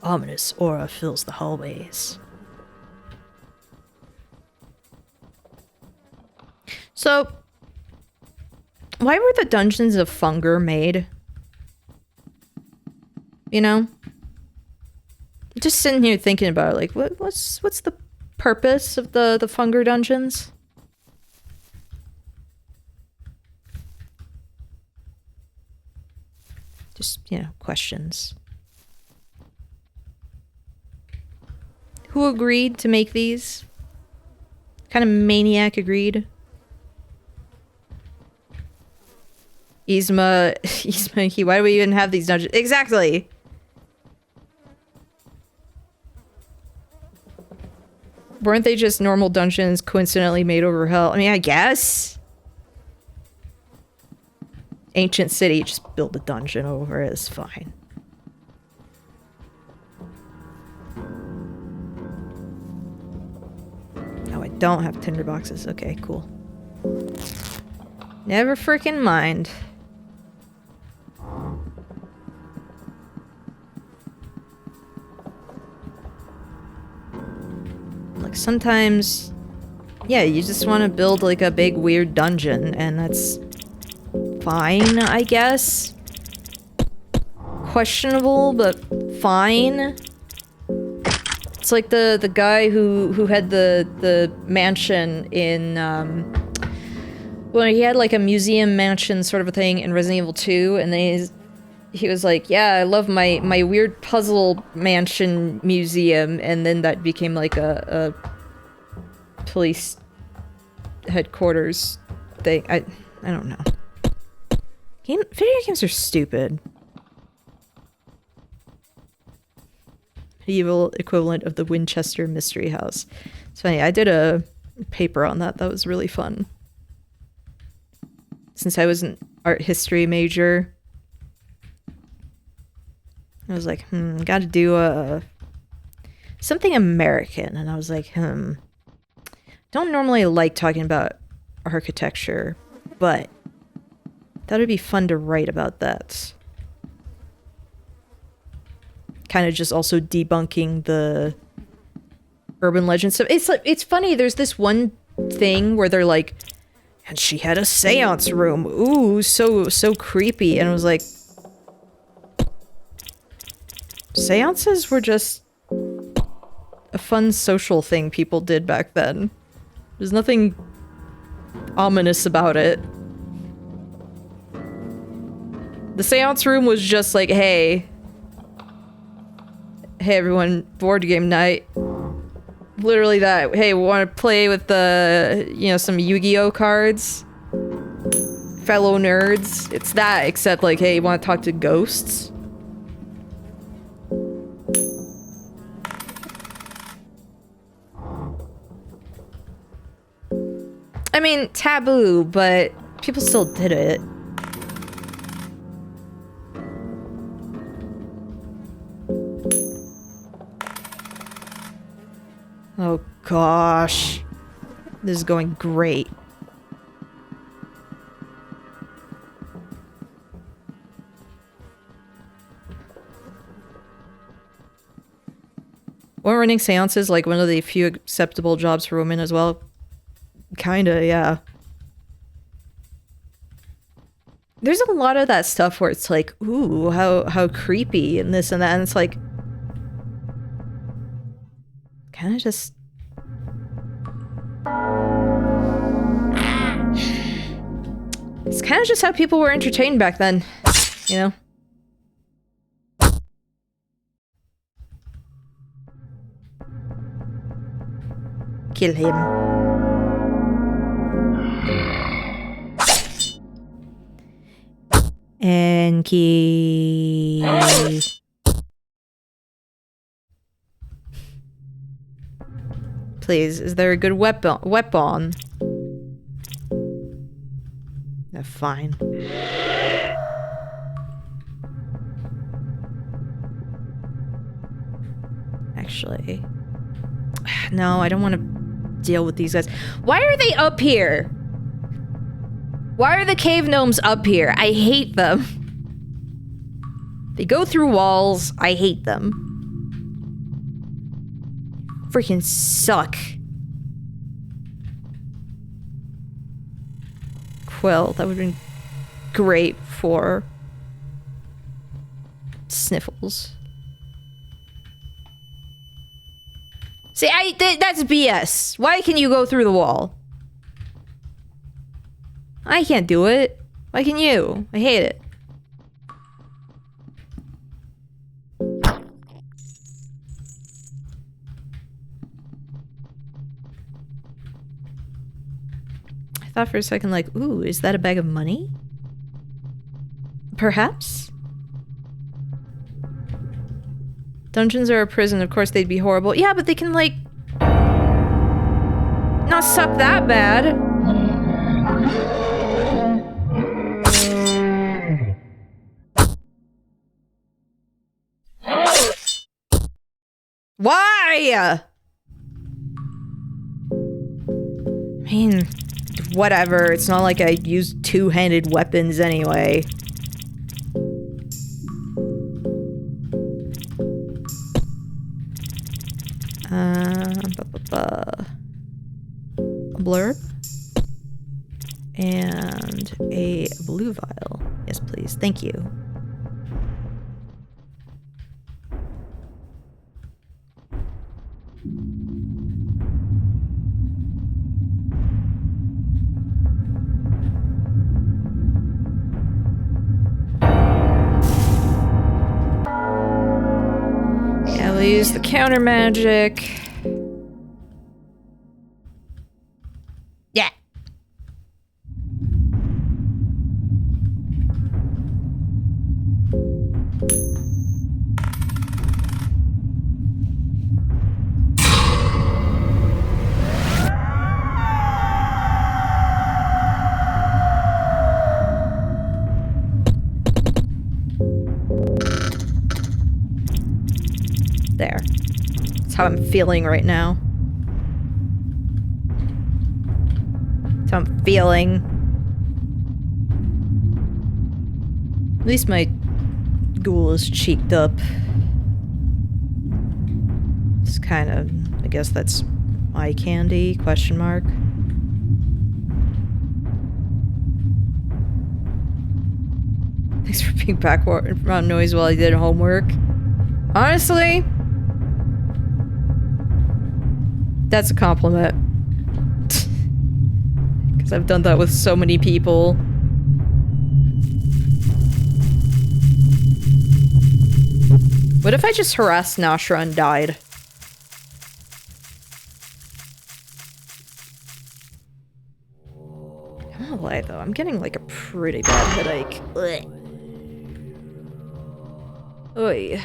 [SPEAKER 1] Ominous aura fills the hallways. So, why were the dungeons of Funger made? You know? Just sitting here thinking about it, like, what's the purpose of the Funger dungeons? Just, you know, questions. Who agreed to make these? What kind of maniac agreed? Yzma, why do we even have these dungeons? Exactly! Weren't they just normal dungeons coincidentally made over hell? I mean, I guess. Ancient city, just build a dungeon over it, it's fine. Oh, I don't have tinderboxes. Okay, cool. Never freaking mind. Like, sometimes, yeah, you just want to build, like, a big, weird dungeon, and that's fine, I guess. Questionable, but fine. It's like the guy who had the mansion in, well, he had, like, a museum mansion sort of a thing in Resident Evil 2, and then he was like, yeah, I love my weird puzzle mansion museum, and then that became like a police headquarters thing. I don't know. Video games are stupid. Medieval equivalent of the Winchester Mystery House. It's funny, I did a paper on that. That was really fun. Since I was an art history major, I was like, gotta do something American. And I was like, don't normally like talking about architecture, but that would be fun to write about that. Kind of just also debunking the urban legend stuff. It's funny, there's this one thing where they're like, and she had a seance room. Ooh, so creepy. And I was like, seances were just a fun social thing people did back then. There's nothing ominous about it. The seance room was just like, hey everyone, board game night. Literally that. Hey, want to play with the, you know, some Yu-Gi-Oh cards? Fellow nerds. It's that, except like, hey, you want to talk to ghosts? I mean, taboo, but people still did it. Oh gosh. This is going great. Weren't running seances like one of the few acceptable jobs for women as well? Kinda, yeah. There's a lot of that stuff where it's like, ooh, how creepy and this and that, and it's like kind of just it's kind of just how people were entertained back then, you know? Kill him. And kill. Please, is there a good weapon? No, fine. actually. No, I don't want to deal with these guys. Why are they up here? Why are the cave gnomes up here? I hate them. They go through walls. I hate them. Freaking suck. Quill, that would have been great for Sniffles. See, that's BS. Why can you go through the wall? I can't do it. Why can you? I hate it. I thought for a second, like, ooh, is that a bag of money? Perhaps? Dungeons are a prison, of course they'd be horrible. Yeah, but they can, like, not suck that bad. Why? I mean, whatever. It's not like I use two-handed weapons anyway. A blurb and a blue vial. Yes, please. Thank you. Yeah, we'll use the counter magic. Yeah. There. That's how I'm feeling right now. That's how I'm feeling. At least my ghoul is cheeked up. It's kind of, I guess that's eye candy, question mark. Thanks for being background noise while I did homework. Honestly, that's a compliment. Because I've done that with so many people. What if I just harassed Nashra and died? I'm not gonna lie though, I'm getting like a pretty bad headache. Ugh. Oy.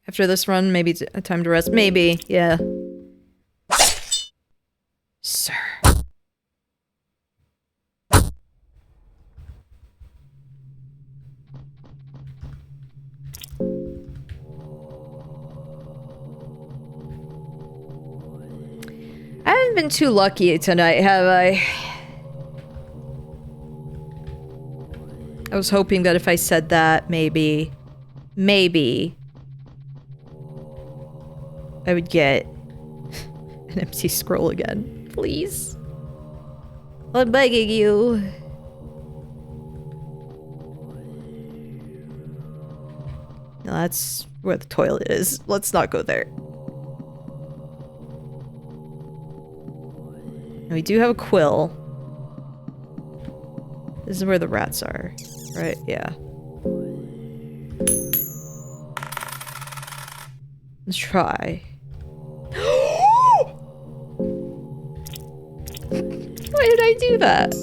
[SPEAKER 1] After this run, maybe it's a time to rest. Maybe, yeah. Sir. I haven't been too lucky tonight, have I? I was hoping that if I said that, maybe I would get an empty scroll again. Please. I'm begging you. No, that's where the toilet is. Let's not go there. And we do have a quill. This is where the rats are, right? Yeah. Let's try. Why did I do that?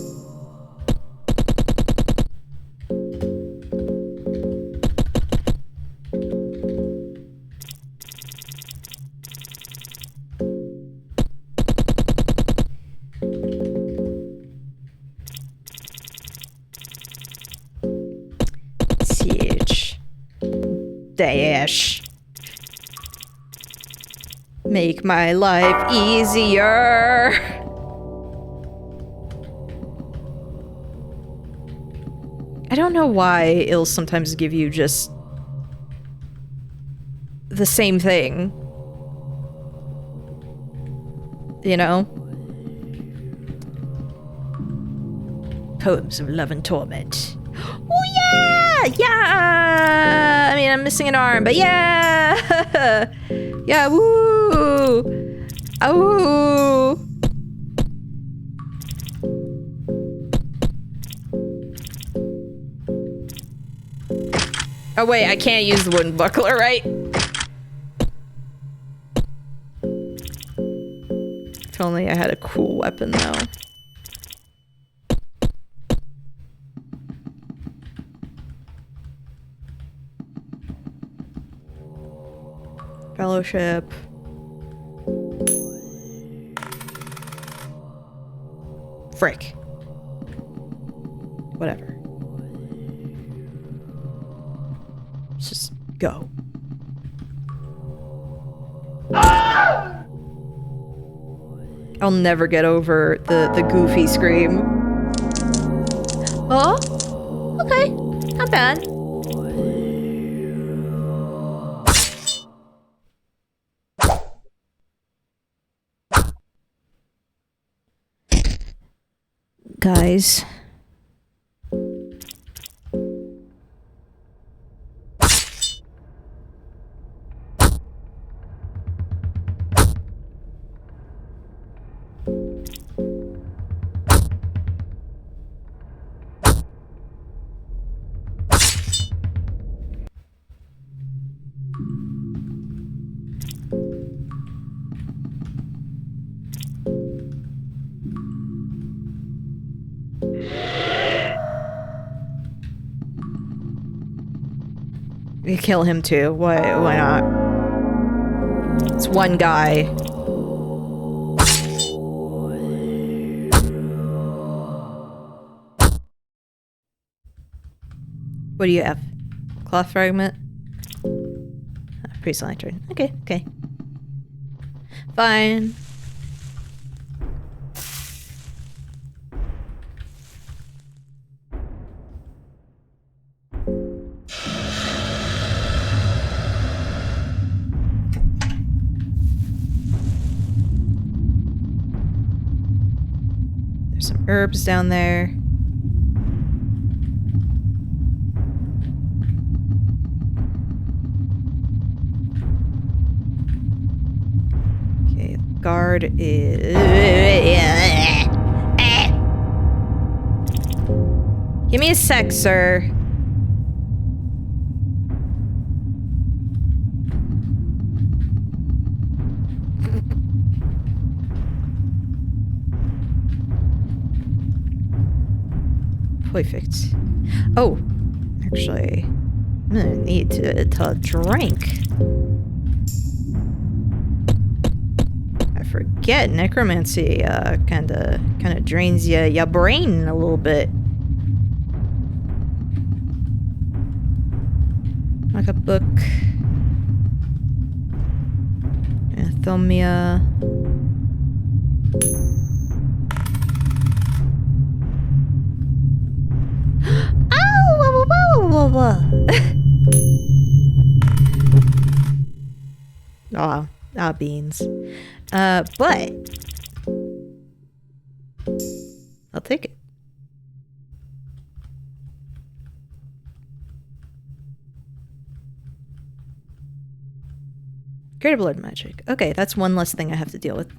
[SPEAKER 1] wish. Make my life easier. I don't know why it'll sometimes give you just the same thing. You know? Poems of Love and Torment. Oh yeah! Yeah! I mean, I'm missing an arm, but yeah! Yeah, woo! Oh! Oh wait, I can't use the wooden buckler, right? If only I had a cool weapon, though. Fellowship. Frick. Whatever. Let's just go. I'll never get over the goofy scream. Oh? Okay. Not bad. Guys. We kill him too. Why not? It's one guy. What do you have? Cloth fragment? Priest lantern. Okay, okay. Fine. There's some herbs down there. Okay, guard is... Give me a sec, sir. Perfect. Oh, actually, I'm gonna need to drink. I forget necromancy kind of drains your brain a little bit. Like a book. Anathomia. Oh, beans. But I'll take it. Greater blood magic. Okay, that's one less thing I have to deal with.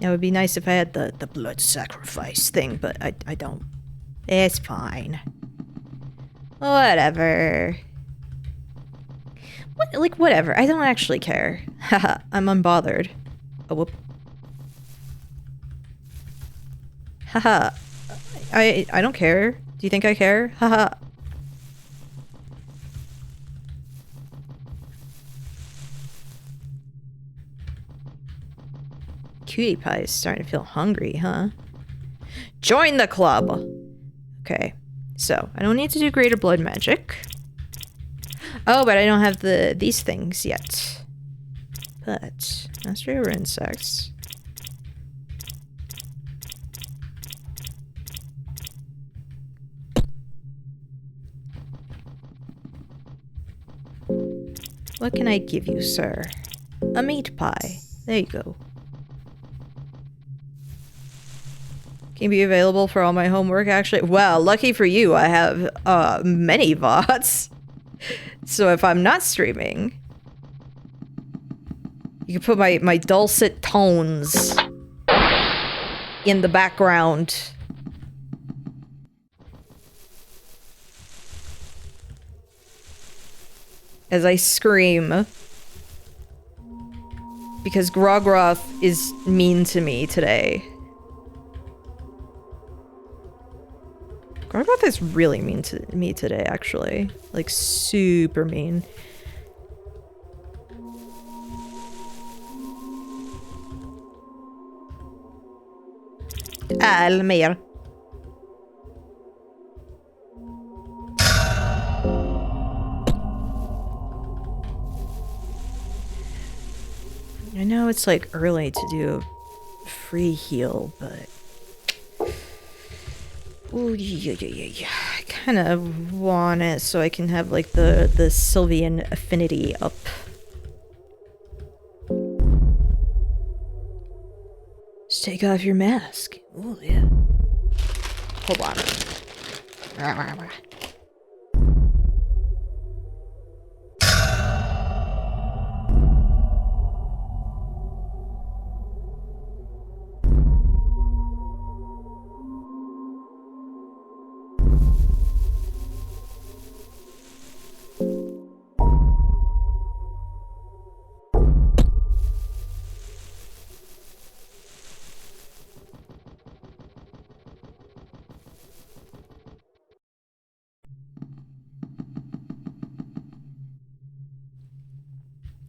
[SPEAKER 1] It would be nice if I had the blood sacrifice thing, but I don't. It's fine. Whatever. Whatever. I don't actually care. Haha, I'm unbothered. Oh, whoop. Haha. I don't care. Do you think I care? Haha. Cutie Pie is starting to feel hungry, huh? Join the club! Okay, so I don't need to do greater blood magic. Oh, but I don't have these things yet. But mastery over insects. What can I give you, sir? A meat pie. There you go. Can be available for all my homework, actually. Well, lucky for you, I have many VODs. So if I'm not streaming, you can put my dulcet tones in the background. As I scream. Because Grogroth is mean to me today. Grogroth is really mean to me today, actually. Like, super mean. Almir. I know it's like early to do a free heal, but ooh, yeah. I kind of want it so I can have like the Sylvian affinity up. Just take off your mask. Ooh, yeah. Hold on.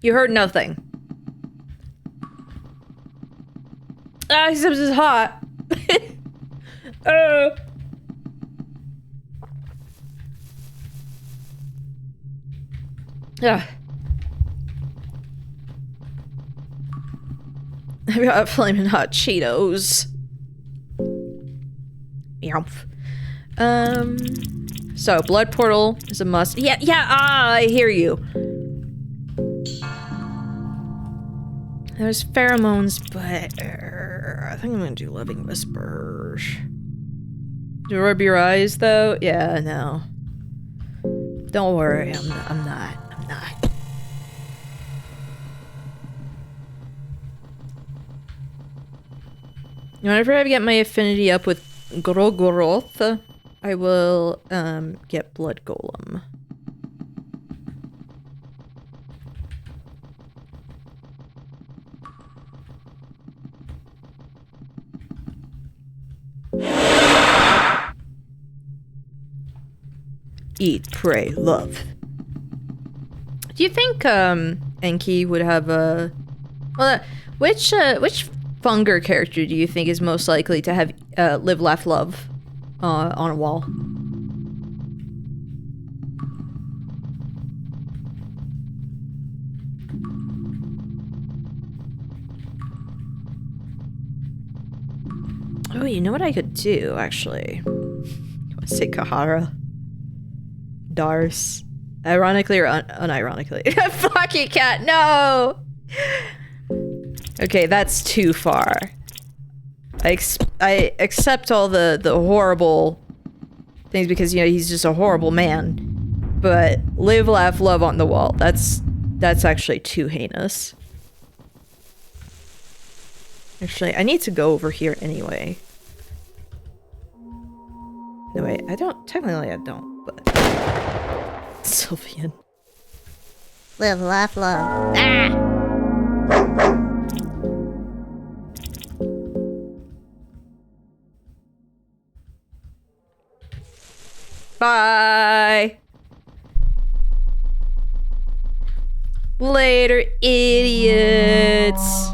[SPEAKER 1] You heard nothing. Ah, except it's hot. Yeah. I've got flaming hot Cheetos. Yumph. So blood portal is a must. Yeah, I hear you. There's pheromones, but I think I'm gonna do Loving Whispers. Do you rub your eyes though? Yeah, no. Don't worry, I'm not. Whenever I get my affinity up with Grogoroth, I will get Blood Golem. Eat, pray, love. Do you think Enki would have a which Funger character do you think is most likely to have live, laugh, love on a wall? Oh, you know what I could do, actually? I want to say Kahara. Dars. Ironically or unironically? Fucking cat, no! Okay, that's too far. I accept all the horrible things because, you know, he's just a horrible man. But live, laugh, love on the wall. That's actually too heinous. Actually, I need to go over here anyway. No, wait, I don't. Technically, I don't, but... Sylvian.
[SPEAKER 2] Live, laugh, love. Ah!
[SPEAKER 1] Bye! Later, idiots!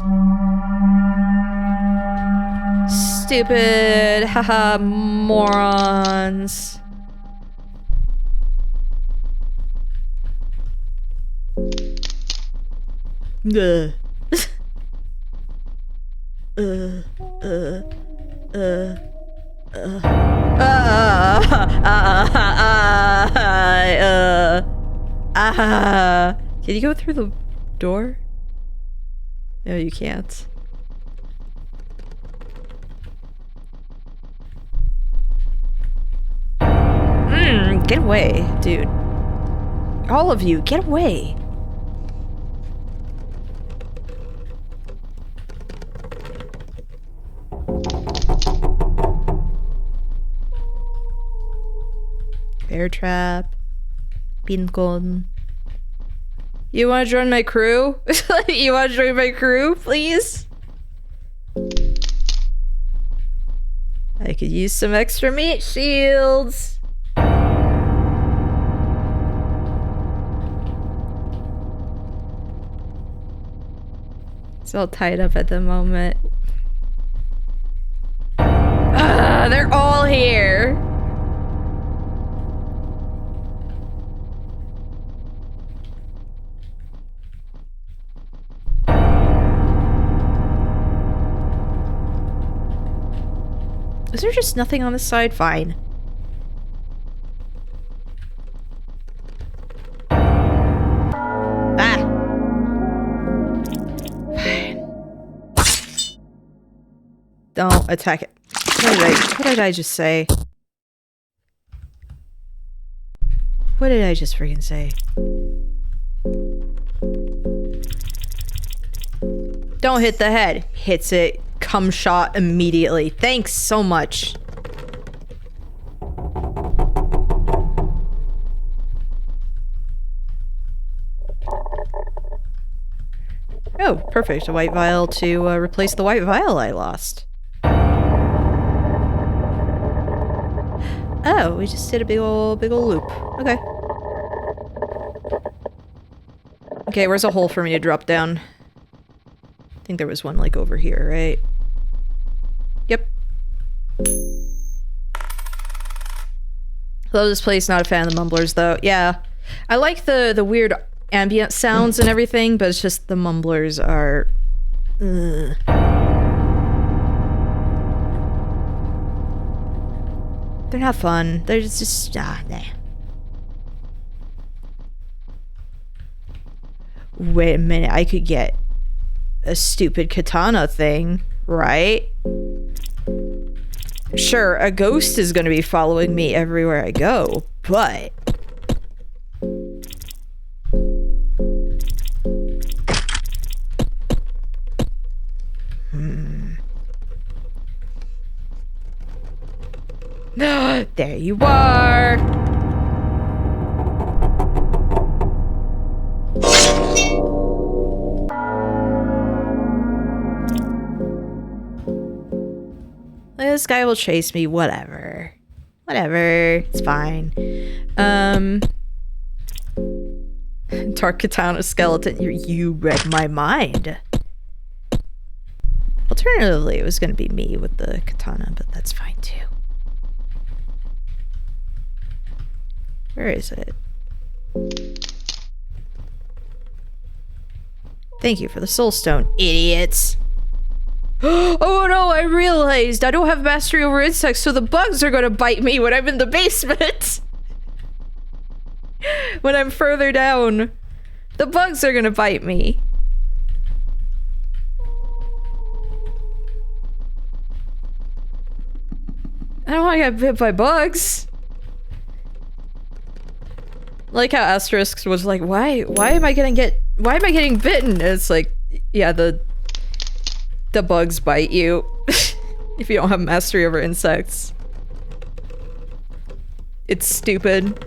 [SPEAKER 1] Stupid, haha, morons. Ugh. Can you go through the door? No, you can't. Get away, dude. All of you, get away. Bear trap. Beacon. You wanna join my crew? You wanna join my crew, please? I could use some extra meat shields. It's all tied up at the moment. They're all here. Is there just nothing on the side? Fine. Ah! Fine. Don't attack it. What did I just say? What did I just freaking say? Don't hit the head. Hits it. Cum shot immediately. Thanks so much. Oh, perfect. A white vial to replace the white vial I lost. Oh, we just did a big ol' loop. Okay. Okay, where's a hole for me to drop down? I think there was one like over here, right? Yep. Love this place, not a fan of the mumblers though. Yeah. I like the weird ambient sounds and everything, but it's just the mumblers are... They're not fun. They're just nah. Wait a minute, I could get a stupid katana thing, right? Sure, a ghost is gonna be following me everywhere I go, but... There you are! This guy will chase me, whatever. Whatever, it's fine. Dark Katana skeleton, you read my mind. Alternatively, it was gonna be me with the katana, but that's fine too. Where is it? Thank you for the soul stone, idiots. Oh no, I realized I don't have mastery over insects, so the bugs are gonna bite me when I'm in the basement. When I'm further down, the bugs are gonna bite me. I don't want to get bit by bugs. Like how Asterisk was like, why am I getting bitten? And it's like, yeah, the bugs bite you if you don't have mastery over insects. It's stupid.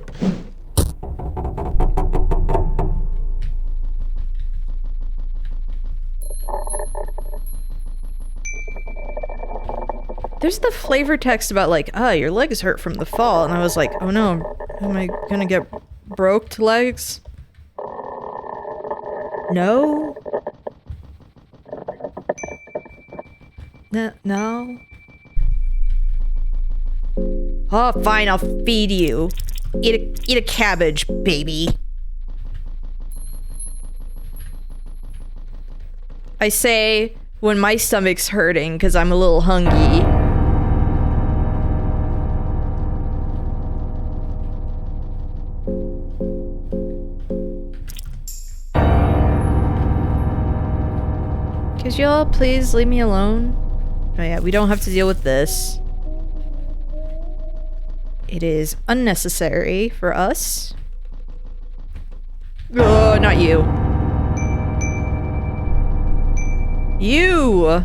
[SPEAKER 1] There's the flavor text about like, your legs hurt from the fall, and I was like, oh no, am I gonna get broked legs? No? No? Oh, fine, I'll feed you. Eat a cabbage, baby. I say when my stomach's hurting because I'm a little hungry. Could y'all please leave me alone? Oh yeah, we don't have to deal with this. It is unnecessary for us. Oh, not you. You!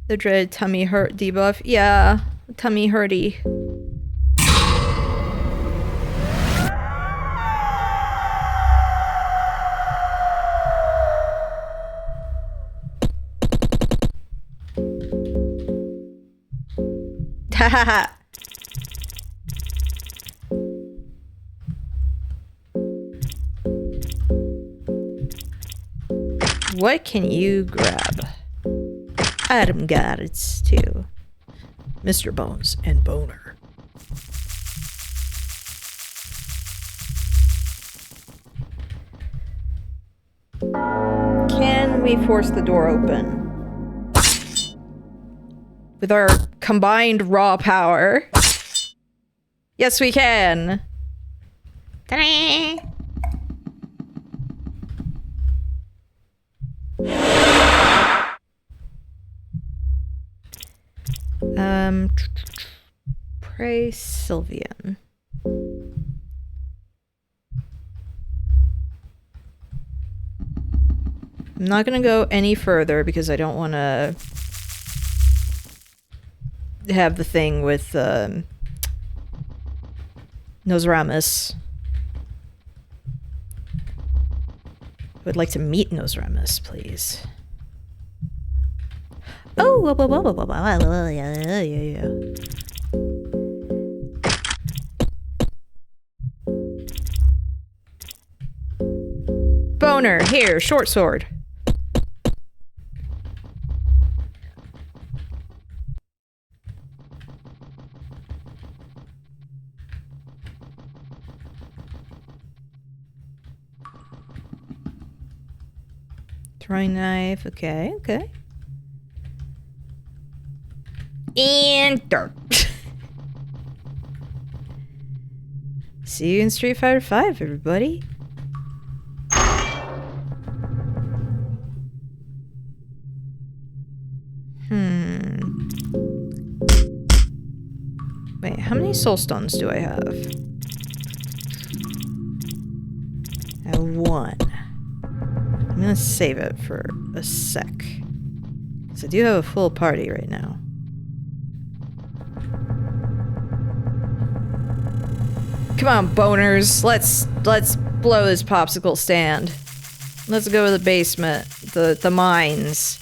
[SPEAKER 1] The dreaded tummy hurt debuff. Yeah, tummy hurty. Hahaha. What can you grab? Item guides to Mr. Bones and Boner. Can we force the door open? With our combined raw power. Yes, we can.
[SPEAKER 2] Ta-da!
[SPEAKER 1] Pray Sylvian. I'm not gonna go any further because I don't want to have the thing with Nosramis. I would like to meet Nosramis, please. Oh, yeah. Boner, here, short sword. Throwing knife, okay. And dirt. See you in Street Fighter V, everybody. Wait, how many soul stones do I have? I have one. I'm gonna save it for a sec. Because I do have a full party right now. Come on, boners. Let's blow this popsicle stand. Let's go to the basement. The mines.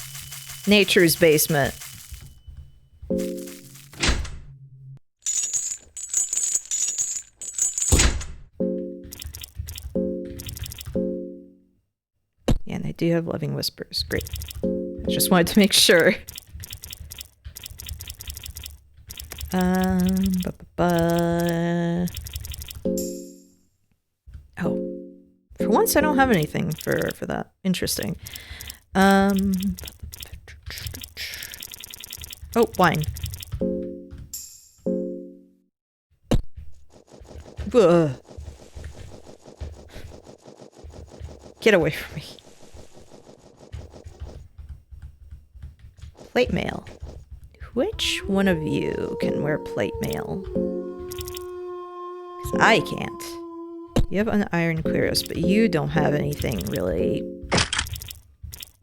[SPEAKER 1] Nature's basement. Yeah, and they do have living whispers. Great. I just wanted to make sure. Oh. For once I don't have anything for that. Interesting. Oh, wine. Ugh. Get away from me. Plate mail. Which one of you can wear plate mail? 'Cause I can't. You have an iron cuirass, but you don't have anything really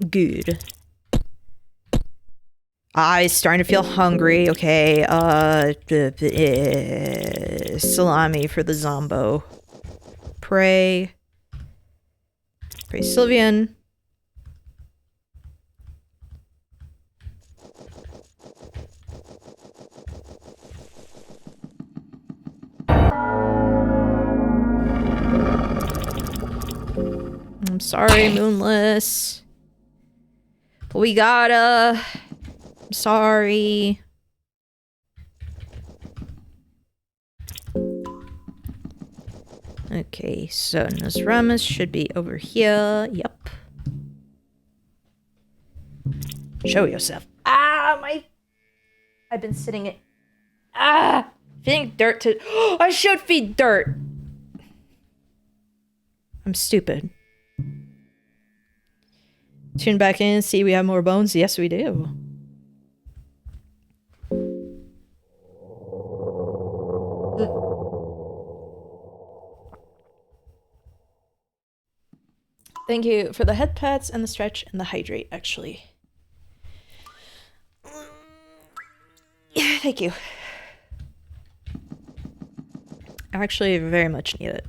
[SPEAKER 1] good. I'm starting to feel hungry. Okay, salami for the zombo. Pray Sylvian. I'm sorry, Moonless. But we gotta Sorry. Okay, so Nosramas should be over here. Yep. Show yourself. Ah, I've been sitting it. Ah! Feeding dirt to... I should feed dirt! I'm stupid. Tune back in and see we have more bones. Yes, we do. Thank you for the head pats and the stretch and the hydrate, actually. Yeah, thank you. I actually very much need it.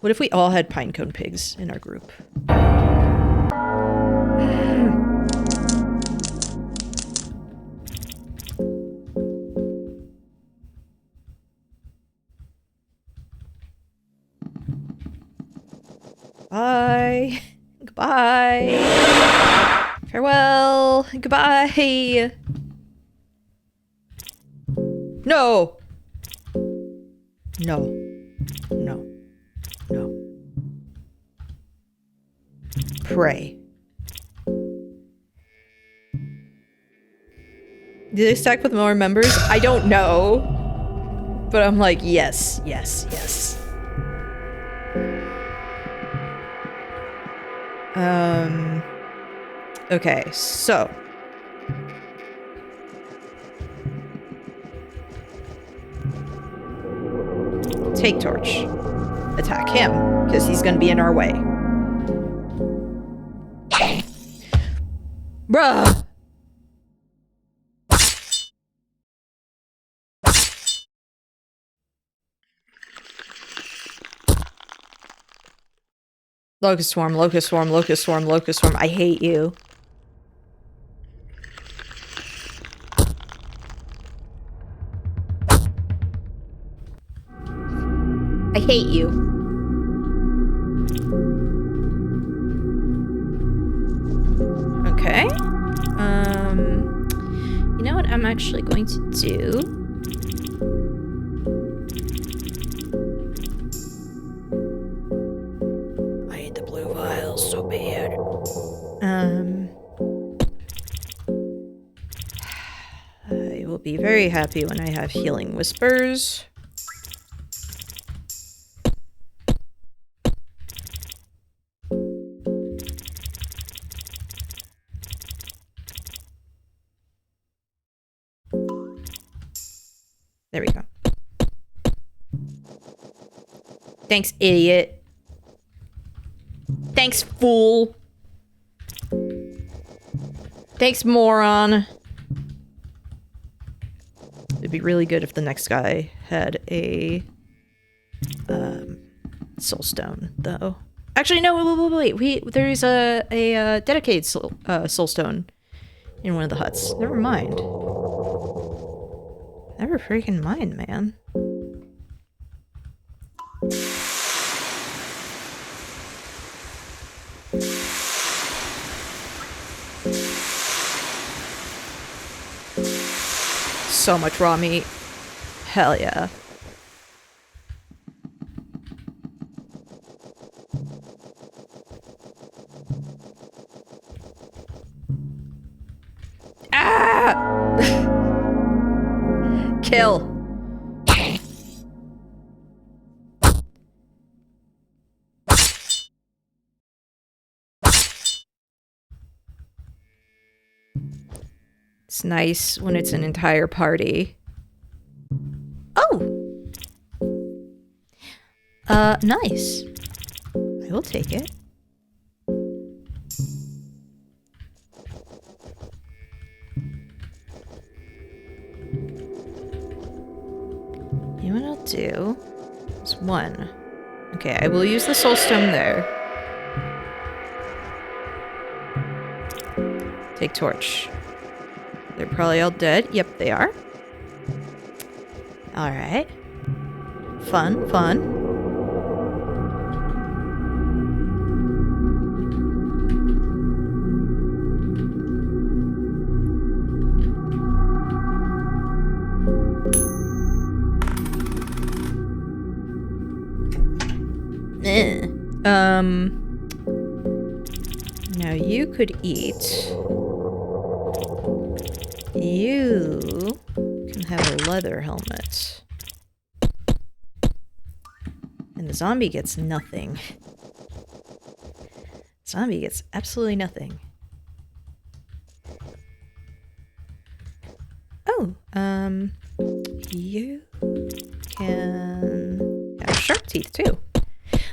[SPEAKER 1] What if we all had pinecone pigs in our group? Bye. Goodbye. Farewell. Goodbye. No. No. No. No. Pray. Did they stack with more members? I don't know. But I'm like, yes, yes, yes. Okay, so. Take torch. Attack him, because he's gonna be in our way. Bruh! Locust swarm, locust swarm, locust swarm, locust swarm. I hate you. I hate you. Okay. You know what I'm actually going to do? I need the blue vials so bad. I will be very happy when I have healing whispers. There we go. Thanks, idiot. Thanks, fool. Thanks, moron. It'd be really good if the next guy had a soul stone, though. Actually, no, wait. There's a dedicated soul stone in one of the huts. Never mind. Never freaking mind, man. So much raw meat. Hell yeah. Ah! Kill. It's nice when it's an entire party. Oh! Nice. I will take it. You know what I'll do? It's one. Okay, I will use the soul stone there. Take torch. They're probably all dead. Yep, they are. Alright. Fun, fun. Now you could eat. You can have a leather helmet. And the zombie gets nothing. Zombie gets absolutely nothing. Oh, you can have shark teeth too.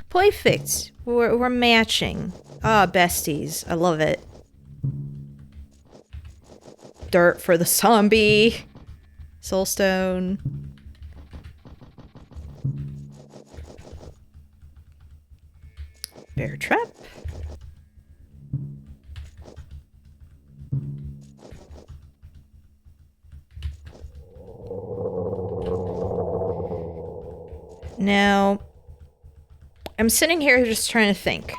[SPEAKER 1] Perfect. We're matching. Ah, besties. I love it. Dirt for the zombie. Soulstone. Bear trap. Now, I'm sitting here just trying to think.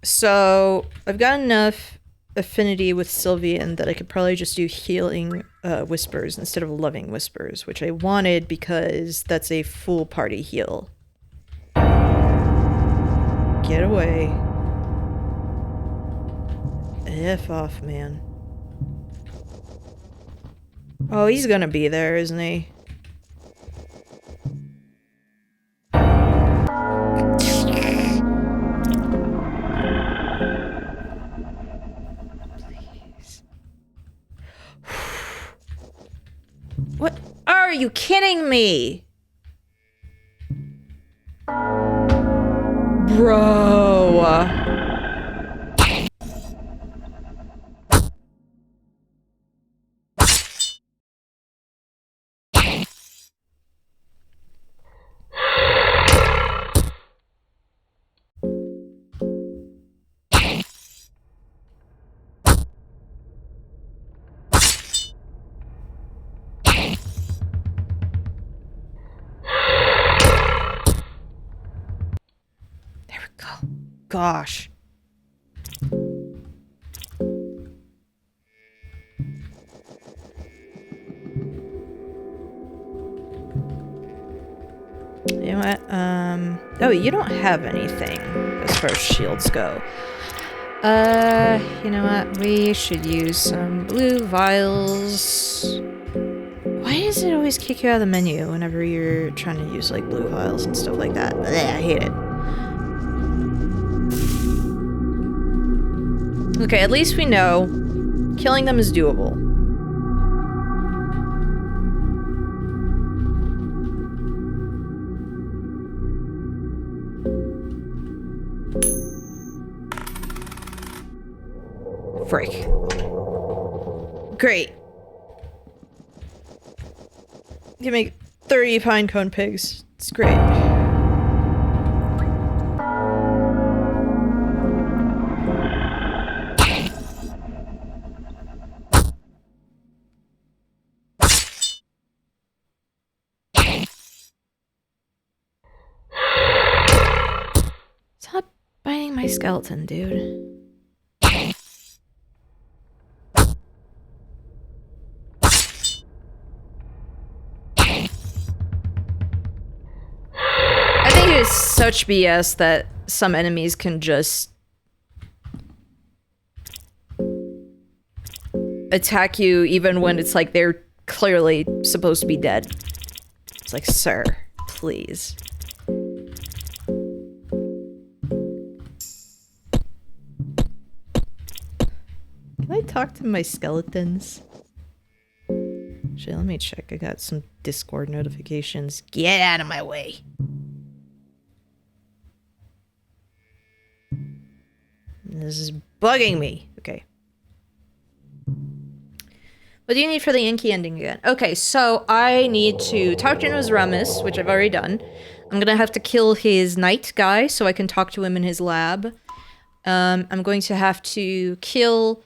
[SPEAKER 1] So, I've got enough affinity with Sylvian that I could probably just do healing whispers instead of loving whispers, which I wanted because that's a full party heal. Get away. F off, man. Oh, he's gonna be there, isn't he? Please. What? Are you kidding me? Bro. There we go. Gosh. You know what? Oh, you don't have anything as far as shields go. You know what? We should use some blue vials. Why does it always kick you out of the menu whenever you're trying to use, like, blue vials and stuff like that? Blech, I hate it. Okay, at least we know killing them is doable. Frick. Great. You can make 30 pinecone pigs. It's great. Stop biting my skeleton, dude. It's such BS that some enemies can just attack you even when it's like they're clearly supposed to be dead. It's like, sir, please. Can I talk to my skeletons? Actually, let me check. I got some Discord notifications. Get out of my way. This is bugging me. Okay. What do you need for the Yankee ending again? Okay, so I need to talk to Nozoramus, which I've already done. I'm gonna have to kill his knight guy so I can talk to him in his lab. I'm going to have to kill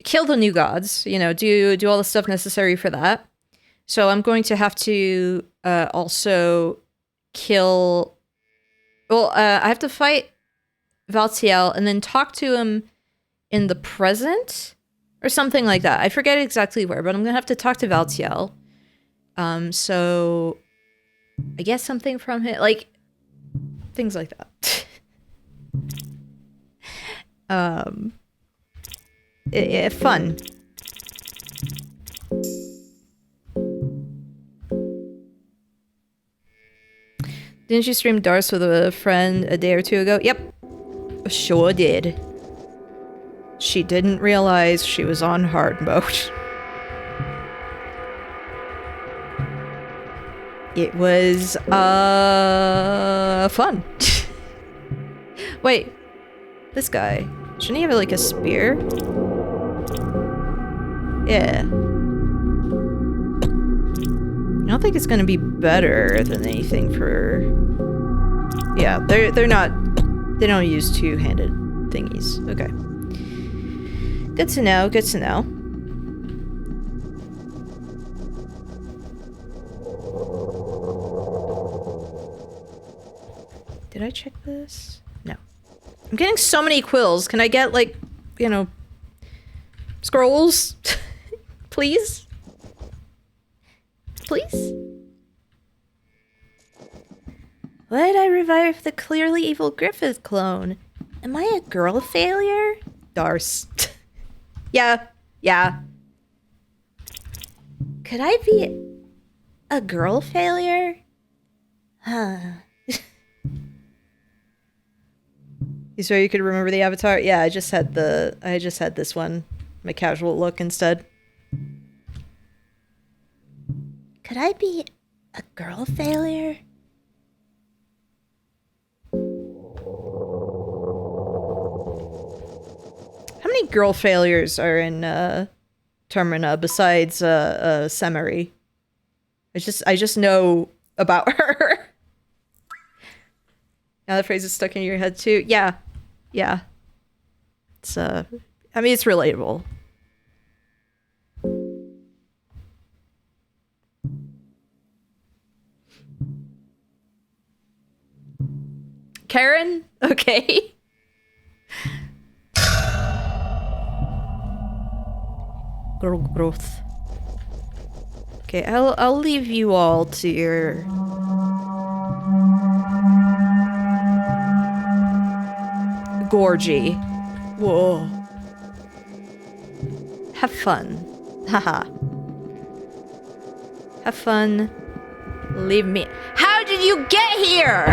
[SPEAKER 1] the new gods, you know, do all the stuff necessary for that. So I'm going to have to also kill... Well, I have to fight Valtiel and then talk to him in the present or something like that. I forget exactly where, but I'm gonna have to talk to Valtiel. So I guess something from him, like things like that. Fun. Didn't you stream Darts with a friend a day or two ago? Yep. Sure did. She didn't realize she was on hard mode. It was, fun. Wait. This guy. Shouldn't he have, like, a spear? Yeah. I don't think it's gonna be better than anything for... Yeah, they're not... They don't use two-handed thingies. Okay. Good to know, good to know. Did I check this? No. I'm getting so many quills. Can I get, like, you know... scrolls? Please? Please? Why did I revive the clearly evil Griffith clone? Am I a girl failure? Darce. Yeah. Could I be a girl failure? Huh. You sure you could remember the avatar? Yeah, I just had this one. My casual look instead. Could I be a girl failure? How many girl failures are in Termina besides Semari? I just know about her. Now the phrase is stuck in your head too. Yeah. It's I mean, it's relatable. Karen? Okay. Girl growth. Okay, I'll leave you all to your... Gorgy. Whoa. Have fun. Haha. Have fun. Leave me. How did you get here?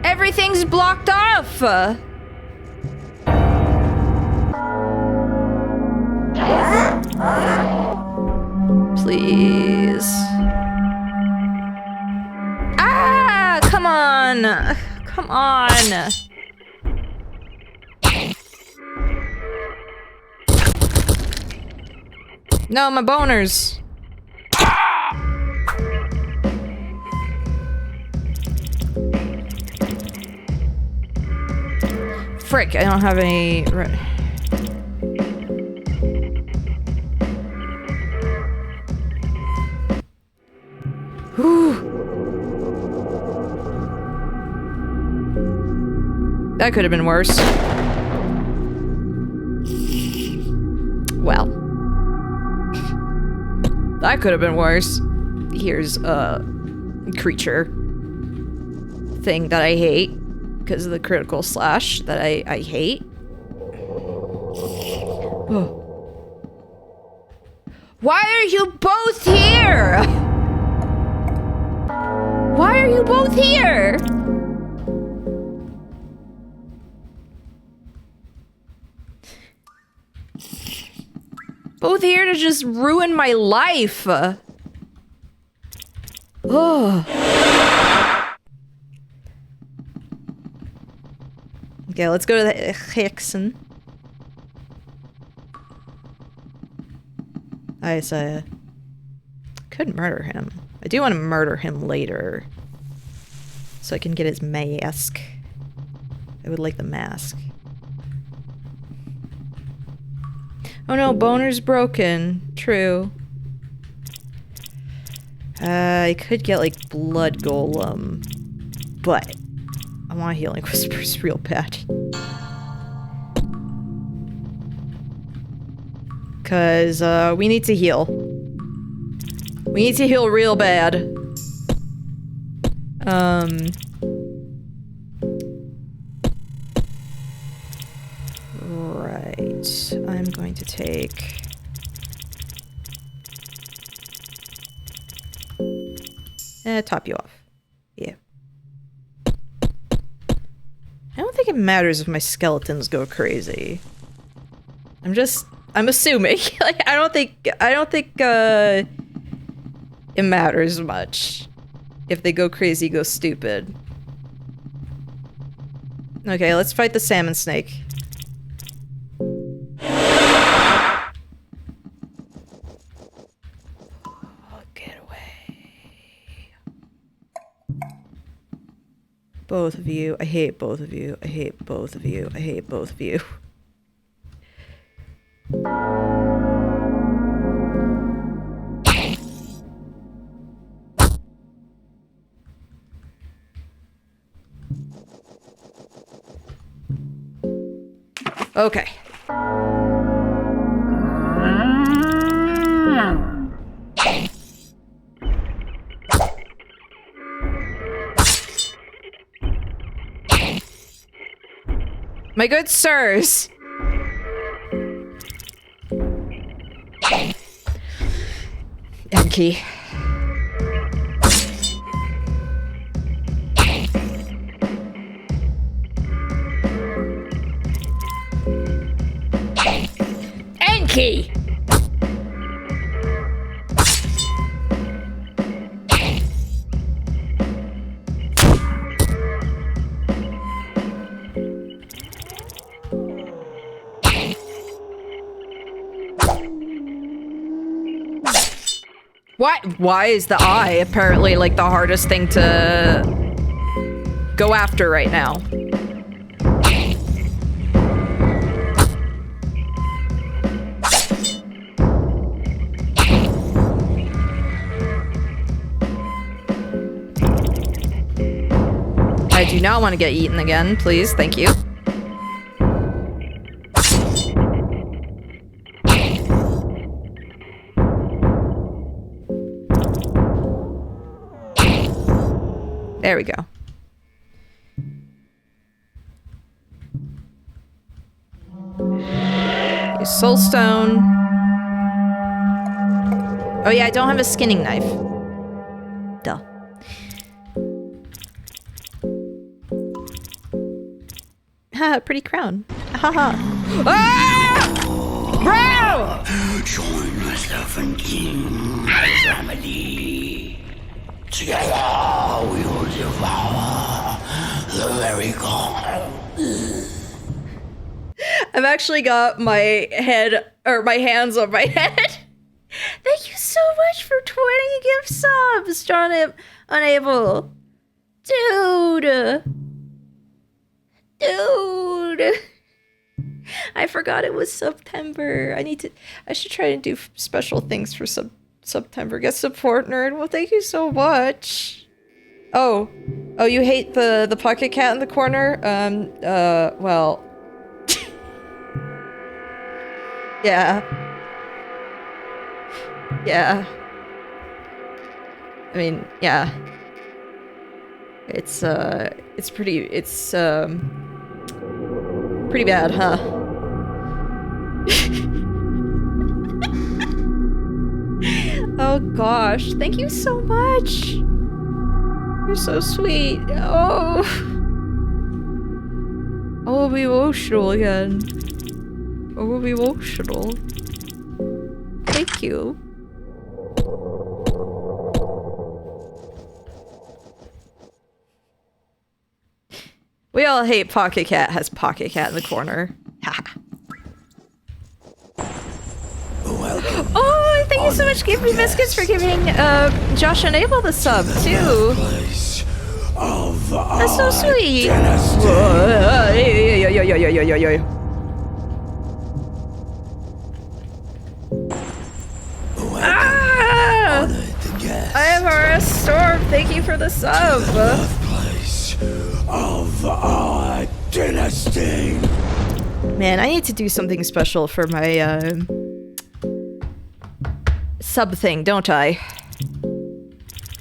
[SPEAKER 1] Everything's blocked off. Please. Ah, come on. Come on. No, my boners. Frick, I don't have any... Whew. That could have been worse. Well. That could have been worse. Here's a creature thing that I hate because of the critical slash that I hate. Oh. Why are you both here? Why are you both here? Both here to just ruin my life. Oh. Okay, let's go to the Hexen. I could murder him. I do want to murder him later. So I can get his mask. I would like the mask. Oh no, Boner's broken. True. I could get, like, Blood Golem. But I want Healing Whispers real bad. Because, we need to heal. We need to heal real bad. Right. I'm going to take... top you off. Yeah. I don't think it matters if my skeletons go crazy. I'm assuming. Like, I don't think, it matters much. If they go crazy, go stupid. Okay, let's fight the salmon snake. Get away. Both of you. I hate both of you. I hate both of you. I hate both of you. Okay. My good sirs. Enki. Enki! Why is the eye apparently like the hardest thing to go after right now? I do not want to get eaten again, please, thank you. There we go. Use soulstone. Oh yeah, I don't have a skinning knife. Duh. Haha, pretty crown. Haha. Ah! Bro!
[SPEAKER 5] Join myself and King family. Together we will devour the very god.
[SPEAKER 1] I've actually got my head, or my hands on my head. Thank you so much for 20 gift subs, John Unable. Dude. I forgot it was September. I should try to do special things for September. Get support, nerd. Well, thank you so much. Oh, you hate the pocket cat in the corner? Well. Yeah. Yeah. I mean, yeah. It's pretty bad, huh? Oh gosh, thank you so much. You're so sweet. Oh, I'll be emotional again. I will be emotional. Thank you. We all hate Pocket Cat has Pocket Cat in the corner. Oh, thank you so much, Give Me Biscuits, for giving Josh Unable the sub, too. That's so sweet. Ah! I have RS Storm, thank you for the sub.
[SPEAKER 5] Of our dynasty.
[SPEAKER 1] Man, I need to do something special for my sub thing, don't I?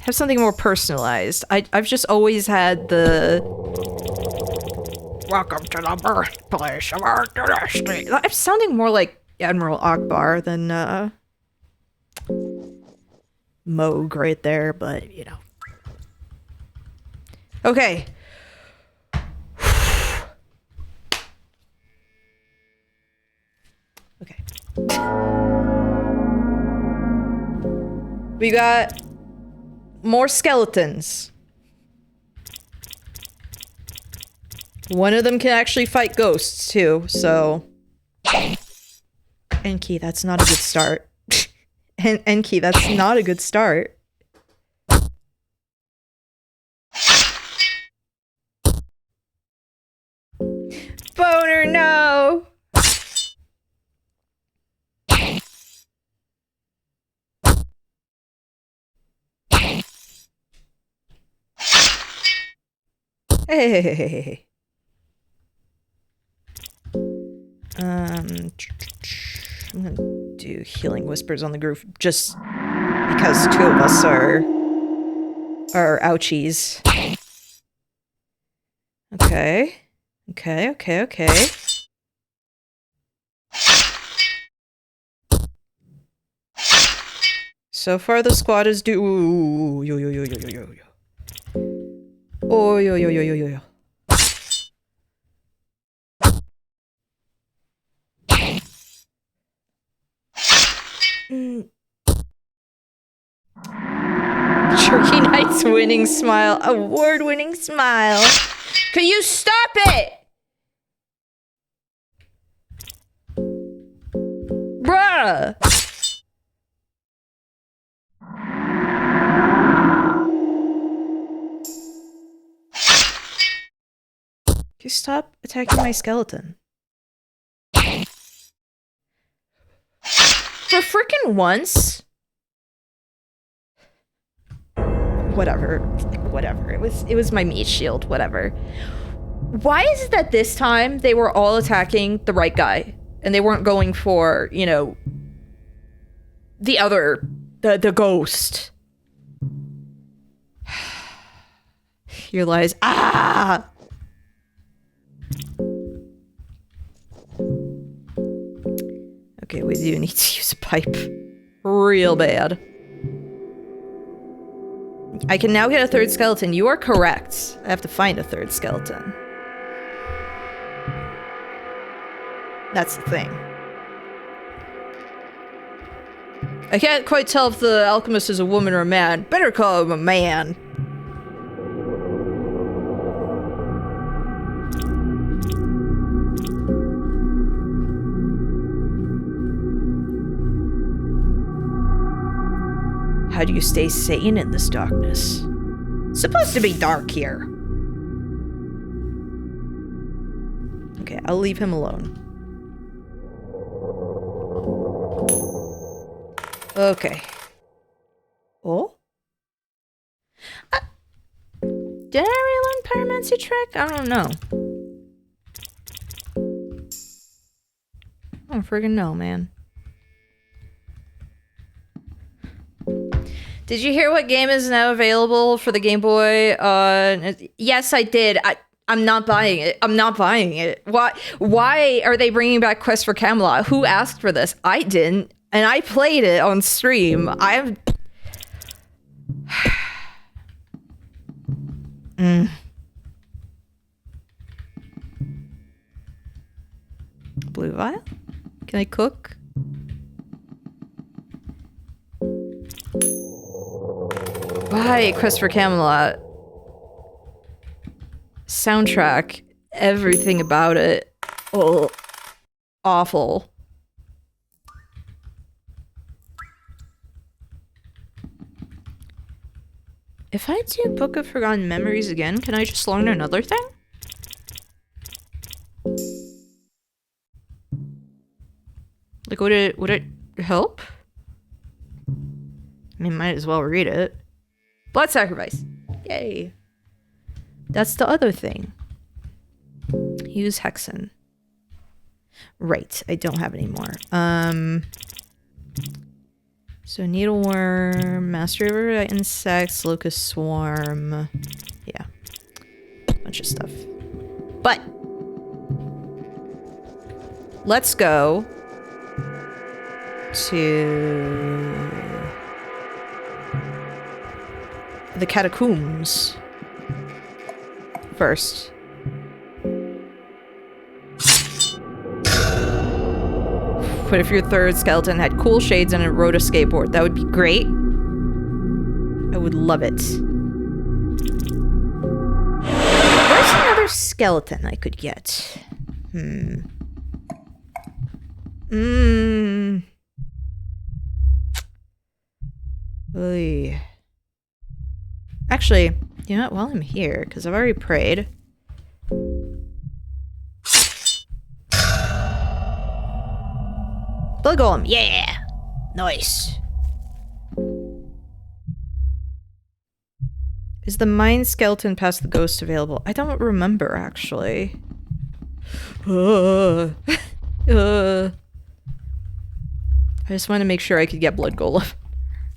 [SPEAKER 1] Have something more personalized. I've just always had the welcome to the birthplace of our dynasty. I'm sounding more like Admiral Akbar than Moog right there, but you know. Okay. Okay. We got more skeletons. One of them can actually fight ghosts too, so... Enki, that's not a good start. Enki, that's not a good start. Boner, no! Hey. I'm gonna do healing whispers on the group just because two of us are ouchies. Okay. Okay. So far the squad is ooh, yo. Oh, yo. Jerky Knight's winning smile. Award-winning smile. Can you stop it? Bruh! Can you stop attacking my skeleton? For frickin' once? Whatever. It was my meat shield, whatever. Why is it that this time they were all attacking the right guy and they weren't going for, you know, the other, the ghost? Your lies. Ah! Okay, we do need to use a pipe. Real bad. I can now get a third skeleton. You are correct. I have to find a third skeleton. That's the thing. I can't quite tell if the alchemist is a woman or a man. Better call him a man. How do you stay sane in this darkness? It's supposed to be dark here. Okay, I'll leave him alone. Okay. Oh? Did I relearn pyromancy trick? I don't know. I don't friggin' know, man. Did you hear what game is now available for the Game Boy? Yes, I did. I'm not buying it. I'm not buying it. Why are they bringing back Quest for Camelot? Who asked for this? I didn't. And I played it on stream. Blue vial? Can I cook? Why Quest for Camelot? Soundtrack, everything about it. Oh, awful. If I do Book of Forgotten Memories again, can I just learn another thing? Like, would it help? I mean, might as well read it. Blood sacrifice. Yay. That's the other thing. Use Hexen. Right, I don't have any more. So needleworm, master of insects, locust swarm. Yeah. Bunch of stuff. But let's go to the catacombs first. What if your third skeleton had cool shades and rode a skateboard? That would be great. I would love it. Where's another skeleton I could get? Oy. Actually, you know what? While I'm here, because I've already prayed. Blood Golem, yeah! Nice. Is the Mind Skeleton past the Ghost available? I don't remember, actually. I just wanted to make sure I could get Blood Golem.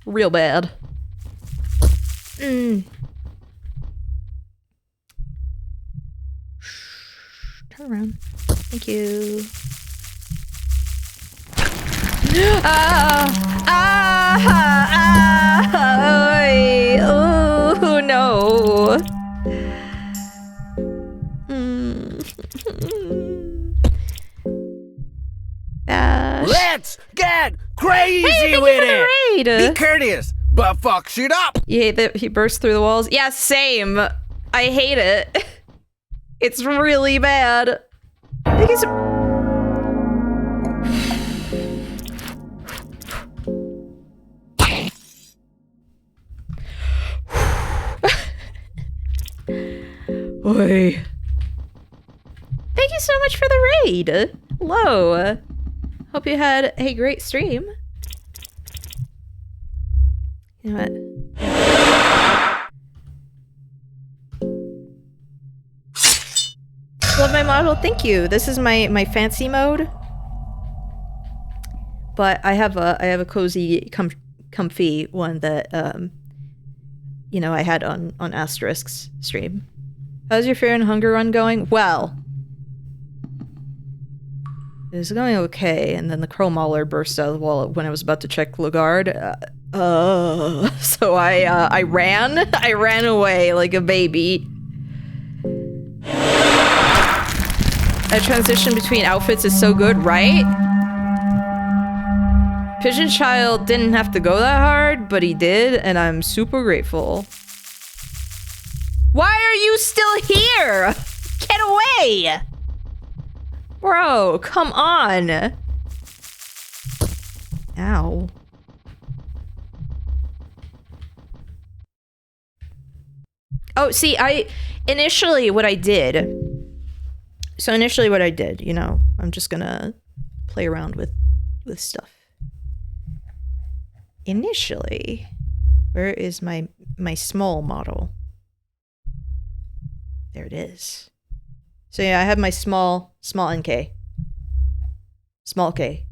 [SPEAKER 1] Real bad. Turn around. Thank you. Oh no.
[SPEAKER 3] Let's get crazy with it! Be courteous, but fuck shit up!
[SPEAKER 1] You hate that he burst through the walls? Yeah, same. I hate it. It's really bad. I think it's... Oi. Thank you so much for the raid. Hello. Hope you had a great stream. You know what? Love my model. Thank you. This is my fancy mode. But I have a cozy, comfy one that you know, I had on Asterisk's stream. How's your Fear and Hunger run going? Well, it was going okay, and then the Crow Mauler burst out of the wall when I was about to check Lugard. So I ran. I ran away like a baby. That transition between outfits is so good, right? Pigeon Child didn't have to go that hard, but he did, and I'm super grateful. Why are you still here? Get away! Bro, come on. Ow. Oh, see, initially what I did, you know, I'm just gonna play around with stuff. Initially, where is my small model? There it is. So yeah, I have my small NK. Small K.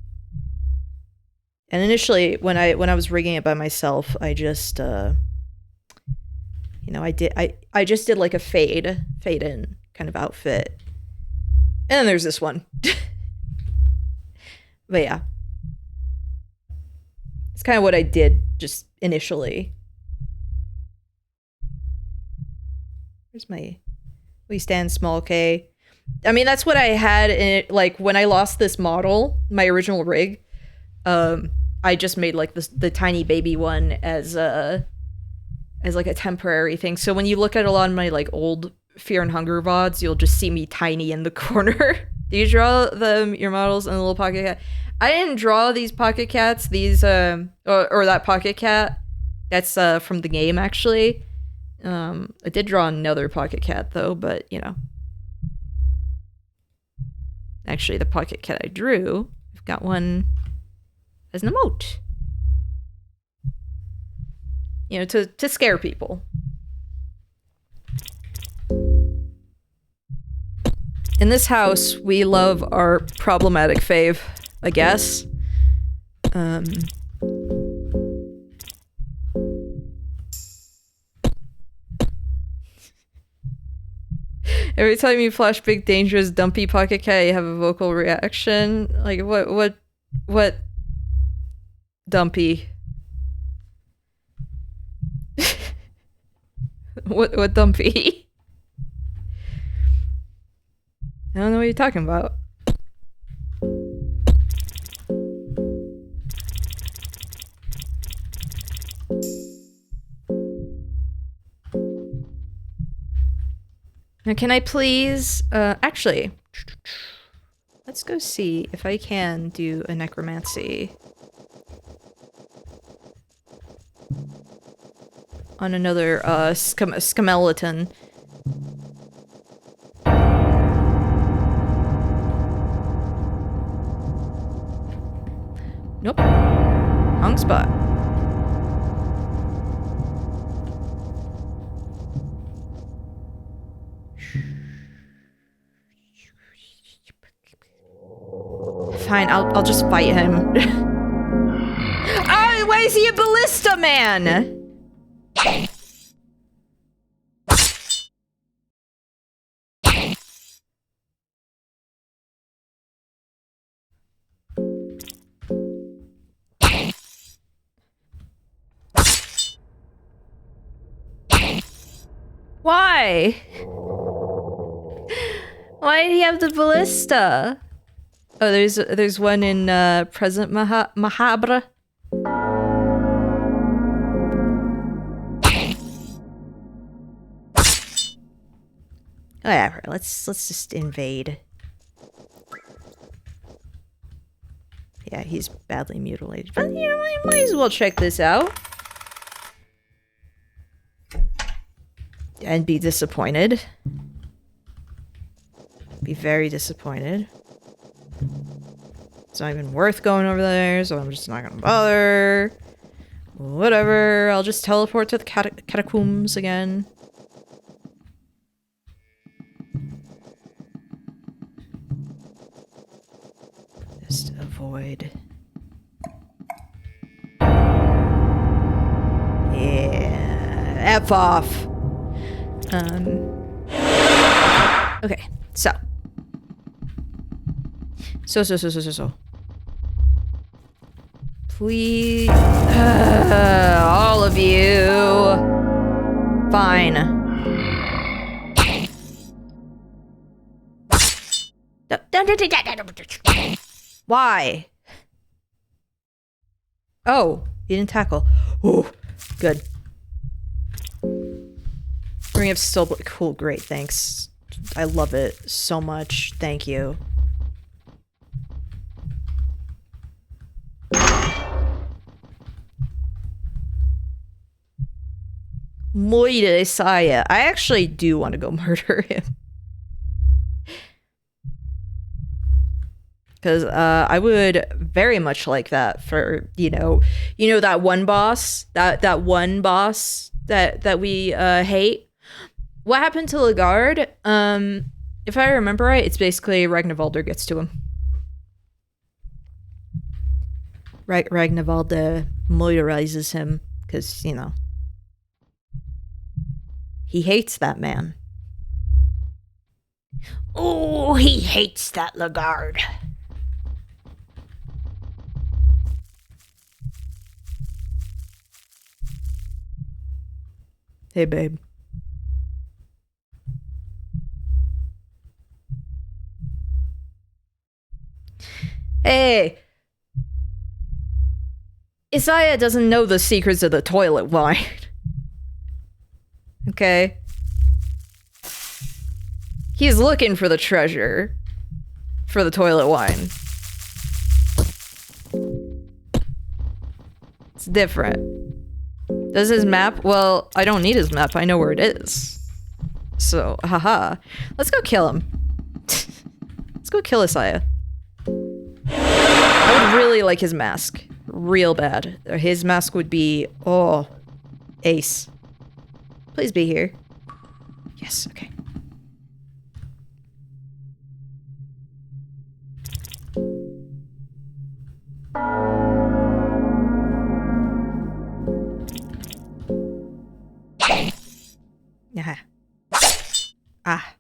[SPEAKER 1] And initially, when I was rigging it by myself, I just you know, I just did like a fade in kind of outfit. And then there's this one. But yeah. It's kind of what I did just initially. Where's my... We stand small K. I mean, that's what I had in it. Like, when I lost this model, my original rig, I just made like the tiny baby one as like a temporary thing. So when you look at a lot of my like old Fear and Hunger VODs, you'll just see me tiny in the corner. Do you draw your models in a little pocket cat? I didn't draw these pocket cats. These or that pocket cat. That's from the game actually. I did draw another pocket cat though, but you know. Actually, the pocket cat I drew, I've got one as an emote. You know, to scare people. In this house, we love our problematic fave, I guess. Every time you flash big, dangerous, dumpy pocket cat, you have a vocal reaction. Like, what? Dumpy? What dumpy? I don't know what you're talking about. Now, can I please, actually, let's go see if I can do a necromancy on another, skeleton. Nope. Wrong spot. Fine, I'll just fight him. Oh, why is he a ballista man? Why? Why did he have the ballista? Oh, there's one in present Mahabra. Whatever. Let's just invade. Yeah, he's badly mutilated, but you know, I might as well check this out and be disappointed. Be very disappointed. It's not even worth going over there, so I'm just not gonna bother. Whatever, I'll just teleport to the catacombs again. Just avoid. Yeah, F off. Okay, so. So. Please. All of you. Fine. Why? Oh, you didn't tackle. Oh, good. Ring of Still. Cool, great, thanks. I love it so much. Thank you. Moira Isaiah. I actually do want to go murder him. Because I would very much like that for, you know that one boss? That one boss that we hate? What happened to Lagarde? If I remember right, it's basically Ragnvaldr gets to him. Ragnvaldr moirizes him because, you know, he hates that man.
[SPEAKER 2] Oh, he hates that Lagarde.
[SPEAKER 1] Hey, babe. Hey! Isaiah doesn't know the secrets of the toilet wine. Okay? He's looking for the treasure. For the toilet wine. It's different. Does his map? Well, I don't need his map. I know where it is. So, haha. Let's go kill him. Let's go kill Isaiah. I would really like his mask. Real bad. His mask would be... Oh. Ace. Please be here. Yes, okay. Yeah. Ah.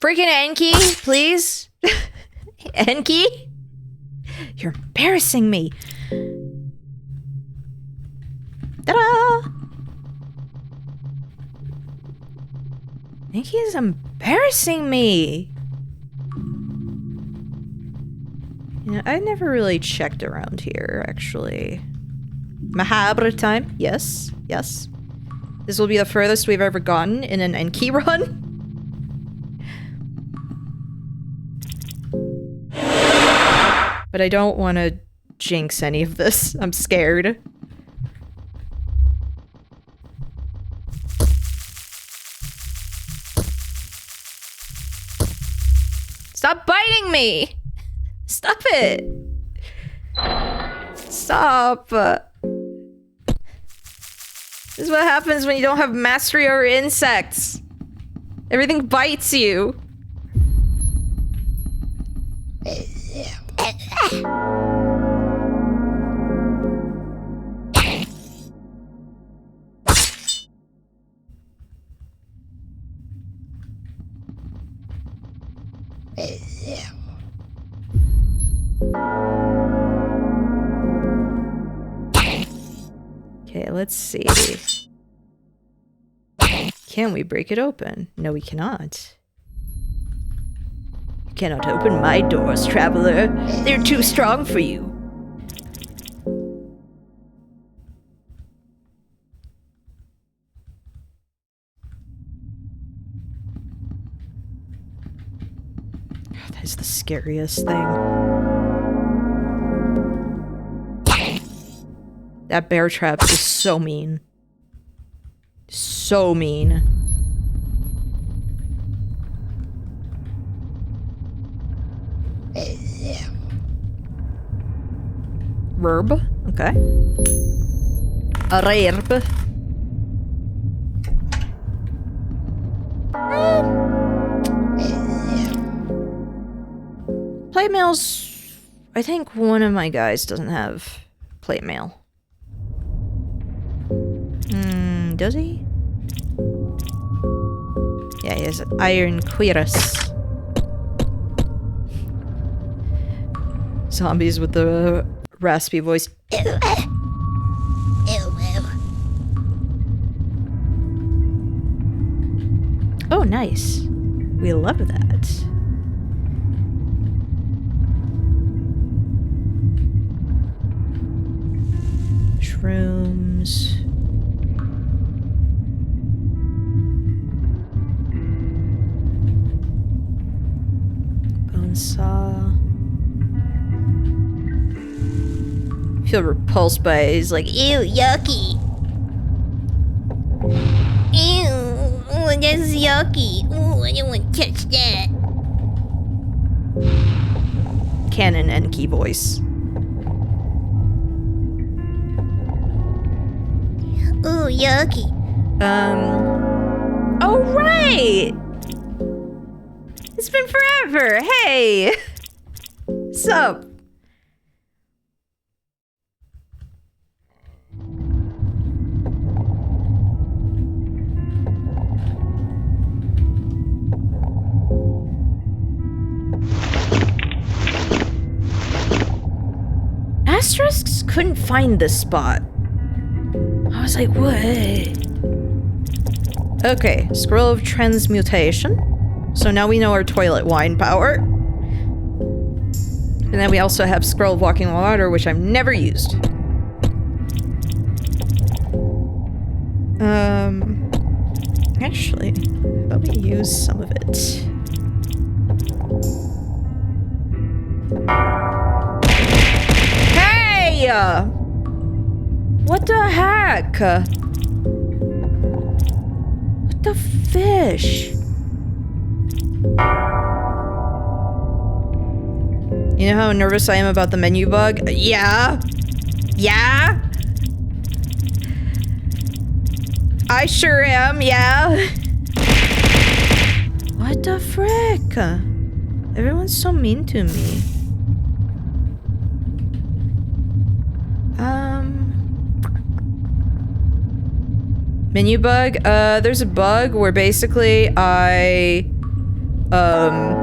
[SPEAKER 1] Freaking Enki, please. Enki? You're embarrassing me. Ta-da! Enki is embarrassing me. You know, I never really checked around here, actually. Mahabra time. Yes, yes. This will be the furthest we've ever gotten in an Enki run. But I don't want to jinx any of this. I'm scared. Stop biting me! Stop it! Stop! This is what happens when you don't have mastery over insects. Everything bites you. Okay, let's see. Can we break it open? No, we cannot. You cannot open my doors, traveler. They're too strong for you. That is the scariest thing. That bear trap is so mean. So mean. Verb. Okay. A verb. Plate mail's... I think one of my guys doesn't have plate mail. Does he? Yeah, he has an iron cuirass. Zombies with the raspy voice.
[SPEAKER 2] Ew, ew.
[SPEAKER 1] Oh, nice. We love that. Shrooms. Bone saw. Feel repulsed by it. He's like,
[SPEAKER 2] Ew, yucky. Ew, that's yucky. Ooh, I don't want to touch that.
[SPEAKER 1] canon Enki voice.
[SPEAKER 2] Ooh, yucky.
[SPEAKER 1] Oh, right! It's been forever! Hey! Sup? Asterisks couldn't find this spot. I was like, what? Okay, Scroll of Transmutation. So now we know our toilet wine power. And then we also have Scroll of Walking Water, which I've never used. Actually, let me use some of it. Hey! What the heck? What the fish? You know how nervous I am about the menu bug? Yeah? Yeah? I sure am, yeah. What the frick? Everyone's so mean to me. Menu bug? There's a bug where basically I I'm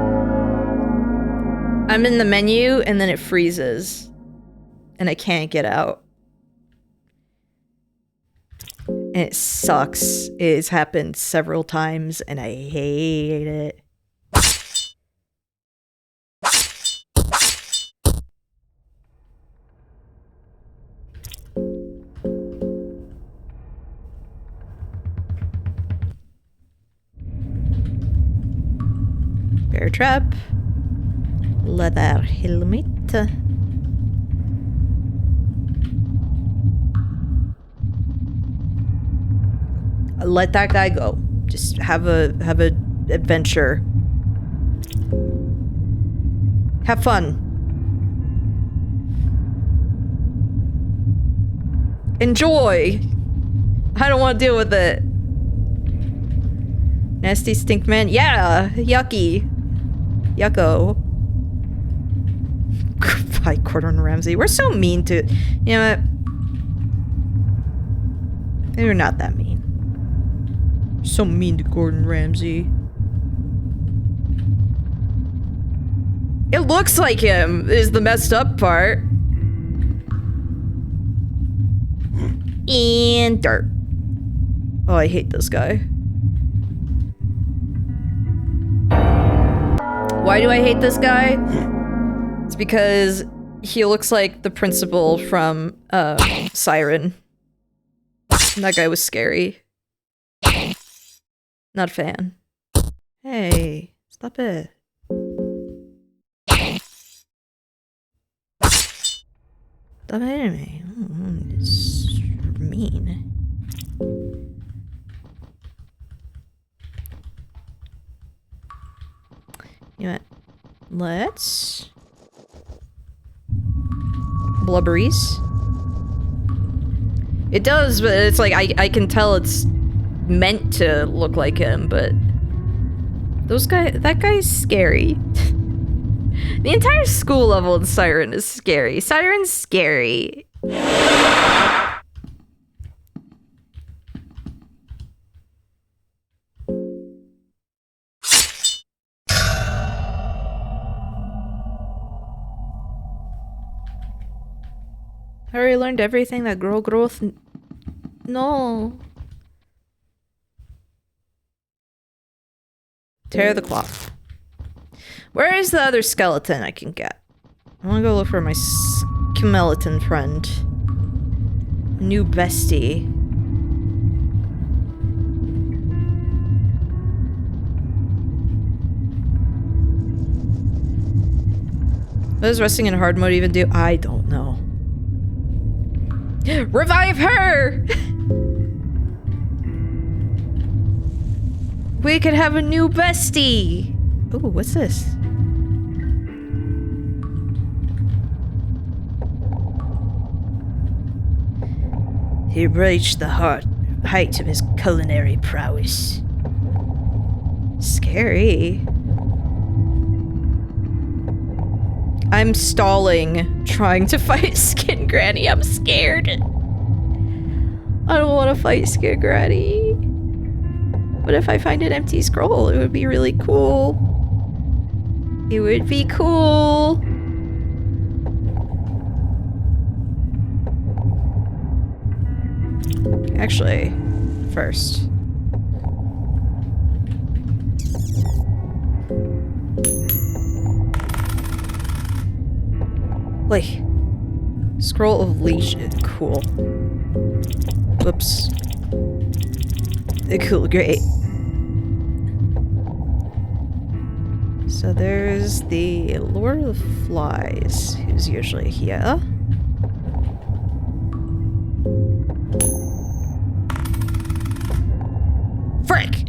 [SPEAKER 1] in the menu and then it freezes. And I can't get out. And it sucks. It's happened several times and I hate it. Bear trap. Leather helmet. Let that guy go. Just have a adventure. Have fun. Enjoy. I don't want to deal with it. Nasty stink man. Yeah, yucky. Yucko. Hi, Gordon Ramsay. We're so mean to... You know what? They're not that mean. So mean to Gordon Ramsay. It looks like him, is the messed up part. And dirt. Oh, I hate this guy. Why do I hate this guy? It's because he looks like the principal from Siren. And that guy was scary. Not a fan. Hey, stop it. Stop hitting me. It's mean. You know what? Let's... Blubberies. It does, but it's like, I can tell it's meant to look like him, but... that guy's scary. The entire school level in Siren is scary. Siren's scary. I already learned everything that girl growth... No. Tear the cloth. Where is the other skeleton I can get? I want to go look for my skeleton friend. New bestie. What does resting in hard mode even do? I don't know. Revive her! We could have a new bestie! Ooh, what's this? He reached the height of his culinary prowess. Scary. I'm stalling, trying to fight Skin Granny. I'm scared. I don't want to fight Skin Granny. But if I find an empty scroll, it would be really cool. It would be cool. Actually, first. Wait. Scroll of Leash. Cool. Whoops. Cool, great. So there's the Lord of Flies, who's usually here. Frick!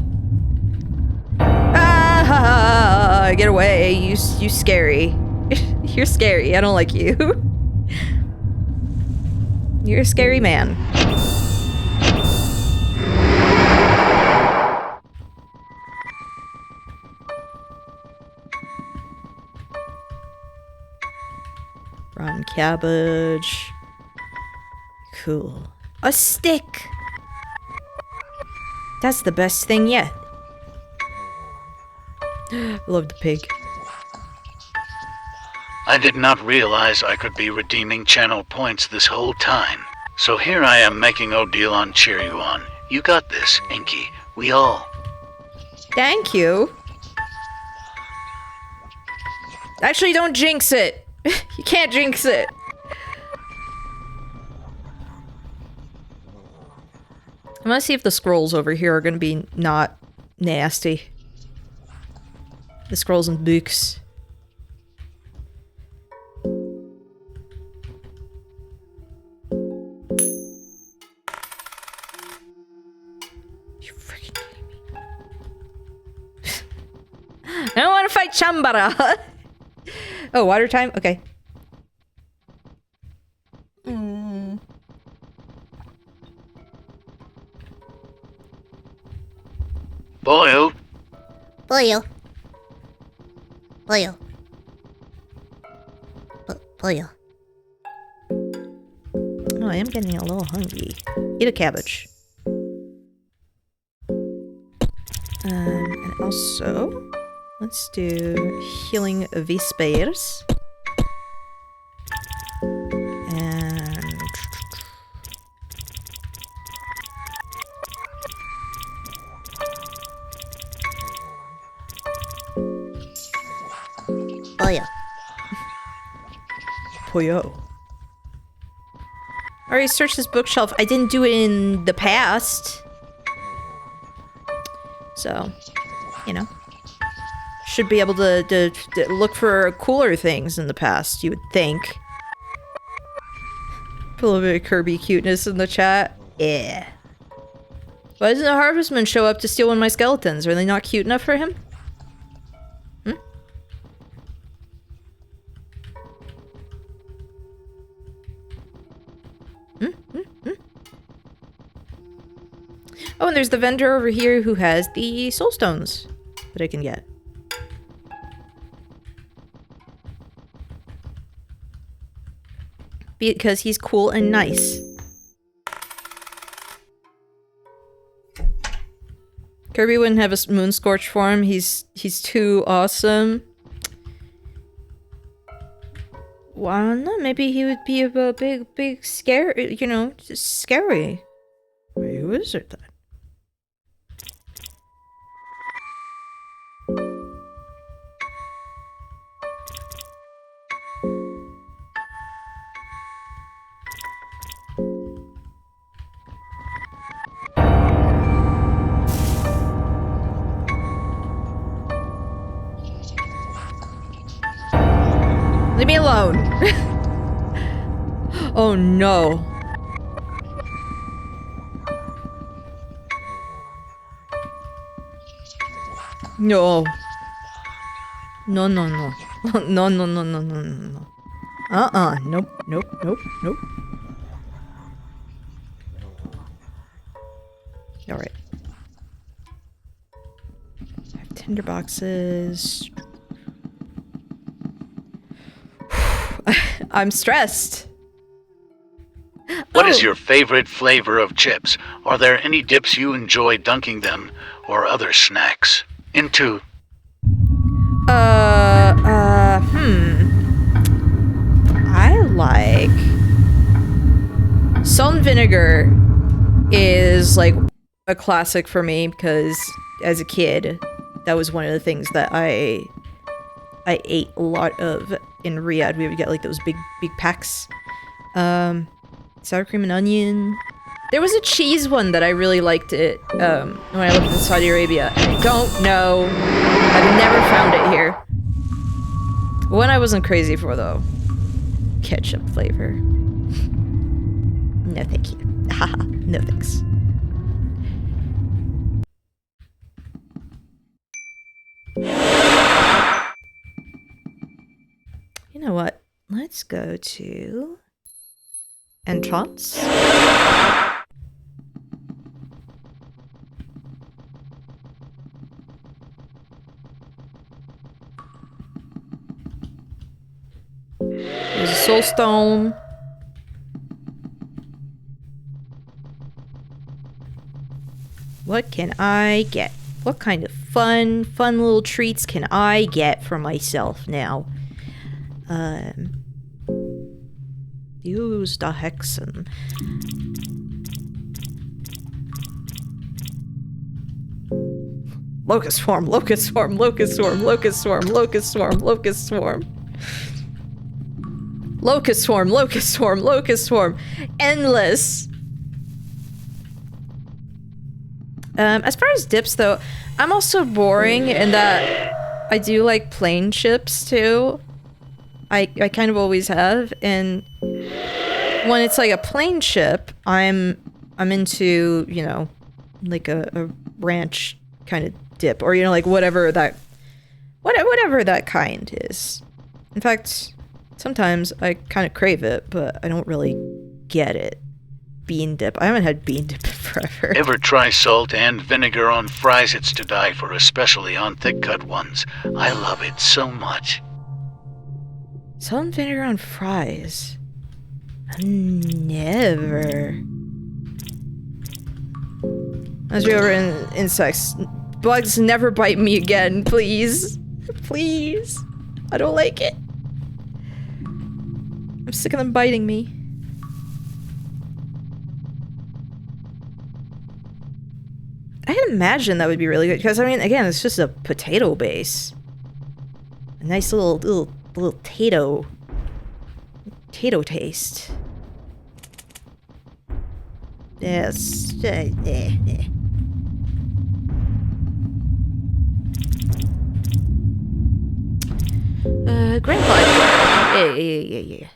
[SPEAKER 1] Ah! Get away, you scary. You're scary, I don't like you. You're a scary man. Rotten cabbage. Cool. A stick! That's the best thing yet. I love the pig.
[SPEAKER 6] I did not realize I could be redeeming channel points this whole time. So here I am making Odile on Cheeryuan. You got this, Inky. We all.
[SPEAKER 1] Thank you. Actually, don't jinx it. You can't jinx it. I'm gonna see if the scrolls over here are gonna be not nasty. The scrolls and books. You freaking kidding me? I don't want to fight Chambara. Oh, water time? Okay.
[SPEAKER 6] Boyo.
[SPEAKER 2] Boyo. Boyo. Boyo.
[SPEAKER 1] Oh, I am getting a little hungry. Eat a cabbage. And also, let's do healing Vespers. And
[SPEAKER 2] Boyo.
[SPEAKER 1] Poyo. I already searched this bookshelf. I didn't do it in the past. So, you know. Should be able to look for cooler things in the past, you would think. Put a little bit of Kirby cuteness in the chat. Yeah. Why doesn't the Harvestman show up to steal one of my skeletons? Are they not cute enough for him? Oh, and there's the vendor over here who has the soul stones that I can get. Because he's cool and nice. Kirby wouldn't have a moon scorch for him. He's too awesome. Well, I don't know. Maybe he would be a big scary, you know, just scary. Wait, who is it then? Leave me alone. Oh no. No. No, no, no. No, no, no, no, no, no, no. Nope, nope, nope, nope. Alright. I have tinder boxes. I'm stressed.
[SPEAKER 6] What is your favorite flavor of chips? Are there any dips you enjoy dunking them, or other snacks into?
[SPEAKER 1] I like... Salt and vinegar is, like, a classic for me, because as a kid, that was one of the things that I ate a lot of in Riyadh. We would get, like, those big packs. Sour cream and onion. There was a cheese one that I really liked it, when I lived in Saudi Arabia. I don't know. I've never found it here. One I wasn't crazy for, though. Ketchup flavor. No, thank you. Haha, no thanks. You know what? Let's go to... entrance. There's a soul stone. What can I get? What kind of fun little treats can I get for myself now? Use the hexen. Locust swarm, locust swarm, locust swarm, locust swarm, locust swarm, locust swarm. Locust swarm, locust swarm, locust swarm. Endless. As far as dips though, I'm also boring in that I do like plain chips too. I kind of always have, and when it's like a plain chip, I'm into, you know, like a ranch kind of dip, or you know, like whatever that kind is. In fact, sometimes I kind of crave it, but I don't really get it. Bean dip. I haven't had bean dip in forever.
[SPEAKER 6] Ever try salt and vinegar on fries? It's to die for, especially on thick cut ones. I love it so much.
[SPEAKER 1] Salt and vinegar on fries? Never. As we over in insects. Bugs, never bite me again, please. Please. I don't like it. I'm sick of them biting me. I can imagine that would be really good, because I mean, again, it's just a potato base. A nice little potato taste. Yes. Grandpa. Yeah.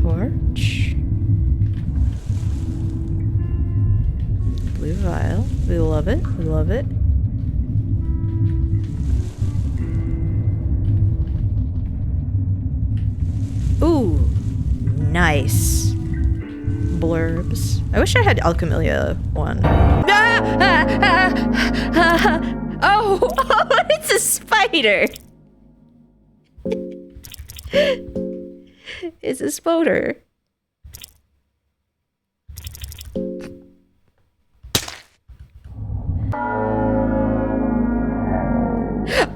[SPEAKER 1] Torch. Blue vial. We love it. We love it. Ooh, nice. Blurbs. I wish I had Alchemilia one. Oh, it's a spider. It's a spoder.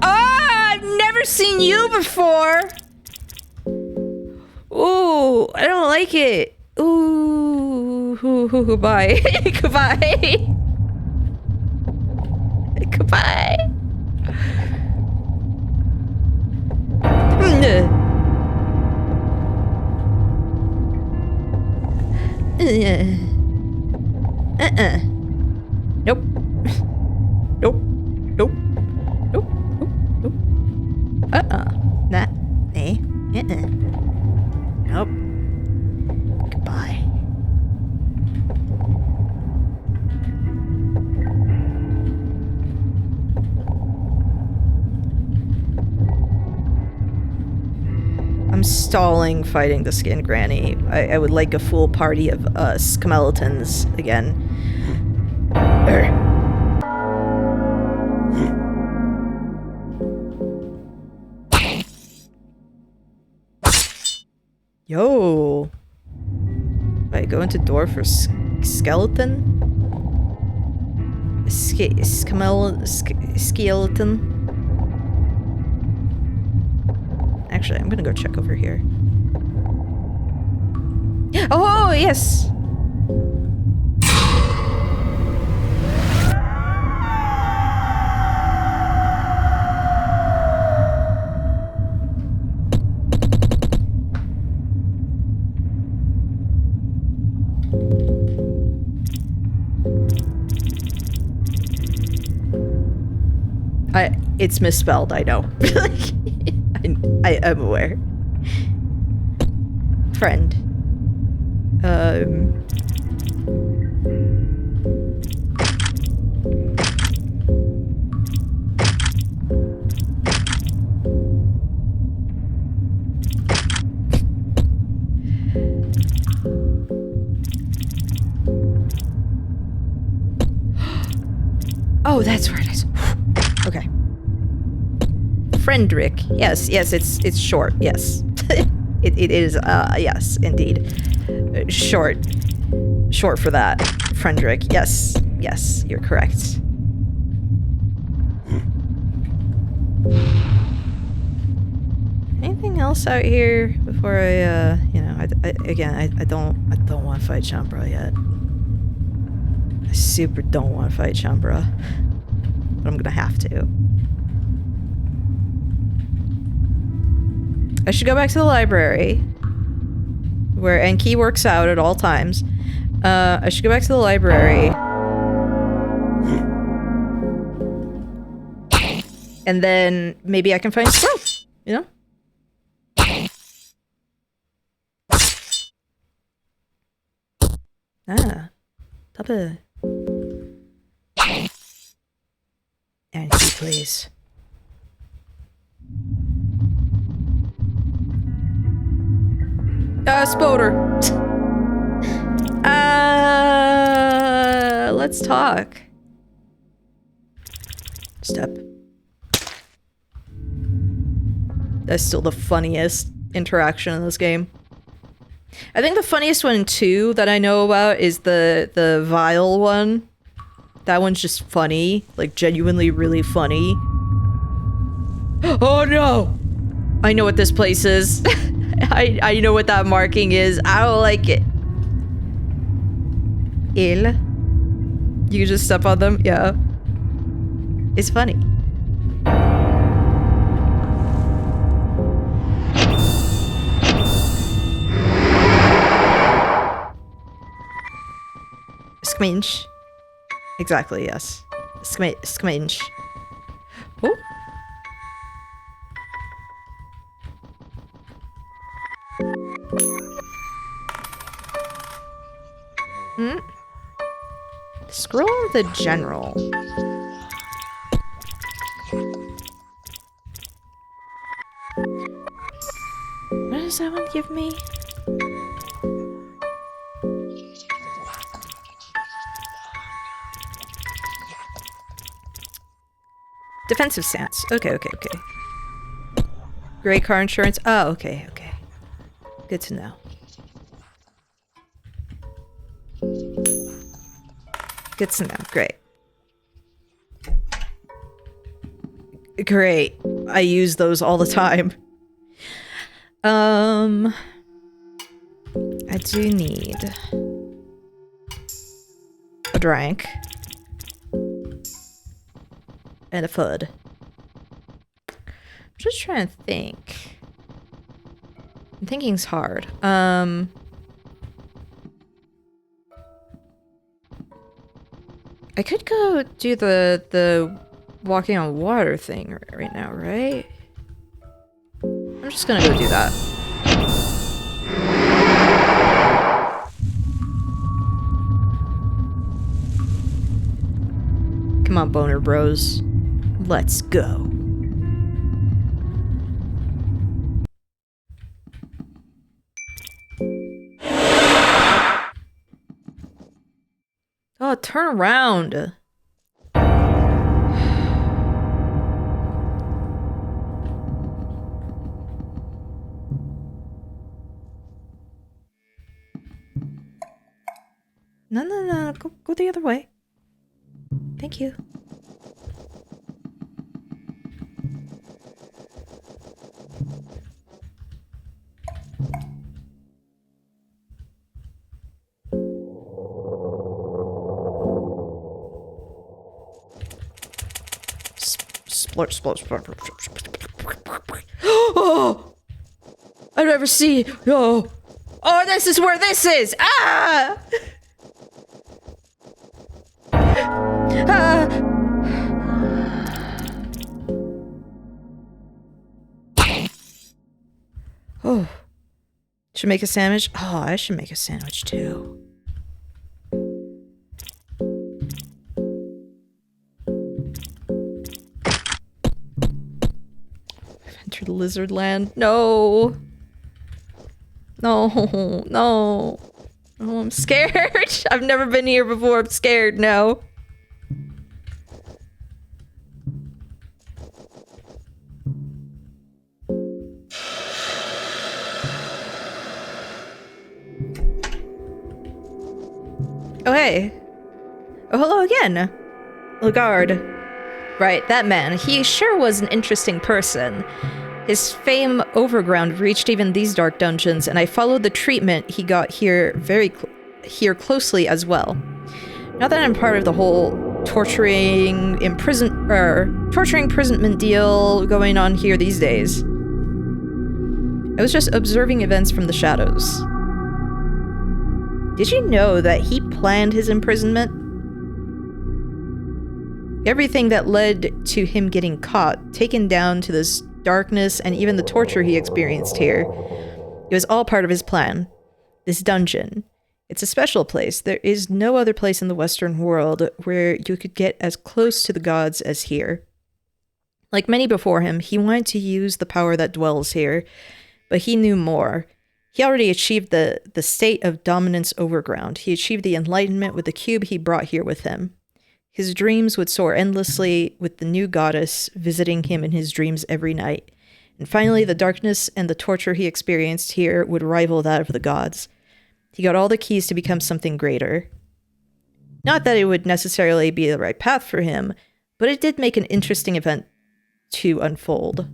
[SPEAKER 1] Oh, I've never seen you before. Ooh, I don't like it. Ooh, goodbye. Goodbye. Goodbye. Nope. Nope. Nope. Nope. Nope. Not. Nope. Goodbye. I'm stalling fighting the Skin Granny. I would like a full party of Skeletons again. Yo. Wait, go into door for skeleton? Skeleton? Actually, I'm gonna go check over here. Oh, yes! It's misspelled, I know. I'm aware. Friend. Oh, that's where it is. Okay. Friendrick. Yes, it's short. Yes. it is, yes, indeed. Short for that. Friendrick. Yes, you're correct. Anything else out here before I, you know, I don't want to fight Chambra yet. I super don't want to fight Chambra, but I'm gonna have to. I should go back to the library, where Enki works out at all times. I should go back to the library. And then maybe I can find Scroll, you know? Ah, Tapa. Enki, please. Spoder. Let's talk. Step. That's still the funniest interaction in this game. I think the funniest one too that I know about is the Vile one. That one's just funny, like genuinely really funny. Oh no! I know what this place is. I know what that marking is. I don't like it. Il. You can just step on them? Yeah. It's funny. Squinch. Exactly, yes. Squinch. Oh. Scroll of the General. What does that one give me? Defensive stance. Okay. Great car insurance. Oh, okay. Good to know. Good to know. Great. I use those all the time. I do need a drink and a food. I'm just trying to think. Thinking's hard. I could go do the walking on water thing right now, right? I'm just gonna go do that. Come on, boner bros. Let's go. Oh, turn around. No. Go the other way. Thank you. Splurge. Oh! I've never seen. Oh! Oh, this is where this is! Ah! Oh. Should make a sandwich? Oh, I should make a sandwich too. I've entered lizard land. No. Oh, I'm scared. I've never been here before. I'm scared now. Okay. Oh, hello again. Lagarde. Right, that man. He sure was an interesting person. His fame overground reached even these dark dungeons, and I followed the treatment he got here here closely as well. Not that I'm part of the whole torturing imprisonment deal going on here these days. I was just observing events from the shadows. Did you know that he planned his imprisonment? Everything that led to him getting caught, taken down to this darkness, and even the torture he experienced here, it was all part of his plan. This dungeon. It's a special place. There is no other place in the Western world where you could get as close to the gods as here. Like many before him, he wanted to use the power that dwells here, but he knew more. He already achieved the state of dominance overground. He achieved the enlightenment with the cube he brought here with him. His dreams would soar endlessly, with the new goddess visiting him in his dreams every night. And finally, the darkness and the torture he experienced here would rival that of the gods. He got all the keys to become something greater. Not that it would necessarily be the right path for him, but it did make an interesting event to unfold.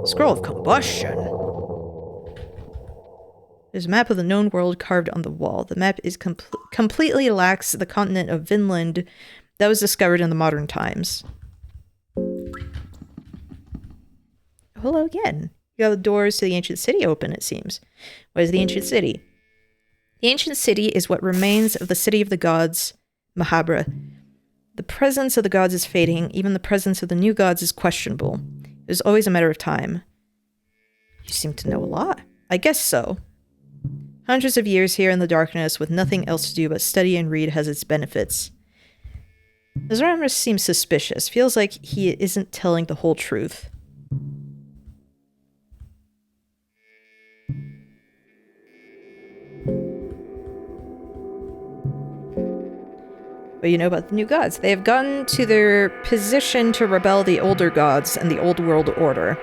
[SPEAKER 1] Scroll of Combustion. There's a map of the known world carved on the wall. The map is completely lacks the continent of Vinland that was discovered in the modern times. Hello again. You got the doors to the ancient city open, it seems. What is the ancient city? The ancient city is what remains of the city of the gods, Mahabra. The presence of the gods is fading. Even the presence of the new gods is questionable. It was always a matter of time. You seem to know a lot. I guess so. Hundreds of years here in the darkness with nothing else to do but study and read has its benefits. Azramus seems suspicious. Feels like he isn't telling the whole truth. But you know about the new gods. They have gotten to their position to rebel the older gods and the old world order.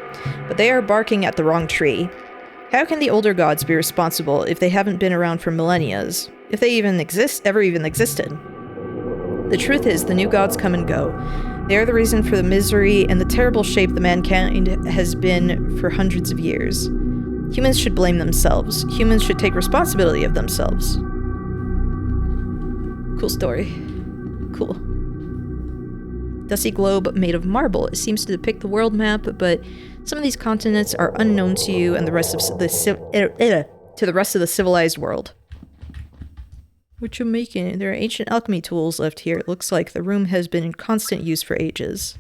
[SPEAKER 1] But they are barking at the wrong tree. How can the older gods be responsible if they haven't been around for millennia? If they even ever existed? The truth is, the new gods come and go. They are the reason for the misery and the terrible shape the mankind has been for hundreds of years. Humans should blame themselves. Humans should take responsibility of themselves. Cool story. Cool. Dusty globe made of marble. It seems to depict the world map, but some of these continents are unknown to you and the rest of the civilized world. What you making? There are ancient alchemy tools left here. It looks like the room has been in constant use for ages.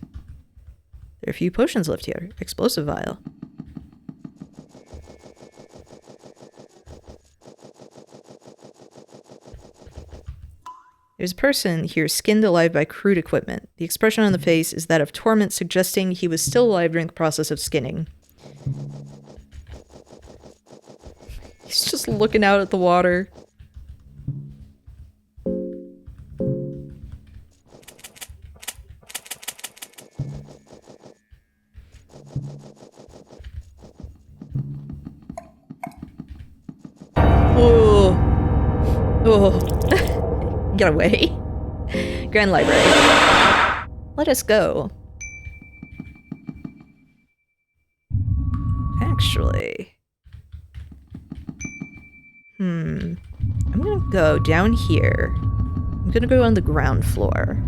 [SPEAKER 1] There are a few potions left here. Explosive vial. There's a person here skinned alive by crude equipment. The expression on the face is that of torment, suggesting he was still alive during the process of skinning. He's just looking out at the water. Oh. Oh. Get away. Grand Library. Let us go. Actually. I'm gonna go down here. I'm gonna go on the ground floor.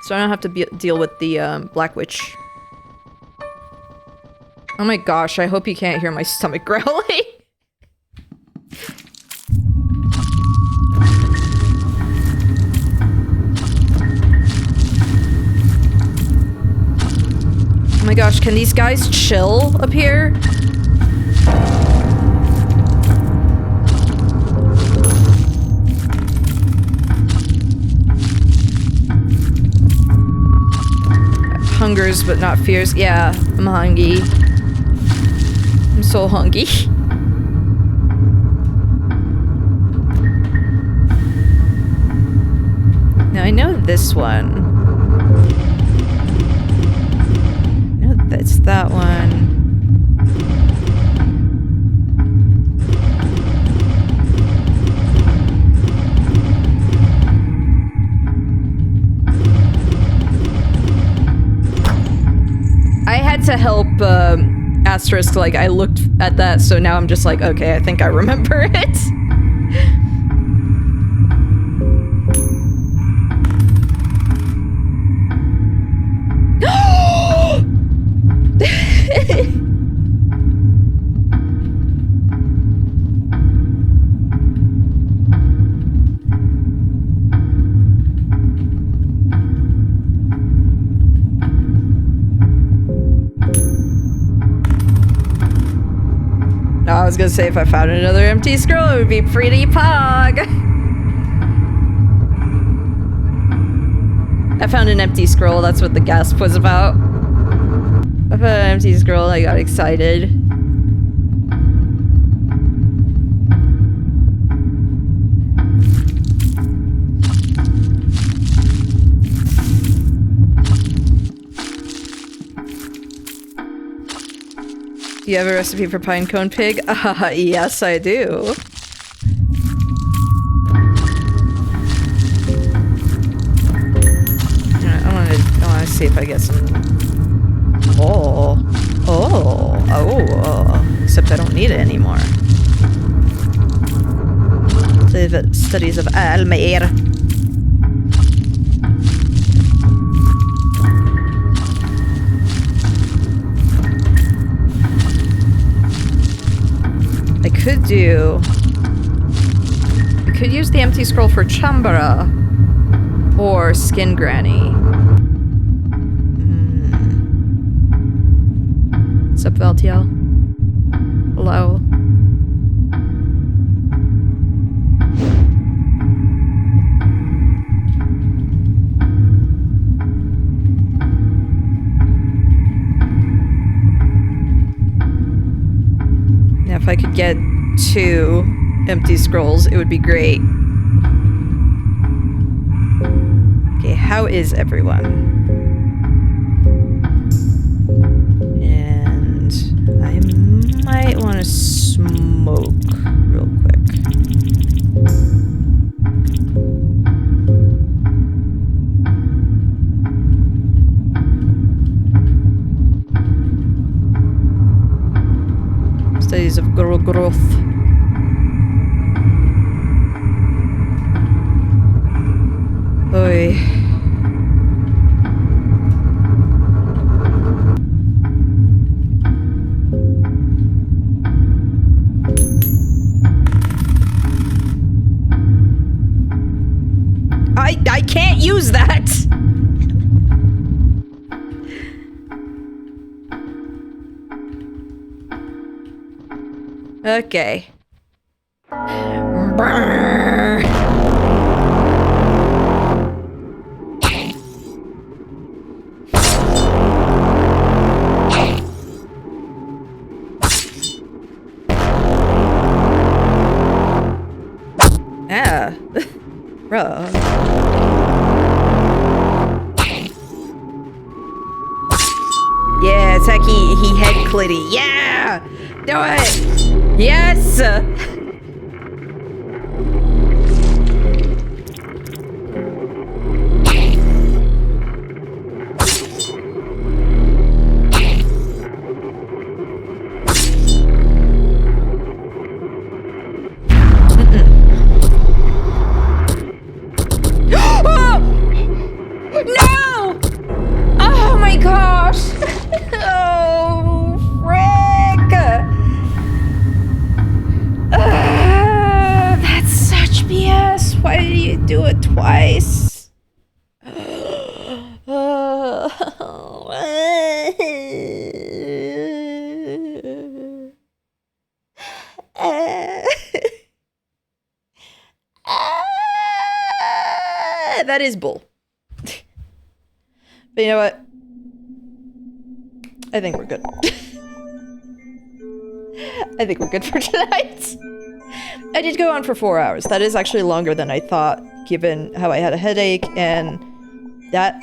[SPEAKER 1] So I don't have to deal with the Black Witch. Oh my gosh, I hope you can't hear my stomach growling. Oh my gosh, can these guys chill up here? Hungers but not fears. Yeah, I'm hungry. I'm so hungry. I know this one. I know that's that one. I had to help Asterisk, like, I looked at that, so now I'm just like, okay, I think I remember it. I was gonna say if I found another empty scroll, it would be pretty pog. I found an empty scroll, that's what the gasp was about. I found an empty scroll, I got excited. Do you have a recipe for pinecone pig? Yes, I do. I wanna see if I get some. Except I don't need it anymore. The studies of Almair. I could use the empty scroll for Chambara or Skin Granny. What's up, Valtiel? Hello. Yeah, if I could get 2 empty scrolls, it would be great. Okay, how is everyone? And I might want to smoke real quick. Studies of growth. Oy. I can't use that! Okay. Brrr. Yeah. Bro. Yeah, it's like he head clitty. Yeah! Do it! Yes! No! Oh my gosh! Oh, frick! That's such BS. Why did you do it twice? That is bull. But you know what? I think we're good. I think we're good for tonight. I did go on for 4 hours. That is actually longer than I thought given how I had a headache, and that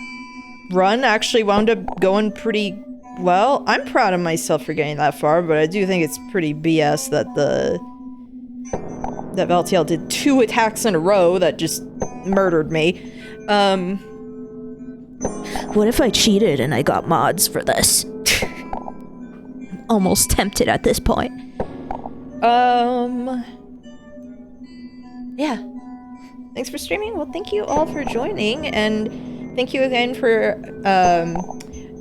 [SPEAKER 1] run actually wound up going pretty well. I'm proud of myself for getting that far, but I do think it's pretty BS that that Valtiel did 2 attacks in a row that just murdered me.
[SPEAKER 2] What if I cheated and I got mods for this? I'm almost tempted at this point.
[SPEAKER 1] Yeah. Thanks for streaming. Well, thank you all for joining, and thank you again for,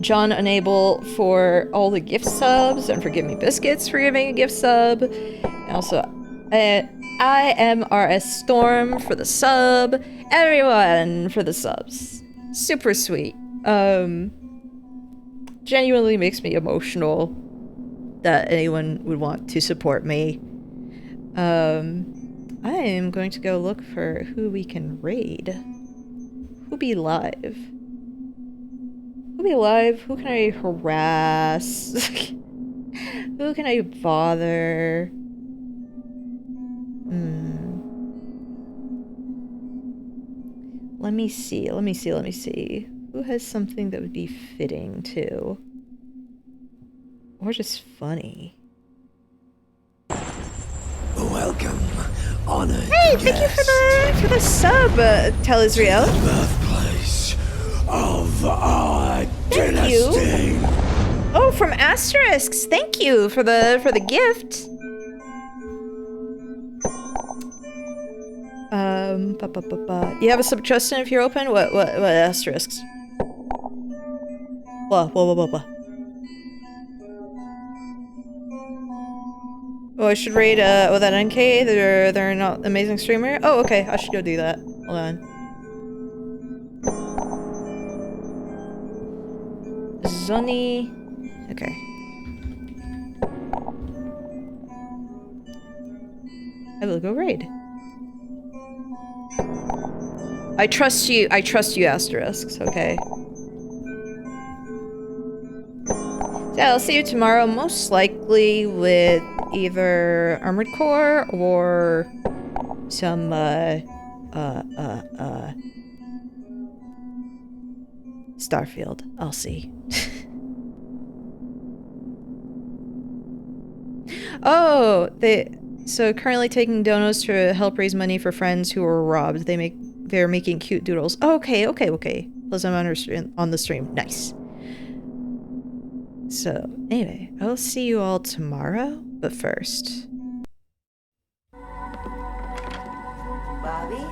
[SPEAKER 1] John Unable for all the gift subs, and for giving me biscuits for giving a gift sub. And also, IMRS Storm for the sub. Everyone for the subs. Super sweet. Genuinely makes me emotional that anyone would want to support me. I am going to go look for who we can raid. Who be live? Who be live? Who can I harass? Who can I bother? Let me see. Who has something that would be fitting too? Or just funny?
[SPEAKER 5] Welcome, honored
[SPEAKER 1] Hey, thank you for the sub, Telizriel.
[SPEAKER 5] birthplace of our
[SPEAKER 1] Thank you.
[SPEAKER 5] dynasty.
[SPEAKER 1] Oh, from Asterisks. Thank you for the gift. You have a sub, Justin, if you're open? What Asterisks? What? Oh, I should raid, that NK? They're not amazing streamer? Oh, okay, I should go do that. Hold on. Zoni... Okay. I will go raid. I trust you, Asterisks, okay? So I'll see you tomorrow, most likely with either Armored Core or some, Starfield. I'll see. Oh, so currently taking donos to help raise money for friends who were robbed. They're making cute doodles. Okay. Plus I'm on the stream. Nice. So, anyway, I'll see you all tomorrow, but first.
[SPEAKER 7] Bobby,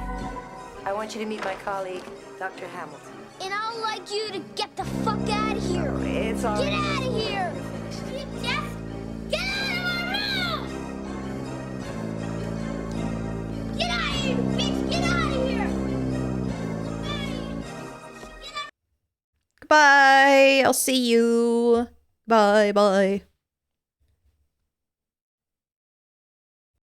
[SPEAKER 7] I want you to meet my colleague, Dr. Hamilton.
[SPEAKER 8] And I'd like you to get the fuck out of here.
[SPEAKER 7] It's all
[SPEAKER 8] Get out of here. You deaf? Get out of my room. Get out of here, bitch. Get out of here.
[SPEAKER 1] Goodbye. I'll see you. Bye.